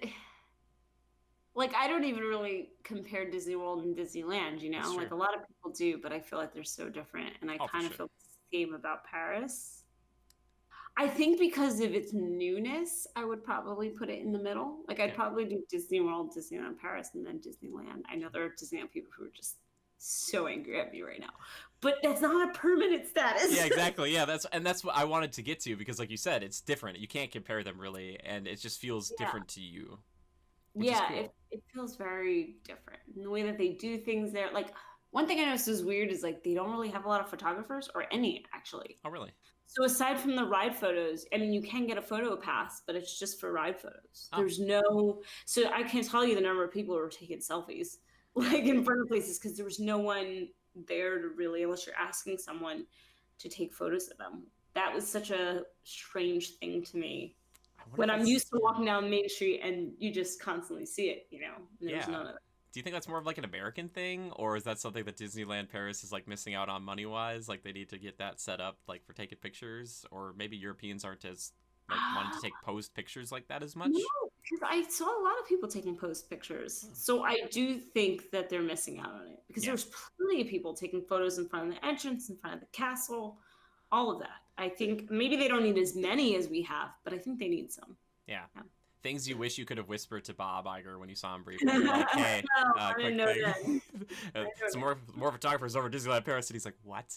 like I don't even really compare Disney World and Disneyland, like a lot of people do, but I feel like they're so different, and I kind of feel the same about Paris. I think because of its newness, I would probably put it in the middle. Like I'd probably do Disney World, Disneyland Paris, and then Disneyland. I know there are Disneyland people who are just so angry at me right now, but that's not a permanent status. Yeah, exactly. Yeah, that's what I wanted to get to, because like you said, it's different. You can't compare them really, and it just feels different to you. Yeah, cool. It feels very different. And the way that they do things there, like one thing I noticed is weird is like they don't really have a lot of photographers, or any actually. Oh, really? So aside from the ride photos, I mean, you can get a photo pass, but it's just for ride photos. Oh. There's no, so I can't tell you the number of people who are taking selfies like in front of places, because there was no one there to really, unless you're asking someone to take photos of them. That was such a strange thing to me. When I'm used to walking down Main Street and you just constantly see it, There's none of it. Do you think that's more of like an American thing, or is that something that Disneyland Paris is like missing out on money-wise? Like they need to get that set up like for taking pictures, or maybe Europeans aren't as like wanting to take posed pictures like that as much? No, because I saw a lot of people taking posed pictures. So I do think that they're missing out on it, because there's plenty of people taking photos in front of the entrance, in front of the castle, all of that. I think maybe they don't need as many as we have, but I think they need some. Yeah. Things you wish you could have whispered to Bob Iger when you saw him briefly. Like, hey, I didn't know that. Some more photographers over at Disneyland Paris, and he's like, what?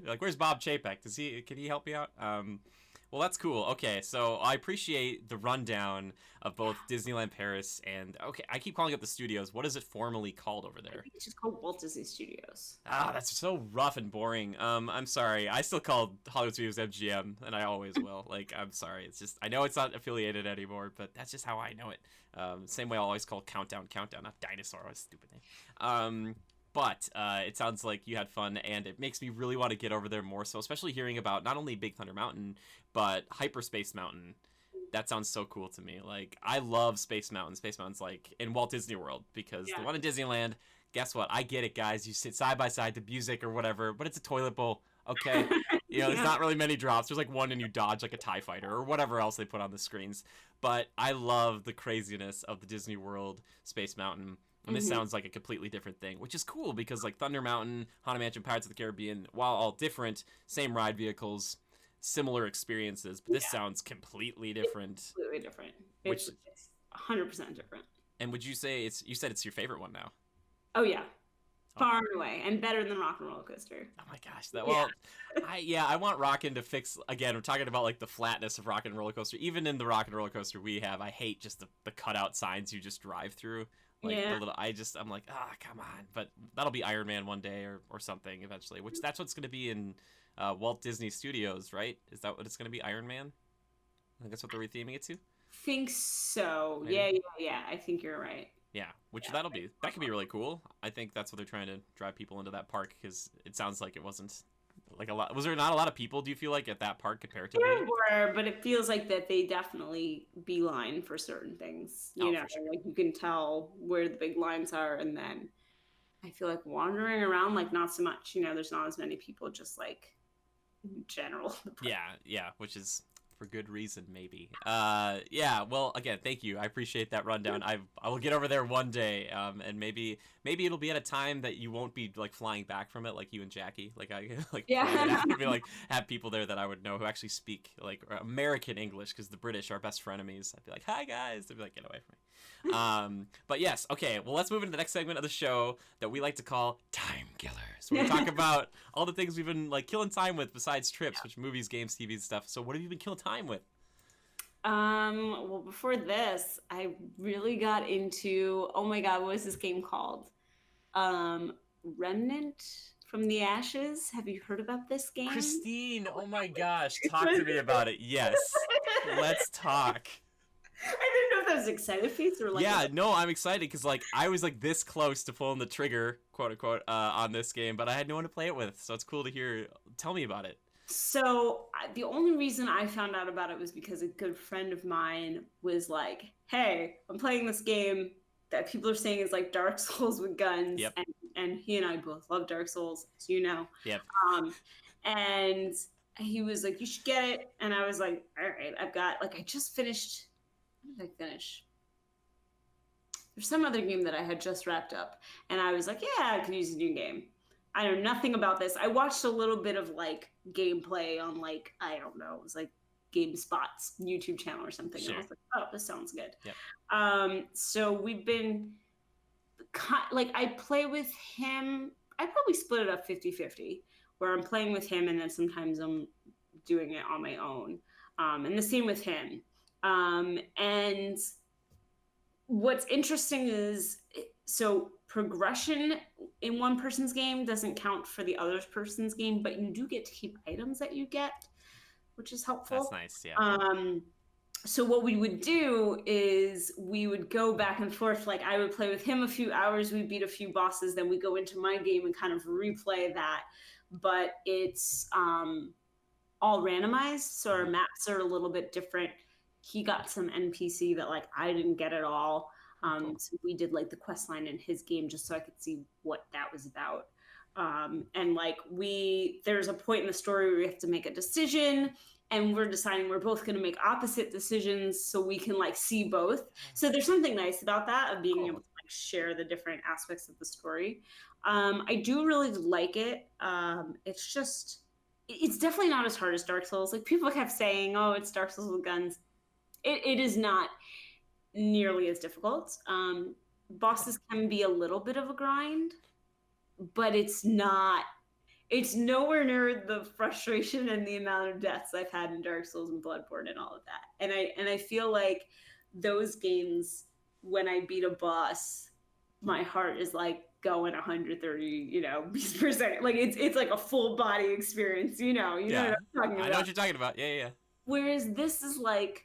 Like, where's Bob Chapek? Can he help me out? Well, that's cool. Okay, so I appreciate the rundown of both Disneyland Paris and, okay, I keep calling it the studios. What is it formally called over there? I think it's just called Walt Disney Studios. Ah, that's so rough and boring. I'm sorry. I still call Hollywood Studios MGM, and I always will. Like, I'm sorry. It's just, I know it's not affiliated anymore, but that's just how I know it. Same way I'll always call Countdown, not Dinosaur. What a stupid name. But it sounds like you had fun, and it makes me really want to get over there more so, especially hearing about not only Big Thunder Mountain, but Hyperspace Mountain. That sounds so cool to me. Like, I love Space Mountain. Space Mountain's like in Walt Disney World, because the one in Disneyland, guess what? I get it, guys. You sit side by side to music or whatever, but it's a toilet bowl, okay? There's not really many drops. There's like one and you dodge like a TIE fighter or whatever else they put on the screens. But I love the craziness of the Disney World Space Mountain. And this sounds like a completely different thing, which is cool, because like Thunder Mountain, Haunted Mansion, Pirates of the Caribbean, while all different, same ride vehicles, similar experiences, but this sounds completely different. It's completely different. It's 100% different. And would you say you said it's your favorite one now? Oh yeah. Far and away, and better than Rock and Roller Coaster. Oh my gosh, I want Rockin' to fix, again, we're talking about like the flatness of Rock and Roller Coaster. Even in the Rock and Roller Coaster we have, I hate just the cutout signs you just drive through. Like the Yeah. little, I'm like, come on. But that'll be Iron Man one day or something eventually. Which that's what's gonna be in Walt Disney Studios, right? Is that what it's gonna be? Iron Man? I think that's what they're retheming it to. Think so. Maybe. Yeah. I think you're right. Yeah, which Yeah. that could be really cool. I think that's what they're trying to drive people into that park because it sounds like it wasn't like a lot. Was there not a lot of people? Do you feel like at that park comparatively? There were, but it feels like that they definitely beeline for certain things. Oh, for sure. Like you can tell where the big lines are, and then I feel like wandering around, like not so much. There's not as many people, just like in general. Yeah, which is for good reason, maybe. Yeah. Well, again, thank you. I appreciate that rundown. I will get over there one day, and maybe it'll be at a time that you won't be like flying back from it, like you and Jackie. Like I like Yeah. maybe like have people there that I would know who actually speak like American English, because the British are best frenemies. I'd be like, hi guys. They'd be like, get away from me. But yes, okay. Well, let's move into the next segment of the show that we like to call Time Killers. Where we talk about all the things we've been like killing time with besides trips, which movies, games, TV stuff. So what have you been killing time with? Well, before this, I really got into, oh my God, what was this game called? Remnant from the Ashes. Have you heard about this game? Christine, oh my gosh, talk to me about it. Yes, let's talk. I didn't know if that was excited face or like. Yeah, no, I'm excited because like I was like this close to pulling the trigger, quote unquote, on this game, but I had no one to play it with. So it's cool to hear. Tell me about it. So the only reason I found out about it was because a good friend of mine was like, "Hey, I'm playing this game that people are saying is like Dark Souls with guns." Yep. And he and I both love Dark Souls, as you know. Yep. And he was like, "You should get it." And I was like, "All right, I've got like I just finished. What did I finish? There's some other game that I had just wrapped up, and I was like, yeah, I could use a new game. I know nothing about this. I watched a little bit of like gameplay on like, I don't know, it was like GameSpot's YouTube channel or something. Sure. And I was like, oh, this sounds good. Yep. So we've been like, I play with him. I probably split it up 50-50, where I'm playing with him and then sometimes I'm doing it on my own. And the same with him. And what's interesting is, so progression in one person's game doesn't count for the other person's game, but you do get to keep items that you get, which is helpful. That's nice, yeah. So what we would do is we would go back and forth. Like I would play with him a few hours, we beat a few bosses, then we go into my game and kind of replay that. But it's all randomized, so our maps are a little bit different. He got some NPC that like I didn't get at all. So we did like the quest line in his game just so I could see what that was about. And like there's a point in the story where we have to make a decision, and we're deciding we're both going to make opposite decisions so we can like see both. So there's something nice about that, of being able to like share the different aspects of the story. I do really like it. It's definitely not as hard as Dark Souls. Like people kept saying, oh, it's Dark Souls with guns. It is not nearly as difficult. Bosses can be a little bit of a grind, but it's nowhere near the frustration and the amount of deaths I've had in Dark Souls and Bloodborne and all of that. And I feel like those games, when I beat a boss, my heart is like going 130, beats per second. Like it's like a full body experience, you know what I'm talking about. I know what you're talking about. Yeah. Whereas this is like,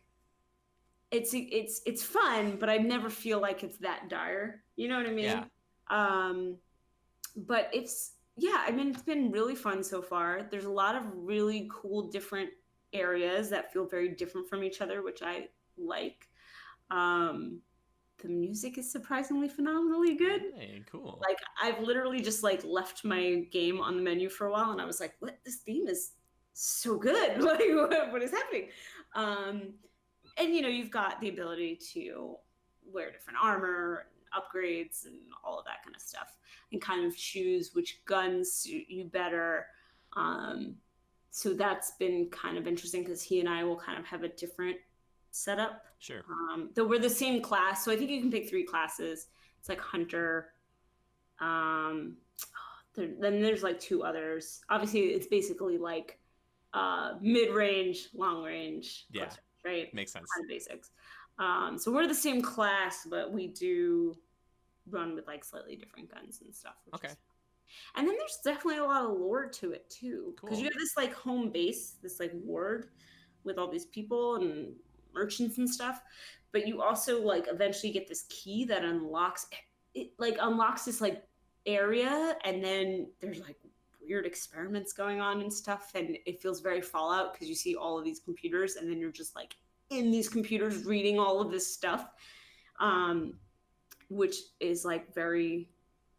it's fun, but I never feel like it's that dire. You know what I mean? Yeah. But it's been really fun so far. There's a lot of really cool different areas that feel very different from each other, which I like. The music is surprisingly phenomenally good. Hey, cool. Like I've literally just like left my game on the menu for a while, and I was like, "What? This theme is so good! Like, what is happening?" And you've got the ability to wear different armor, upgrades, and all of that kind of stuff, and kind of choose which guns suit you better. So that's been kind of interesting because he and I will kind of have a different setup. Sure. Though we're the same class, so I think you can pick 3 classes. It's like Hunter. Then there's like 2 others. Obviously, it's basically like mid-range, long-range. Yeah. Right? Makes sense. Kind of basics. So we're the same class, but we do run with like slightly different guns and stuff. Okay. And then there's definitely a lot of lore to it too, because Cool. you have this like home base, this like ward with all these people and merchants and stuff, but you also like eventually get this key that unlocks this like area, and then there's like weird experiments going on and stuff, and it feels very Fallout because you see all of these computers and then you're just like in these computers reading all of this stuff, which is like very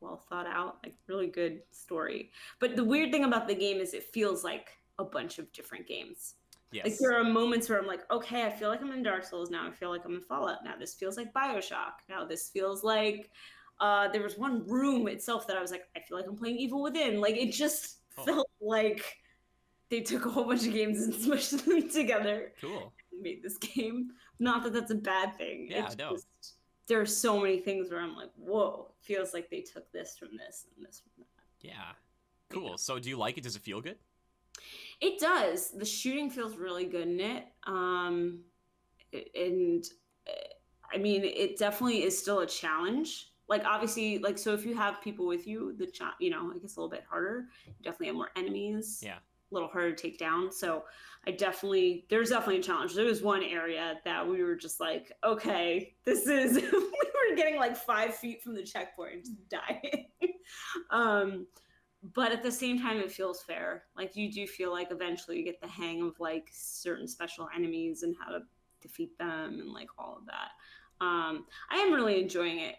well thought out, like really good story. But the weird thing about the game is it feels like a bunch of different games. Yes. Like there are moments where I'm like, okay, I feel like I'm in Dark Souls now. I feel like I'm in Fallout now. This feels like BioShock. Now this feels like there was one room itself that I was like, I feel like I'm playing Evil Within. Like it just felt like they took a whole bunch of games and smushed them together. Cool. And made this game. Not that that's a bad thing. Yeah, no. There are so many things where I'm like, whoa, it feels like they took this from this and this from that. Yeah. Cool. Yeah. So do you like it? Does it feel good? It does. The shooting feels really good in it. And I mean, it definitely is still a challenge. Like obviously, like so if you have people with you, I guess a little bit harder. You definitely have more enemies. Yeah. A little harder to take down. So there's definitely a challenge. There was one area that we were just like, okay, this is we were getting like 5 feet from the checkpoint, just dying. But at the same time, it feels fair. Like you do feel like eventually you get the hang of like certain special enemies and how to defeat them and like all of that. I am really enjoying it.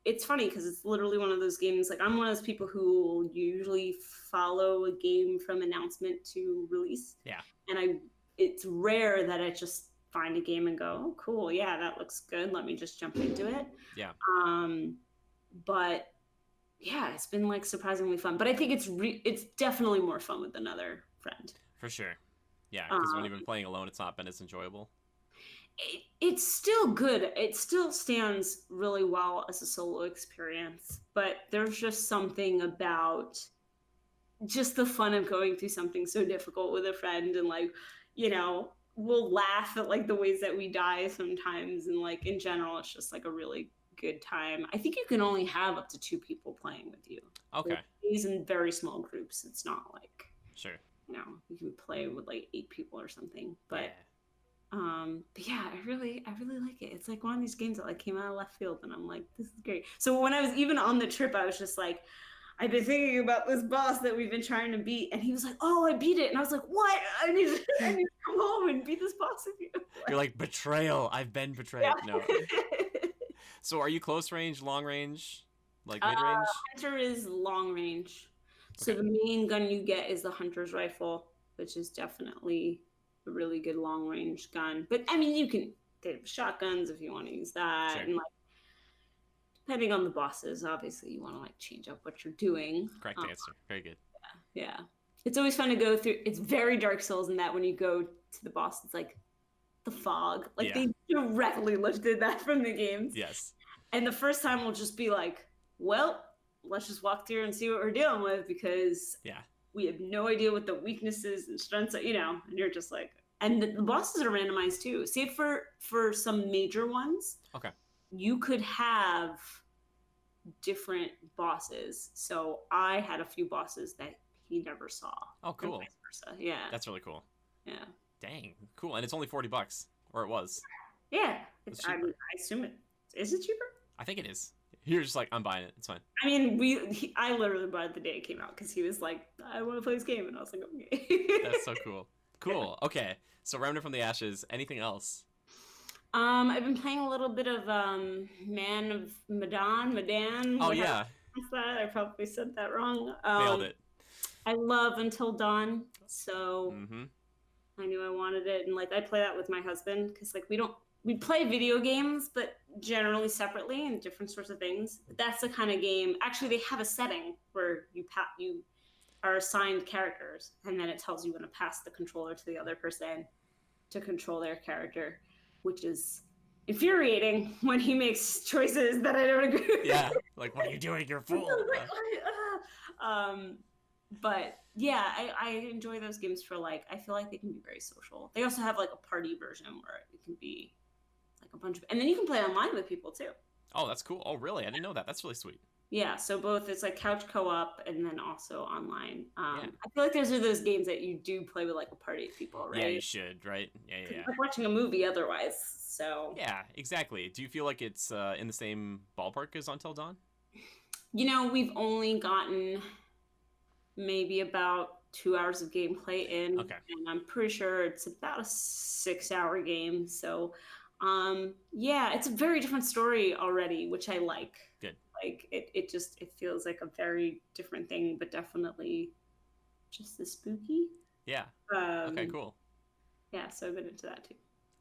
It's funny because it's literally one of those games. Like I'm one of those people who usually follow a game from announcement to release. Yeah. And it's rare that I just find a game and go, oh, cool. Yeah, that looks good. Let me just jump into it. Yeah. But yeah, it's been like surprisingly fun. But I think it's definitely more fun with another friend. For sure. Yeah, because when you've been playing alone, it's not been as enjoyable. It's still good. It still stands really well as a solo experience, but there's just something about just the fun of going through something so difficult with a friend, and like, we'll laugh at like the ways that we die sometimes, and like in general, it's just like a really good time. I think you can only have up to 2 people playing with you. Okay. These in very small groups. It's not like sure. You can play with like 8 people or something, but. Yeah. But yeah, I really like it. It's like one of these games that like came out of left field, and I'm like, this is great. So when I was even on the trip, I was just like, I've been thinking about this boss that we've been trying to beat, and he was like, oh, I beat it, and I was like, what? I need to come home and beat this boss with you. You're like, betrayal. I've been betrayed. Yeah. No. So are you close range, long range, like mid range? Hunter is long range. Okay. So the main gun you get is the hunter's rifle, which is definitely a really good long range gun. But I mean, you can get shotguns if you want to use that. Sure. And like, depending on the bosses, obviously you want to like change up what you're doing. Correct answer. Very good. Yeah. It's always fun to go through. It's very Dark Souls in that when you go to the boss, it's like the fog. Like they directly lifted that from the games. Yes. And the first time we'll just be like, well, let's just walk through and see what we're dealing with, because we have no idea what the weaknesses and strengths are, and you're just like, and the bosses are randomized too. Say for some major ones, okay, you could have different bosses. So I had a few bosses that he never saw. Oh, cool. And vice versa. Yeah. That's really cool. Yeah. Dang, cool. And it's only $40, or it was. Yeah. I assume it. Is it cheaper? I think it is. You're just like, I'm buying it. It's fine. I mean, I literally bought it the day it came out because he was like, I want to play this game. And I was like, okay. That's so cool. Cool. Yeah. Okay. So Remnant from the Ashes. Anything else? I've been playing a little bit of Man of Medan. Oh, yeah. That? I probably said that wrong. Nailed it. I love Until Dawn. So I knew I wanted it. And like, I play that with my husband because like we play video games, but generally separately and different sorts of things. But that's the kind of game. Actually, they have a setting where you are assigned characters, and then it tells you when to pass the controller to the other person to control their character, which is infuriating when he makes choices that I don't agree with. Yeah, like, what are you doing? You're a fool. But yeah, I enjoy those games for like, I feel like they can be very social. They also have like a party version where it can be like a bunch of, and then you can play online with people too. Oh, that's cool. Oh, really? I didn't know that. That's really sweet. Yeah, so both it's like couch co-op and then also online. Yeah. I feel like those are those games that you do play with like a party of people, Yeah, you right? should, right? Yeah, yeah, 'Cause yeah. it's like watching a movie otherwise. So, Yeah, exactly. Do you feel like it's in the same ballpark as Until Dawn? we've only gotten maybe about 2 hours of gameplay in, Okay, and I'm pretty sure it's about a 6 hour game. So, yeah, it's a very different story already, which I like. good. Like it feels like a very different thing, but definitely just as spooky. Yeah. Okay, Um, cool. yeah, so I've been into that too.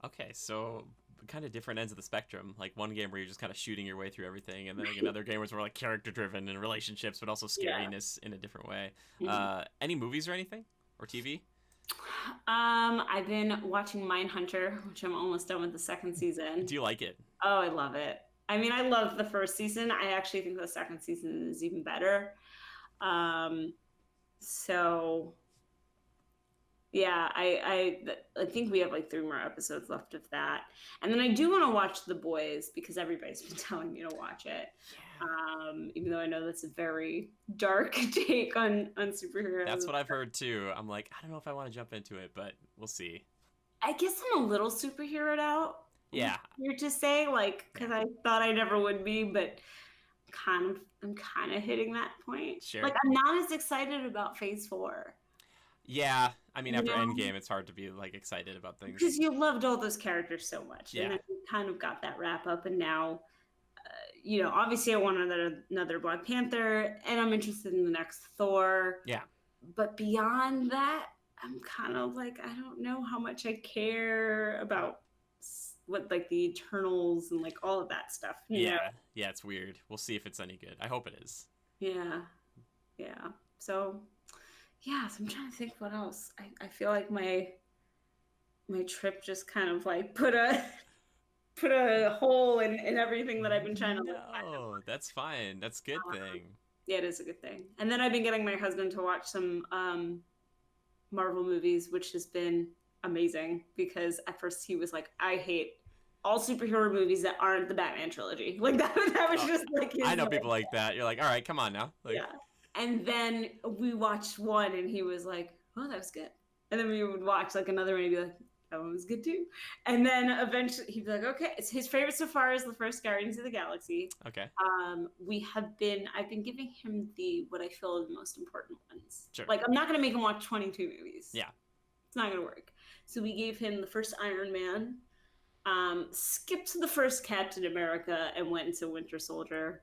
Okay, so kind of different ends of the spectrum. Like one game where you're just kind of shooting your way through everything, and then like another game where it's more like character driven and relationships, but also Yeah. scariness in a different way. Mhm. Any movies or anything or TV? I've been watching Mindhunter, which I'm almost done with the second season. Do you like it? Oh, I love it. I mean, I love the first season. I actually think the second season is even better. Um, so yeah, I think we have like 3 more episodes left of that, and then I do want to watch The Boys because everybody's been telling me to watch it. Yeah. Even though I know that's a very dark take on superheroes. That's what I've heard too. I'm like, I don't know if I want to jump into it, but we'll see. I guess I'm a little superheroed out. Yeah. Weird to say, like, because I thought I never would be, but I'm kind of hitting that point. Sure. Like, I'm not as excited about Phase 4. Yeah. I mean, You after know? Endgame, it's hard to be like excited about things. Because you loved all those characters so much, Yeah. and then you kind of got that wrap up, and now, obviously I want another Black Panther, and I'm interested in the next Thor. Yeah. But beyond that, I'm kind of like, I don't know how much I care about what like the Eternals and like all of that stuff. you know? Yeah. Yeah. It's weird. We'll see if it's any good. I hope it is. Yeah. Yeah. So, yeah. So I'm trying to think what else. I feel like my trip just kind of like put a hole in everything that I've been trying to like. No, that's fine. That's a good thing. Yeah, it is a good thing. And then I've been getting my husband to watch some Marvel movies, which has been amazing because at first he was like, I hate all superhero movies that aren't the Batman trilogy. Like that was Oh, just like his I know people like that. You're like, all right, come on now. Like, yeah. And then we watched one and he was like, oh, that was good. And then we would watch like another one and he'd be like, that one was good too. And then eventually he'd be like, okay, it's his favorite so far is the first Guardians of the Galaxy. Okay. I've been giving him what I feel are the most important ones. Sure. Like I'm not gonna make him watch 22 movies. Yeah. It's not gonna work. So we gave him the first Iron Man, skipped the first Captain America, and went into Winter Soldier.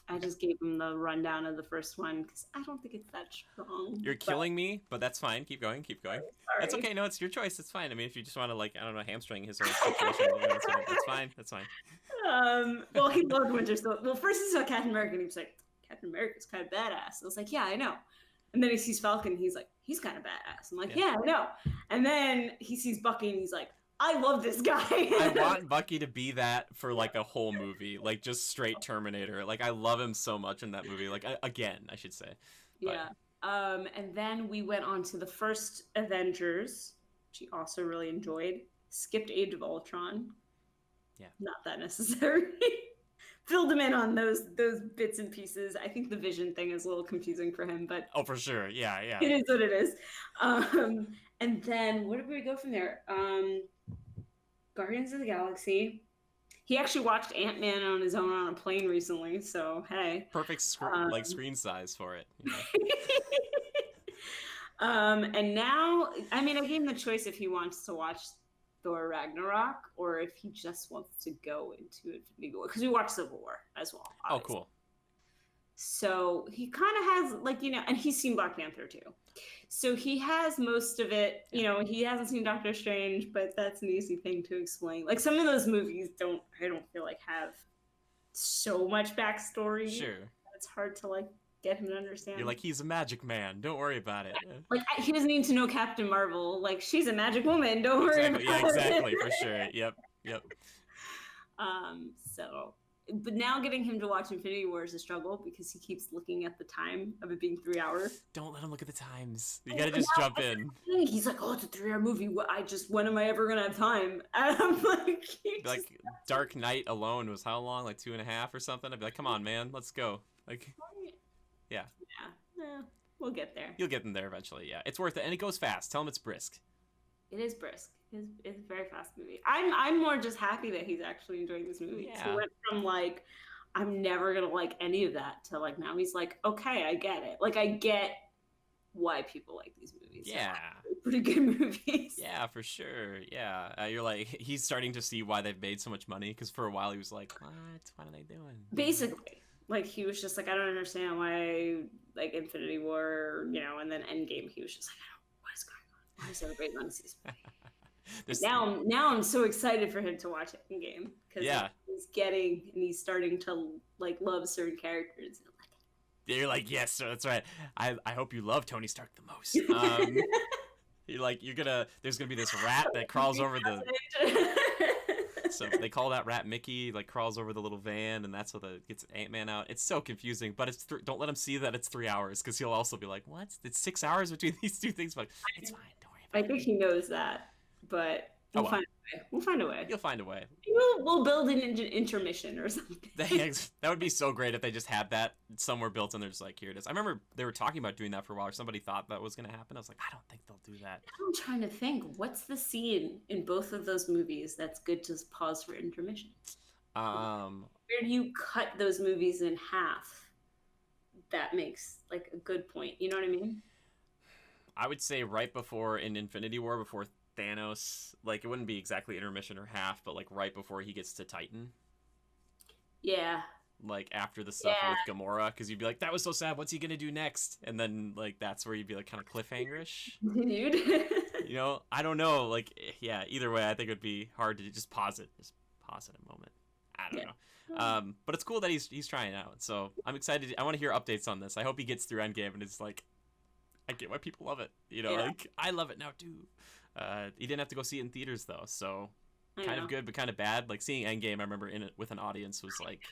I just gave him the rundown of the first one because I don't think it's that strong. You're killing me, but that's fine. Keep going. Keep going. Sorry. That's okay. No, it's your choice. It's fine. I mean, if you just want to, like, I don't know, hamstring his whole situation, that's fine. That's fine. That's fine. Well, he loved Winter Soldier. Well, first he saw Captain America and he was like, Captain America's kind of badass. I was like, yeah, I know. And then he sees Falcon and he's like, he's kind of badass. I'm like, yeah, I know. And then he sees Bucky and he's like, I love this guy. I want Bucky to be that for like a whole movie, like just straight Terminator. Like I love him so much in that movie. Like again, I should say. But, Yeah. And then we went on to the first Avengers, which he also really enjoyed. Skipped Age of Ultron. Yeah. Not that necessary. Filled him in on those bits and pieces. I think the Vision thing is a little confusing for him, but oh, for sure. Yeah, yeah. it is what it is. And then where did we go from there? Guardians of the Galaxy. He actually watched Ant-Man on his own on a plane recently, so hey. Perfect like screen size for it. You know? And now, I mean, I gave him the choice if he wants to watch Thor Ragnarok or if he just wants to go into Infinity War, because we watched Civil War as well. Obviously. Oh, cool. So he kind of has, like, and he's seen Black Panther too. So he has most of it. He hasn't seen Doctor Strange, but that's an easy thing to explain. Like some of those movies I don't feel like have so much backstory. Sure. It's hard to like get him to understand. You're like, he's a magic man. Don't worry about it. Like he doesn't need to know Captain Marvel. Like she's a magic woman. Don't worry Exactly. about Yeah, exactly. it. For sure. Yep. So but now getting him to watch Infinity War is a struggle because he keeps looking at the time of it being 3 hours. Don't let him look at the times. You gotta just jump in. He's like, oh, it's a 3 hour movie. When am I ever gonna have time? And I'm like, Like Dark Knight alone was how long? Like 2.5 or something. I'd be like, come on, man, let's go. Like, yeah. Yeah, we'll get there. You'll get in there eventually. Yeah, it's worth it, and it goes fast. Tell him it's brisk. It is brisk. It's a very fast movie. I'm more just happy that he's actually enjoying this movie. Yeah. So he went from like, I'm never gonna like any of that to like now he's like, okay, I get it. Like I get why people like these movies. Yeah. They're pretty good movies. Yeah, for sure. Yeah, you're like, he's starting to see why they've made so much money, because for a while he was like, what are they doing? Basically. Like he was just like, I don't understand why like Infinity War, you know, and then Endgame, he was just like, what is going on? Why is everybody going to see this movie? Now I'm so excited for him to watch Endgame because he's starting to like love certain characters. You're like, yes, that's right. I hope you love Tony Stark the most. There's gonna be this rat that crawls over the. So they call that rat Mickey, like crawls over the little van, and that's what gets Ant-Man out. It's so confusing, but don't let him see that it's 3 hours, because he'll also be like, what? It's 6 hours between these two things. But it's fine, don't worry about it. I think he knows that, but we'll find a way. We'll find a way. You'll find a way. We'll build an intermission or something. That would be so great if they just had that somewhere built and they're just like, here it is. I remember they were talking about doing that for a while, or somebody thought that was going to happen. I was like, I don't think they'll do that. I'm trying to think, what's the scene in both of those movies that's good to pause for intermission? Where do you cut those movies in half? That makes like a good point. You know what I mean? I would say right before in Infinity War, before Thanos, like it wouldn't be exactly intermission or half, but like right before he gets to Titan. Yeah. Like after the stuff with Gamora, because you'd be like, that was so sad, what's he gonna do next? And then like that's where you'd be like kind of cliffhanger-ish. Dude. You know, I don't know, like, yeah, either way I think it would be hard to just pause it a moment. I don't know. But it's cool that he's trying it out, so I'm excited. I want to hear updates on this. I hope he gets through Endgame and it's like, I get why people love it, you know. Like I love it now too. He didn't have to go see it in theaters though, so kind of good but kind of bad. Like seeing Endgame, I remember in it with an audience was like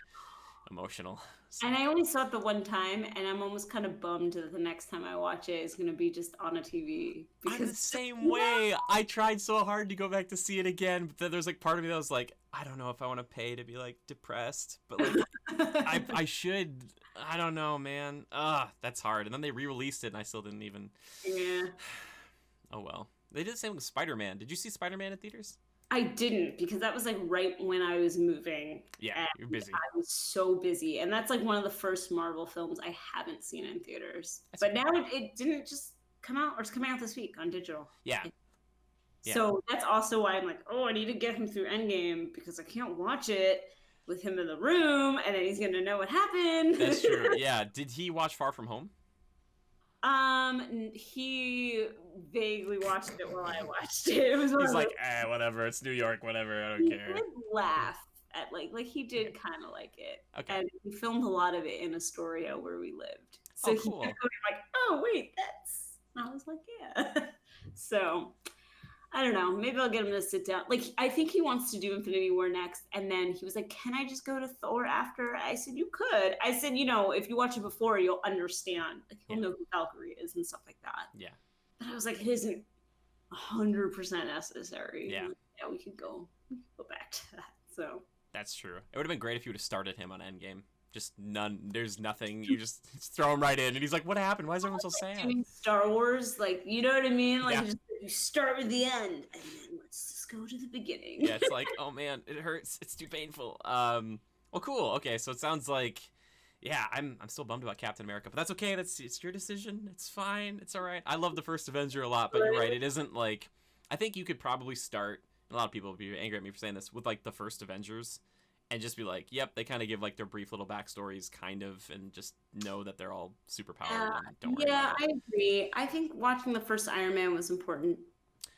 emotional. So. And I only saw it the one time, and I'm almost kind of bummed that the next time I watch it is going to be just on a TV. Because I'm the same way. I tried so hard to go back to see it again, but then there's like part of me that was like, I don't know if I want to pay to be like depressed, but like I should. I don't know, man. That's hard. And then they re-released it, and I still didn't even. Yeah. Oh well. They did the same with Spider-Man. Did you see Spider-Man in theaters? I didn't, because that was like right when I was moving. Yeah, you're busy. I was so busy, and that's like one of the first Marvel films I haven't seen in theaters. But now it didn't just come out, or it's coming out this week on digital. Yeah. So that's also why I'm like, I need to get him through Endgame, because I can't watch it with him in the room, and then he's gonna know what happened. That's true. Yeah. Did he watch Far From Home? He vaguely watched it while I watched it. He's like, whatever. It's New York. Whatever. I don't care. He did laugh at like he did kind of like it. Okay. And he filmed a lot of it in Astoria where we lived. So cool. he kept going like, oh wait, that's. And I was like, yeah. So. I don't know. Maybe I'll get him to sit down. Like, I think he wants to do Infinity War next. And then he was like, can I just go to Thor after? I said, you could. I said, if you watch it before, you'll understand. Like, you'll know who Valkyrie is and stuff like that. Yeah. But I was like, it isn't 100% necessary. Yeah. Yeah, we could go back to that. So. That's true. It would have been great if you would have started him on Endgame. Just none. There's nothing. You just throw him right in, and he's like, "What happened? Why is everyone so sad?" Doing Star Wars, like, you know what I mean? Like, you start with the end, and then let's just go to the beginning. Yeah, it's like, oh man, it hurts. It's too painful. Well, cool. Okay, so it sounds like, yeah, I'm still bummed about Captain America, but that's okay. It's your decision. It's fine. It's all right. I love the first Avenger a lot, but you're right. It isn't like. I think you could probably start. A lot of people would be angry at me for saying this with like the first Avengers. And just be like, yep, they kind of give like their brief little backstories, kind of, and just know that they're all superpowered. And don't worry about it. I agree. I think watching the first Iron Man was important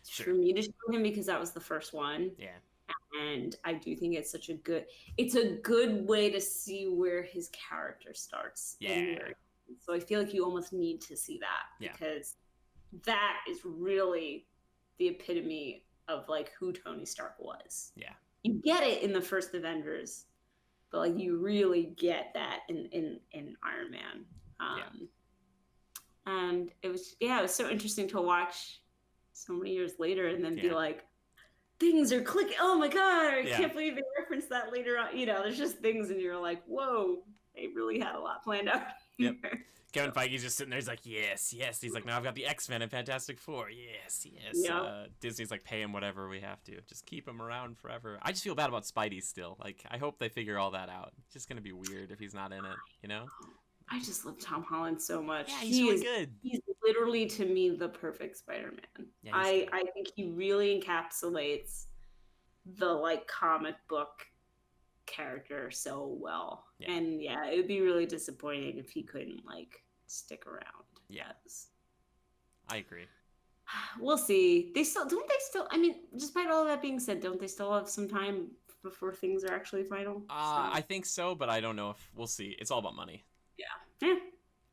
for me to show him because that was the first one. Yeah. And I do think it's it's a good way to see where his character starts. Yeah. So I feel like you almost need to see that because that is really the epitome of like who Tony Stark was. Yeah. You get it in the first Avengers, but like you really get that in Iron Man. And it was so interesting to watch so many years later and then be like, things are clicking. Oh my god, I can't believe they referenced that later on. There's just things and you're like, whoa, they really had a lot planned out here. Kevin Feige's just sitting there. He's like, yes. He's like, now I've got the X-Men and Fantastic Four. Yes. Disney's like, pay him whatever we have to. Just keep him around forever. I just feel bad about Spidey still. Like, I hope they figure all that out. It's just going to be weird if he's not in it, I just love Tom Holland so much. Yeah, he's really good. He's literally, to me, the perfect Spider-Man. Yeah, I think he really encapsulates the, like, comic book character so well. Yeah. And, it would be really disappointing if he couldn't, like, stick around. Yeah. I agree. We'll see. I mean, despite all of that being said, don't they still have some time before things are actually final? I think so, but I don't know if we'll see. It's all about money. Yeah.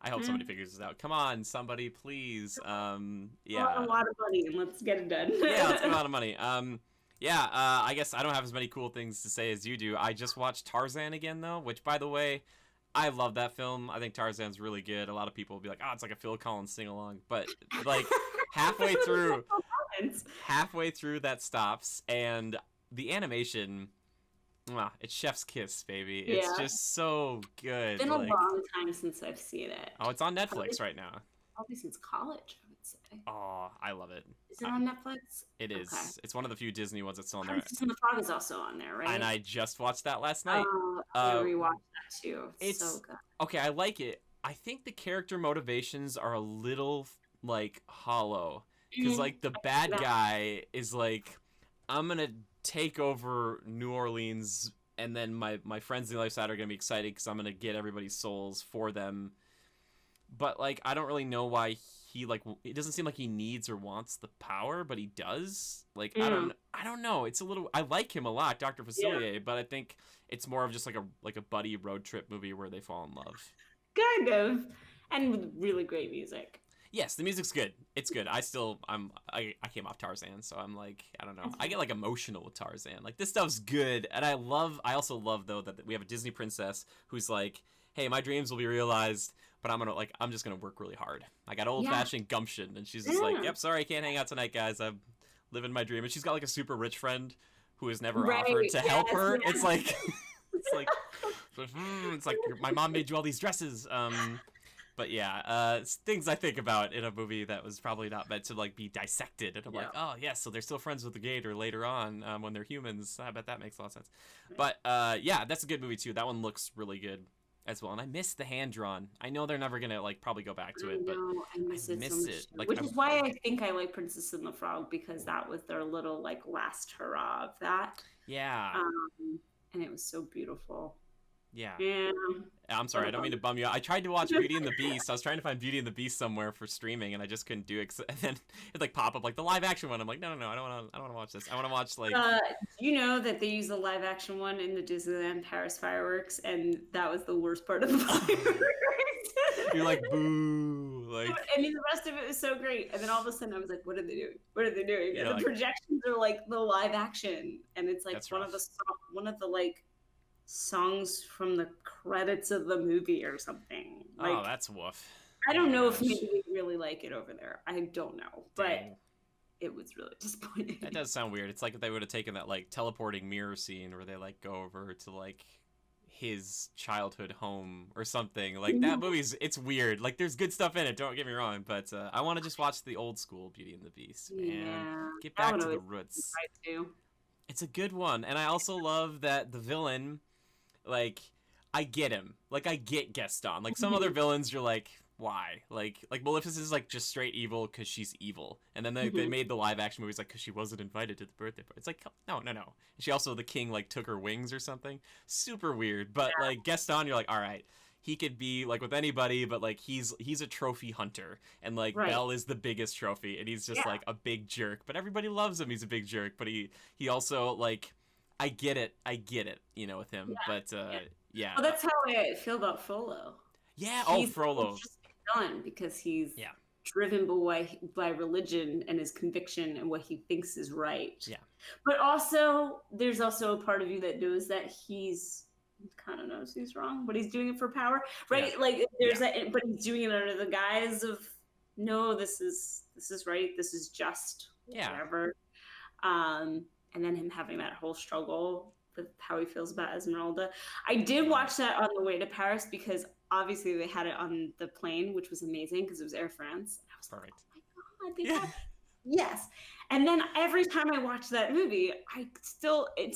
I hope somebody figures this out. Come on, somebody, please. A lot of money, and let's get it done. Let's get a lot of money. I guess I don't have as many cool things to say as you do. I just watched Tarzan again, though, which, by the way, I love that film. I think Tarzan's really good. A lot of people will be like, it's like a Phil Collins sing-along. But, like, halfway through that stops, and the animation... it's chef's kiss, baby. It's just so good. It's been a long time since I've seen it. Oh, it's on Netflix right now. Probably since college, I would say. Oh, I love it. Is it on Netflix? It is. Okay. It's one of the few Disney ones that's on there. Princess and the Frog is also on there, right? And I just watched that last night. I rewatched that too. It's so good. Okay, I like it. I think the character motivations are a little, like, hollow. Because, like, the bad guy is like, I'm going to take over New Orleans, and then my friends on the other side are gonna be excited because I'm gonna get everybody's souls for them. But like, I don't really know why he it doesn't seem like he needs or wants the power, but he does. Like, I don't know. It's a little. I like him a lot, Dr. Facilier, but I think it's more of just like a buddy road trip movie where they fall in love. Kind of, and with really great music. Yes, the music's good. It's good. I came off Tarzan, so I'm like, I don't know. I get like emotional with Tarzan. Like, this stuff's good. And I also love though that we have a Disney princess who's like, hey, my dreams will be realized, but I'm just gonna work really hard. I got old-fashioned gumption, and she's just like, yep, sorry, I can't hang out tonight, guys. I'm living my dream. And she's got like a super rich friend who has never offered to help her. Yes. It's like it's like my mom made you all these dresses. But it's things I think about in a movie that was probably not meant to like be dissected. And I'm like, oh yes, so they're still friends with the gator later on when they're humans. I bet that makes a lot of sense. But that's a good movie too. That one looks really good as well. And I miss the hand drawn. I know they're never gonna like probably go back to it, but I miss it. Like, which is why I think I like Princess and the Frog, because that was their little like last hurrah of that. Yeah. And it was so beautiful. Yeah. I'm sorry, I don't mean to bum you out. I tried to watch Beauty and the Beast. I was trying to find Beauty and the Beast somewhere for streaming, and I just couldn't do it. And then it like pop up like the live action one. I'm like, no, I don't want to watch this. I want to watch like. You know that they use the live action one in the Disneyland Paris fireworks, and that was the worst part of the fireworks. You're like, boo, like. I mean, the rest of it was so great, and then all of a sudden I was like, what are they doing? What are they doing? And the projections are like the live action, and it's like one of the like songs from the credits of the movie or something. Like, that's woof. I don't know if maybe they really like it over there. I don't know, but it was really disappointing. That does sound weird. It's like if they would have taken that like teleporting mirror scene where they like go over to like his childhood home or something. Like that it's weird. Like there's good stuff in it, don't get me wrong, but I want to just watch the old school Beauty and the Beast and get back to the roots. It's a good one. And I also love that the villain, like, I get him. Like, I get Gaston. Like, some other villains, you're like, why? Like Maleficent is, like, just straight evil because she's evil. And then they made the live-action movies, like, because she wasn't invited to the birthday party. It's like, no. She also, the king, like, took her wings or something. Super weird. But, like, Gaston, you're like, all right. He could be, like, with anybody, but, like, he's a trophy hunter. And, like, Belle is the biggest trophy. And he's just, like, a big jerk. But everybody loves him. He's a big jerk. But he also, like... I get it, with him, but Well, that's how I feel about Frollo. Yeah, Frollo. He's just a villain because he's driven by religion and his conviction and what he thinks is right. Yeah. But also, there's also a part of you that knows that he's kind of knows he's wrong, but he's doing it for power, right? Yeah. Like there's that, but he's doing it under the guise of no, this is right, this is just whatever. And then him having that whole struggle with how he feels about Esmeralda. I did watch that on the way to Paris because obviously they had it on the plane, which was amazing because it was Air France. And I was Perfect. like, oh my God, yes. And then every time I watch that movie, it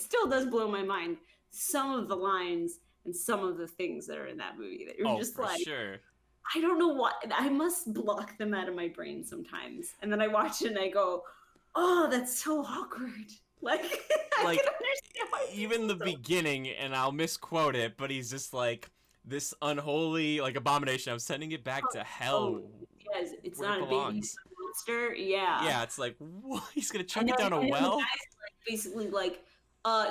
still does blow my mind. Some of the lines and some of the things that are in that movie that you're just like, sure. I don't know what, I must block them out of my brain sometimes. And then I watch it and I go, oh, that's so awkward. Like, I can understand why even the beginning, and I'll misquote it, but he's just like, this unholy, like, abomination, I'm sending it back to hell. Yes, it's not a baby monster. Yeah. Yeah, it's like, what? He's gonna chuck it down a well? The guy's like, basically like,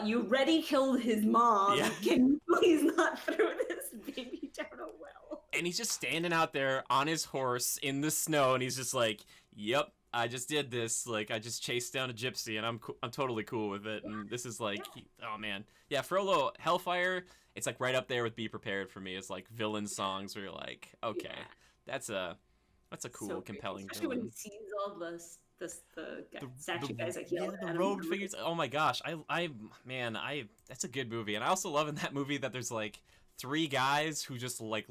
you already killed his mom. Yeah. Can you please not throw this baby down a well? And he's just standing out there on his horse in the snow, and he's just like, yep, I just did this. Like, I just chased down a gypsy, and I'm totally cool with it. And this is like, oh man, yeah, Frollo, Hellfire. It's like right up there with Be Prepared for me. It's like villain songs where you're like, okay, that's a cool, compelling. Especially villain. when he sees all the statue guys like the robed figures. Oh my gosh, that's a good movie. And I also love in that movie that there's like 3 guys who just like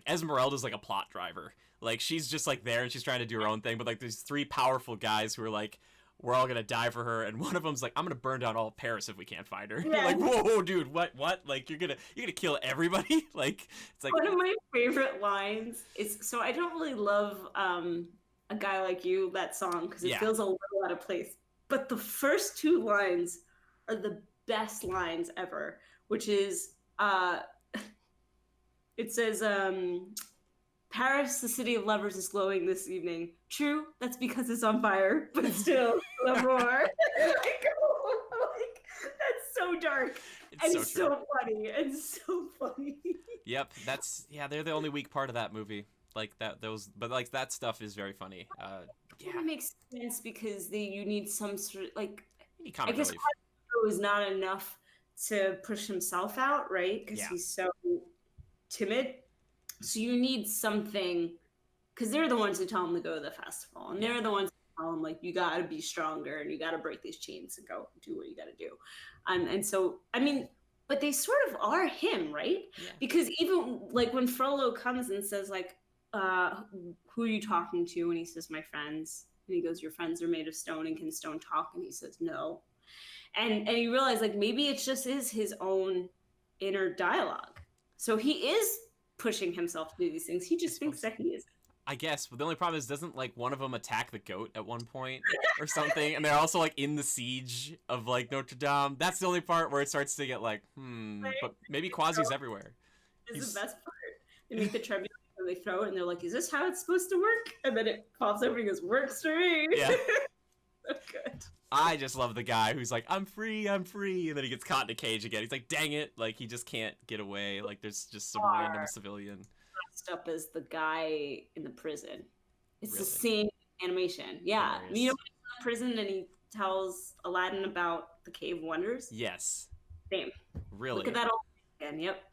Esmeralda's like a plot driver. Like she's just like there and she's trying to do her own thing, but like there's 3 powerful guys who are like, we're all gonna die for her, and one of them's like, I'm gonna burn down all of Paris if we can't find her. Yeah. You're like, whoa, dude, what? Like you're gonna kill everybody? Like it's like one of my favorite lines is, so I don't really love A Guy Like You, that song, because it feels a little out of place. But the first 2 lines are the best lines ever, which is it says, Paris, the city of lovers, is glowing this evening. True, that's because it's on fire, but still, love more. That's so dark. It's so funny. It's so funny. Yep, they're the only weak part of that movie. Like but like that stuff is very funny. It makes sense because you need some sort of like. I guess it was not enough to push himself out, right? Because he's so timid. So you need something, because they're the ones who tell him to go to the festival, and they're the ones who tell him like, you got to be stronger and you got to break these chains and go do what you got to do. And so I mean, but they sort of are him, right? Yeah. Because even like when Frollo comes and says like, who are you talking to? And he says, my friends. And he goes, your friends are made of stone, and can stone talk? And he says, no. And you realize like maybe it just is his own inner dialogue. So he is pushing himself to do these things. He just thinks that he is. I guess, but the only problem is, doesn't like one of them attack the goat at one point or something? And they're also like in the siege of like Notre Dame. That's the only part where it starts to get like, but maybe Quasi's everywhere. This is the best part. They make the tribute and they throw it, and they're like, is this how it's supposed to work? And then it pops over and goes, works for me. Yeah. So good. I just love the guy who's like, I'm free, and then he gets caught in a cage again. He's like, dang it, like he just can't get away. Like there's just some random civilian. Dressed up as the guy in the prison. It's the same animation. Yeah. You know, when he's in the prison and he tells Aladdin about the Cave of Wonders? Yes. Same. Really? Look at that old again. Yep.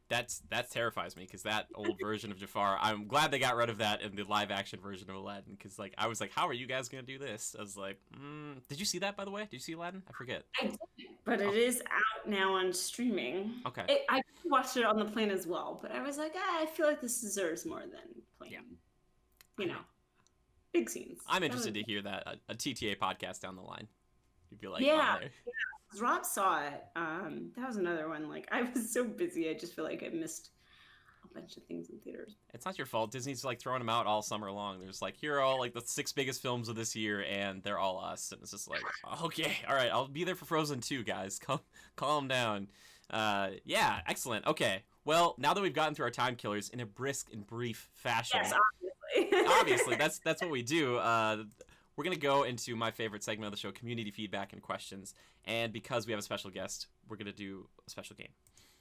That terrifies me, because that old version of Jafar, I'm glad they got rid of that in the live action version of Aladdin, because like I was like, how are you guys gonna do this? I was like, did you see that, by the way? Did you see Aladdin? I forget. I didn't, but it is out now on streaming. Okay. I watched it on the plane as well, but I was like, I feel like this deserves more than plane. Yeah. You know, big scenes. I'm interested to hear that a TTA podcast down the line. You'd be like, yeah. Rob saw it. That was another one. Like, I was so busy, I just feel like I missed a bunch of things in theaters. It's not your fault. Disney's like throwing them out all summer long. There's like, here are all like the 6 biggest films of this year, and they're all us. And it's just like, okay, all right, I'll be there for Frozen 2, guys. Calm down. Yeah, excellent. Okay, well, now that we've gotten through our time killers in a brisk and brief fashion. Yes, obviously. Obviously, that's what we do. We're going to go into my favorite segment of the show, community feedback and questions. And because we have a special guest, we're going to do a special game.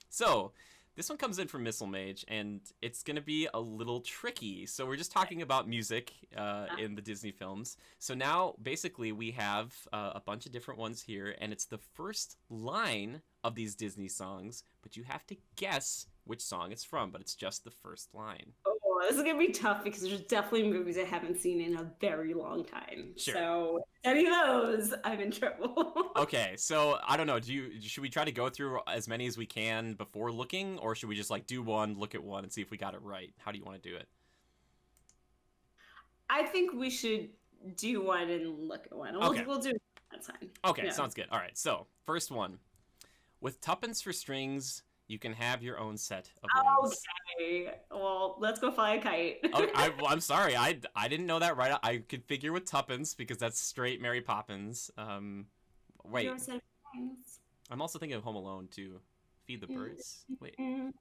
So, This one comes in from Missile Mage, and it's going to be a little tricky. So we're just talking about music in the Disney films. So now, basically, we have a bunch of different ones here, and it's the first line of these Disney songs, but you have to guess which song it's from, but it's just the first line. Oh, this is gonna be tough because there's definitely movies I haven't seen in a very long time. Sure. So any of those, I'm in trouble. Okay, so I don't know. Should we try to go through as many as we can before looking, or should we just like do one, look at one, and see if we got it right? How do you want to do it? I think we should do one and look at one. Okay. We'll do it that time. Okay, Yeah. sounds good. All right, so first one. With tuppence for strings, you can have your own set of wings. Okay. Well, let's go fly a kite. Oh, I'm sorry. I didn't know that right. I could figure with tuppence because that's straight Mary Poppins. Wait. Your set of wings. I'm also thinking of Home Alone too. Feed the birds. Wait. Mm.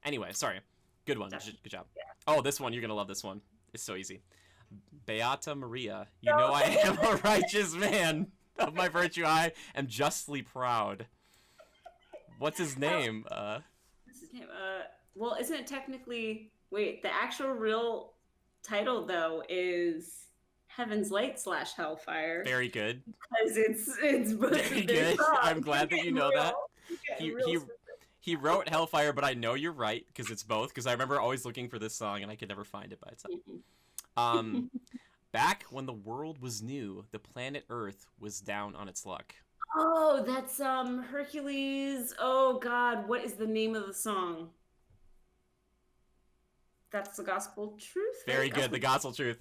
Anyway, sorry. Good one. Definitely. Good job. Yeah. Oh, this one. You're going to love this one. It's so easy. Beata Maria, you know I am a righteous man. Of my virtue I am justly proud. What's his name? What's his name? Well, isn't it technically... Wait, the actual real title, though, is Heaven's Light / Hellfire. Very good. Because it's Very good. I'm glad that you know that. He wrote Hellfire, but I know you're right because it's both. Because I remember always looking for this song and I could never find it by itself. Back when the world was new, the planet Earth was down on its luck. Oh, that's Hercules. Oh God, what is the name of the song? That's the gospel truth. Very right? good. The gospel truth.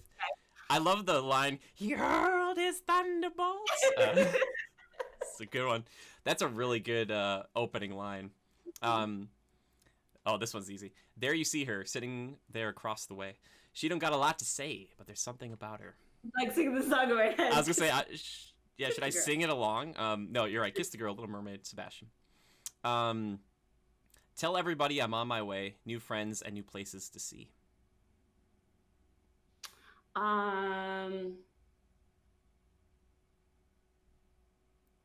I love the line, "He hurled his thunderbolts." It's a good one. That's a really good opening line. Oh, this one's easy. There you see her, sitting there across the way. She don't got a lot to say, but there's something about her. Like singing the song in my head. I was gonna say, should I sing it along? No, you're right. Kiss the Girl, Little Mermaid, Sebastian. Tell everybody I'm on my way. New friends and new places to see.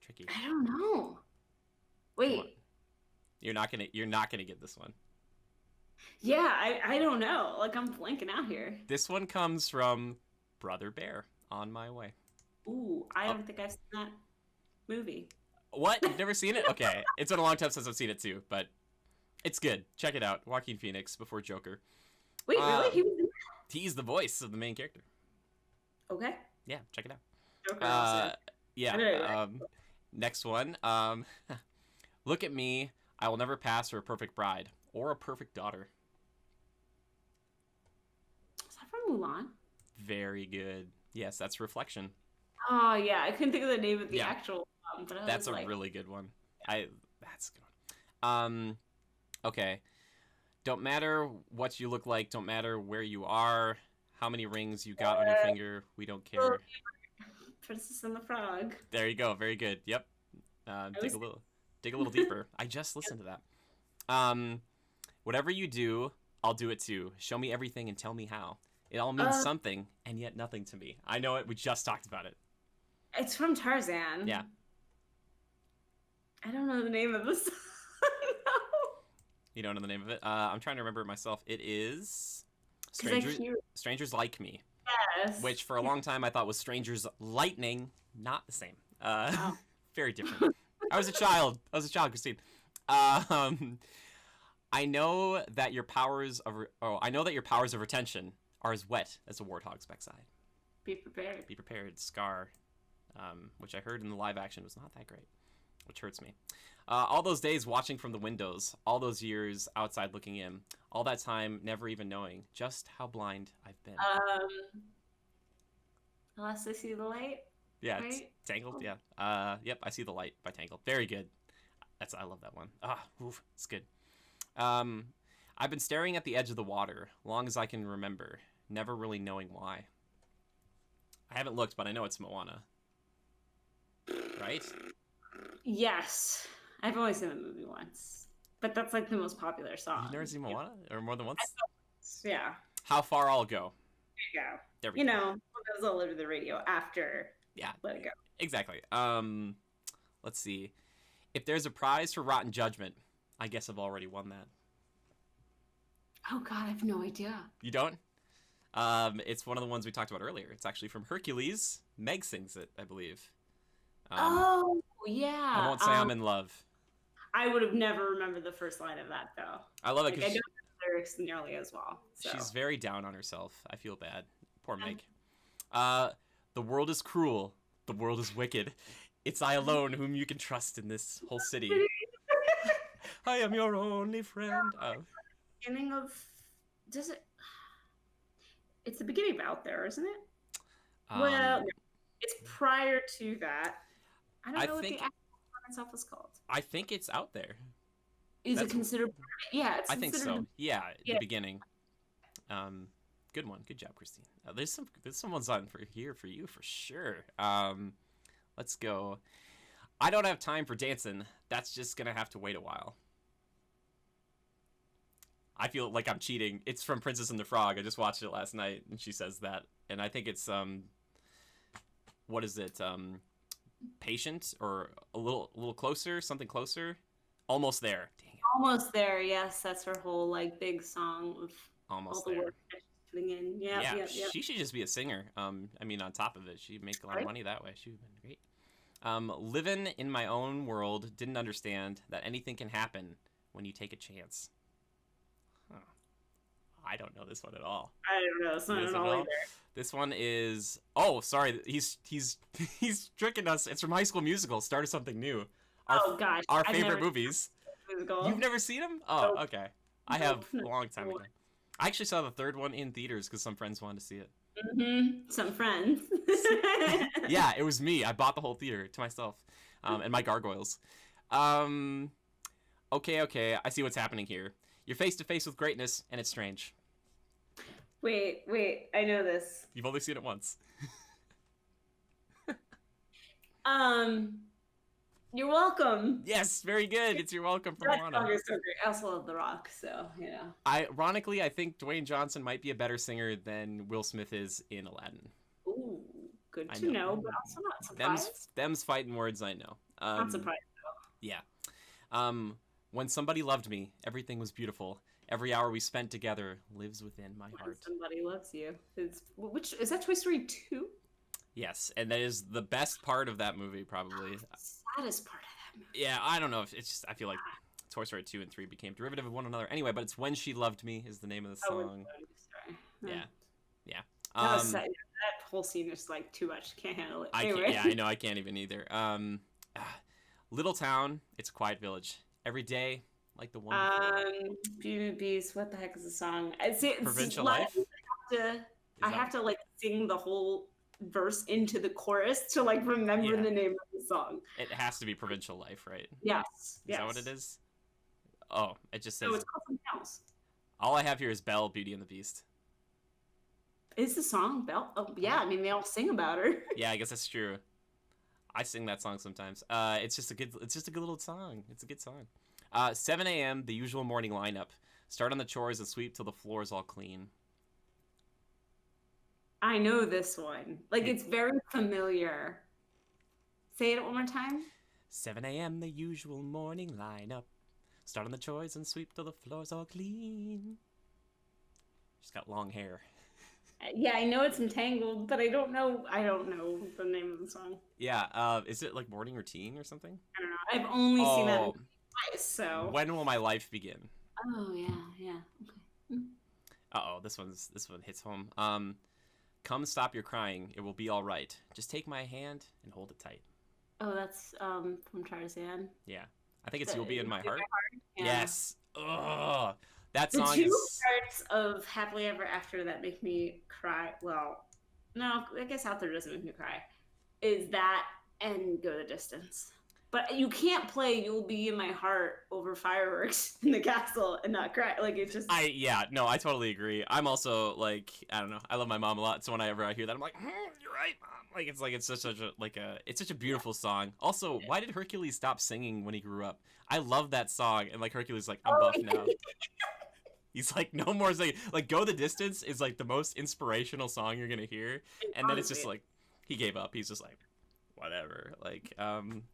Tricky. I don't know. Wait. You're not gonna get this one. Yeah, I don't know. Like I'm blanking out here. This one comes from Brother Bear, On My Way. Ooh, I don't think I've seen that movie. What? You've never seen it? Okay. It's been a long time since I've seen it too, but it's good. Check it out. Joaquin Phoenix before Joker. Wait, really? He was in that? He's the voice of the main character. Okay. Yeah, check it out. Joker also. Yeah. Next one. Look at me. I will never pass for a perfect bride or a perfect daughter. Is that from Mulan? Very good. Yes, that's Reflection. Oh yeah, I couldn't think of the name of the actual one, but that's a like... really good one. That's a good one. Okay. Don't matter what you look like, don't matter where you are, how many rings you got on your finger, we don't care. Princess and the Frog. There you go. Very good. Yep. Dig a little deeper. I just listened to that. Whatever you do, I'll do it too. Show me everything and tell me how. It all means something, and yet nothing to me. I know it. We just talked about it. It's from Tarzan. Yeah. I don't know the name of the song. No. You don't know the name of it? I'm trying to remember it myself. It is Strangers Like Me. Yes. Which for a long time I thought was Strangers Lightning. Not the same. Very different. I was a child, Christine. I know that your powers of retention are as wet as a warthog's backside. Be prepared. Be prepared. Scar, which I heard in the live action was not that great, which hurts me. All those days watching from the windows, all those years outside looking in, all that time never even knowing just how blind I've been. Unless I see the light. Yeah, right? It's Tangled. Yeah. Yep. I See the Light by Tangled. Very good. I love that one. It's good. I've been staring at the edge of the water long as I can remember, never really knowing why. I haven't looked, but I know it's Moana. Right? Yes. I've only seen the movie once. But that's like the most popular song. You've never seen Moana? Or more than once? Yeah. How Far I'll Go. There you go. There we go. It was all over the radio after Let It Go. Exactly. Let's see. If there's a prize for Rotten Judgment, I guess I've already won that. Oh God, I have no idea. You don't? It's one of the ones we talked about earlier. It's actually from Hercules. Meg sings it, I believe. Oh I yeah. won't say I'm in love. I would have never remembered the first line of that though. I love it Like I because don't know the lyrics nearly as well. So. she's very down on herself. I feel bad. Poor Meg. The world is cruel. The world is wicked. It's I alone whom you can trust in this whole city. I am your only friend. Oh. Beginning of does it? It's the beginning of Out There, isn't it? Well, no, it's prior to that. I don't know what the actual song itself is called. I think it's Out There. Is it considered? Yeah, it's. I think so. Yeah, yeah, the beginning. Good one. Good job, Christine. There's someone's on for here for you for sure. Let's go. I don't have time for dancing. That's just gonna have to wait a while. I feel like I'm cheating. It's from Princess and the Frog. I just watched it last night, and she says that. And I think it's what is it? Patient or a little closer, something closer. Almost there. Dang it. Almost there. Yes, that's her whole like big song with Almost all the there. work that she's putting in. Yeah. She should just be a singer. I mean, on top of it, she'd make a lot of money that way. She'd have been great. Living in my own world, didn't understand that anything can happen when you take a chance. Huh. I don't know this one at all. I don't know this one at all either. This one is. Oh, sorry. He's tricking us. It's from High School Musical. Start of something new. Gosh, our favorite movies. You've never seen them? Oh, nope. Okay. I have a long time ago. I actually saw the third one in theaters because some friends wanted to see it. Some friends. Yeah, it was me. I bought the whole theater to myself, and my gargoyles. Okay. I see what's happening here. You're face to face with greatness, and it's strange. Wait. I know this. You've only seen it once. You're welcome. Yes, very good. It's You're Welcome from That Lana. song is so great. I also love The Rock, so yeah. Ironically, I think Dwayne Johnson might be a better singer than Will Smith is in Aladdin. Ooh, good to know, but also not surprised. Them's fighting words, I know. Not surprised though. Yeah. When somebody loved me, everything was beautiful. Every hour we spent together lives within my heart. When somebody loves you. Which is that Toy Story 2? Yes, and that is the best part of that movie, probably. The saddest part of that movie. Yeah, I don't know if it's just I feel like Toy Story 2 and 3 became derivative of one another. Anyway, but it's When She Loved Me is the name of the song. Sorry. Yeah. That whole scene is like too much. Can't handle it. Anyway. I know I can't even either. Little town, it's a quiet village. Every day, like the one. Beauty and the Beast. What the heck is the song? It's Provincial Life. I have to like sing the whole verse into the chorus to like remember the name of the song. It has to be Provincial Life, right? Yes. Is that what it is? Oh, it just says. No, it's called something else. All I have here is Belle, Beauty and the Beast. Is the song Belle? Oh yeah, I mean they all sing about her. Yeah, I guess that's true. I sing that song sometimes. It's just a good little song. It's a good song. 7 a.m. the usual morning lineup. Start on the chores and sweep till the floor is all clean. I know this one. Like it's very familiar. Say it one more time. 7 a.m. the usual morning lineup. Start on the chores and sweep till the floor's all clean. She's got long hair. Yeah, I know it's Entangled, but I don't know the name of the song. Yeah, is it like morning routine or something? I don't know. I've only seen that twice, so. When will my life begin? Oh yeah. Okay. Uh-oh, this one hits home. Come stop your crying. It will be all right. Just take my hand and hold it tight. Oh, that's from Tarzan. Yeah. I think it's You'll Be in My Heart. Yeah. Yes. Ugh. That song the two parts of Happily Ever After that make me cry. Well, no, I guess Out There doesn't make me cry. Is that and Go the Distance. But you can't play You'll Be in My Heart over fireworks in the castle and not cry. Like, it's just... I totally agree. I'm also, like, I don't know. I love my mom a lot, so whenever I hear that, I'm like, you're right, Mom. It's such a beautiful song. Also, why did Hercules stop singing when he grew up? I love that song, and, like, Hercules is like, I'm buff now. He's like, no more singing. Like, Go the Distance is, like, the most inspirational song you're gonna hear, and then it's just, like, he gave up. He's just like... whatever. Like,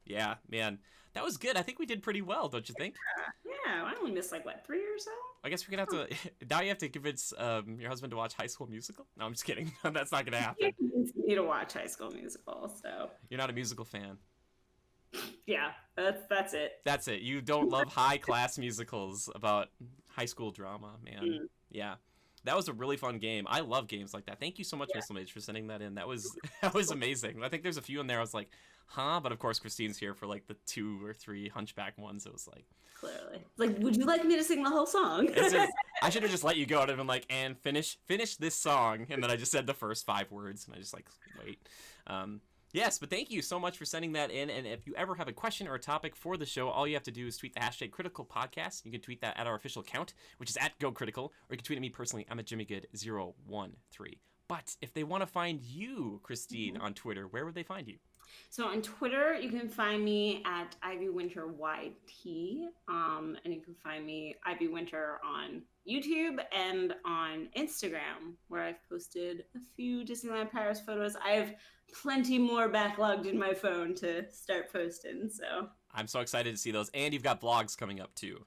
yeah, man, that was good. I think we did pretty well, don't you think? Yeah, I only missed like what, 3 or so. I guess we're gonna have to. Now you have to convince your husband to watch High School Musical. No, I'm just kidding. That's not gonna happen. You need to watch High School Musical, so You're not a musical fan. yeah, that's it. That's it. You don't love high class musicals about high school drama, man. Yeah. That was a really fun game. I love games like that. Thank you so much, Miss Lemage, for sending that in. That was amazing. I think there's a few in there I was like, huh? But of course, Christine's here for like the 2 or 3 Hunchback ones. It was like, clearly, like, would you like me to sing the whole song? I should have just let you go. I'd have been like, and finish this song, and then I just said the first 5 words, and I just like wait. Yes, but thank you so much for sending that in. And if you ever have a question or a topic for the show, all you have to do is tweet the hashtag #CriticalPodcast. You can tweet that at our official account, which is @GoCritical, or you can tweet at me personally. I'm at JimmyGood013. But if they want to find you, Christine, on Twitter, where would they find you? So on Twitter, you can find me at IvyWinterYT, and you can find me IvyWinter on YouTube and on Instagram, where I've posted a few Disneyland Paris photos. I have plenty more backlogged in my phone to start posting, so. I'm so excited to see those. And you've got vlogs coming up, too.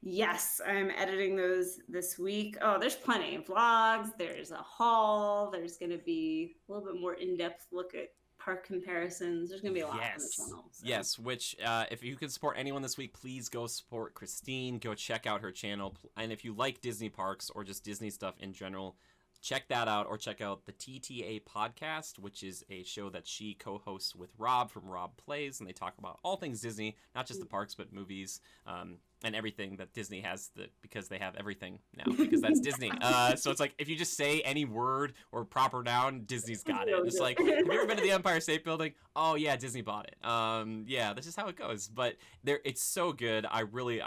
Yes, I'm editing those this week. Oh, there's plenty of vlogs. There's a haul. There's going to be a little bit more in-depth look at park comparisons. There's going to be a lot on the channel. So. Yes, which if you can support anyone this week, please go support Christine. Go check out her channel. And if you like Disney parks or just Disney stuff in general, check that out, or check out the TTA podcast, which is a show that she co-hosts with Rob from Rob Plays, and they talk about all things Disney, not just the parks, but movies, and everything that Disney has, because they have everything now, because that's Disney. So it's like, if you just say any word or proper noun, Disney's got it. It's like, have you ever been to the Empire State Building? Oh yeah, Disney bought it. Yeah, that's just how it goes. But it's so good. I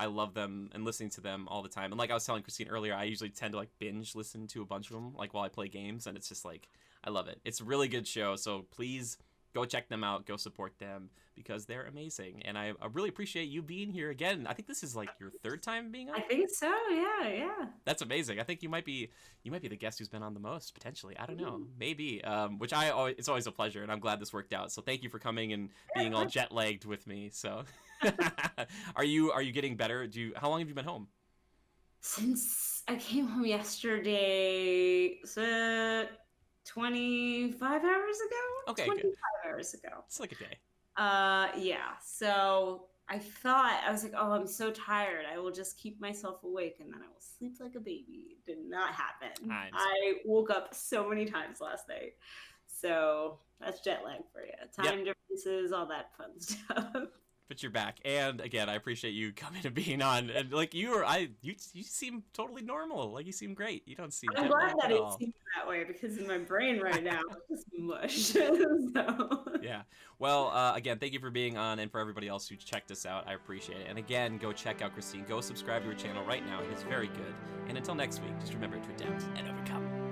love them and listening to them all the time. And like I was telling Christine earlier, I usually tend to like binge listen to a bunch of them, like while I play games, and it's just like, I love it. It's a really good show, so please go check them out, go support them, because they're amazing. And I really appreciate you being here again. I think this is like your 3rd time being on. I think so, yeah. That's amazing. I think you might be the guest who's been on the most, potentially. I don't know, maybe. Which it's always a pleasure, and I'm glad this worked out. So thank you for coming and being all jet lagged with me. So, are you getting better? How long have you been home? Since I came home yesterday, so 25 hours ago? Okay, 25 good. hours ago. It's like a day. Yeah. So I was like, oh, I'm so tired. I will just keep myself awake and then I will sleep like a baby. It did not happen. I woke up so many times last night. So that's jet lag for you. Time differences, all that fun stuff. But you're back, and again, I appreciate you coming and being on. And like you seem totally normal. Like you seem great. You don't seem. I'm glad that it seems that way, because in my brain right now it's just mush. So. Yeah. Well, again, thank you for being on, and for everybody else who checked us out, I appreciate it. And again, go check out Christine. Go subscribe to her channel right now. It is very good. And until next week, just remember to adapt and overcome.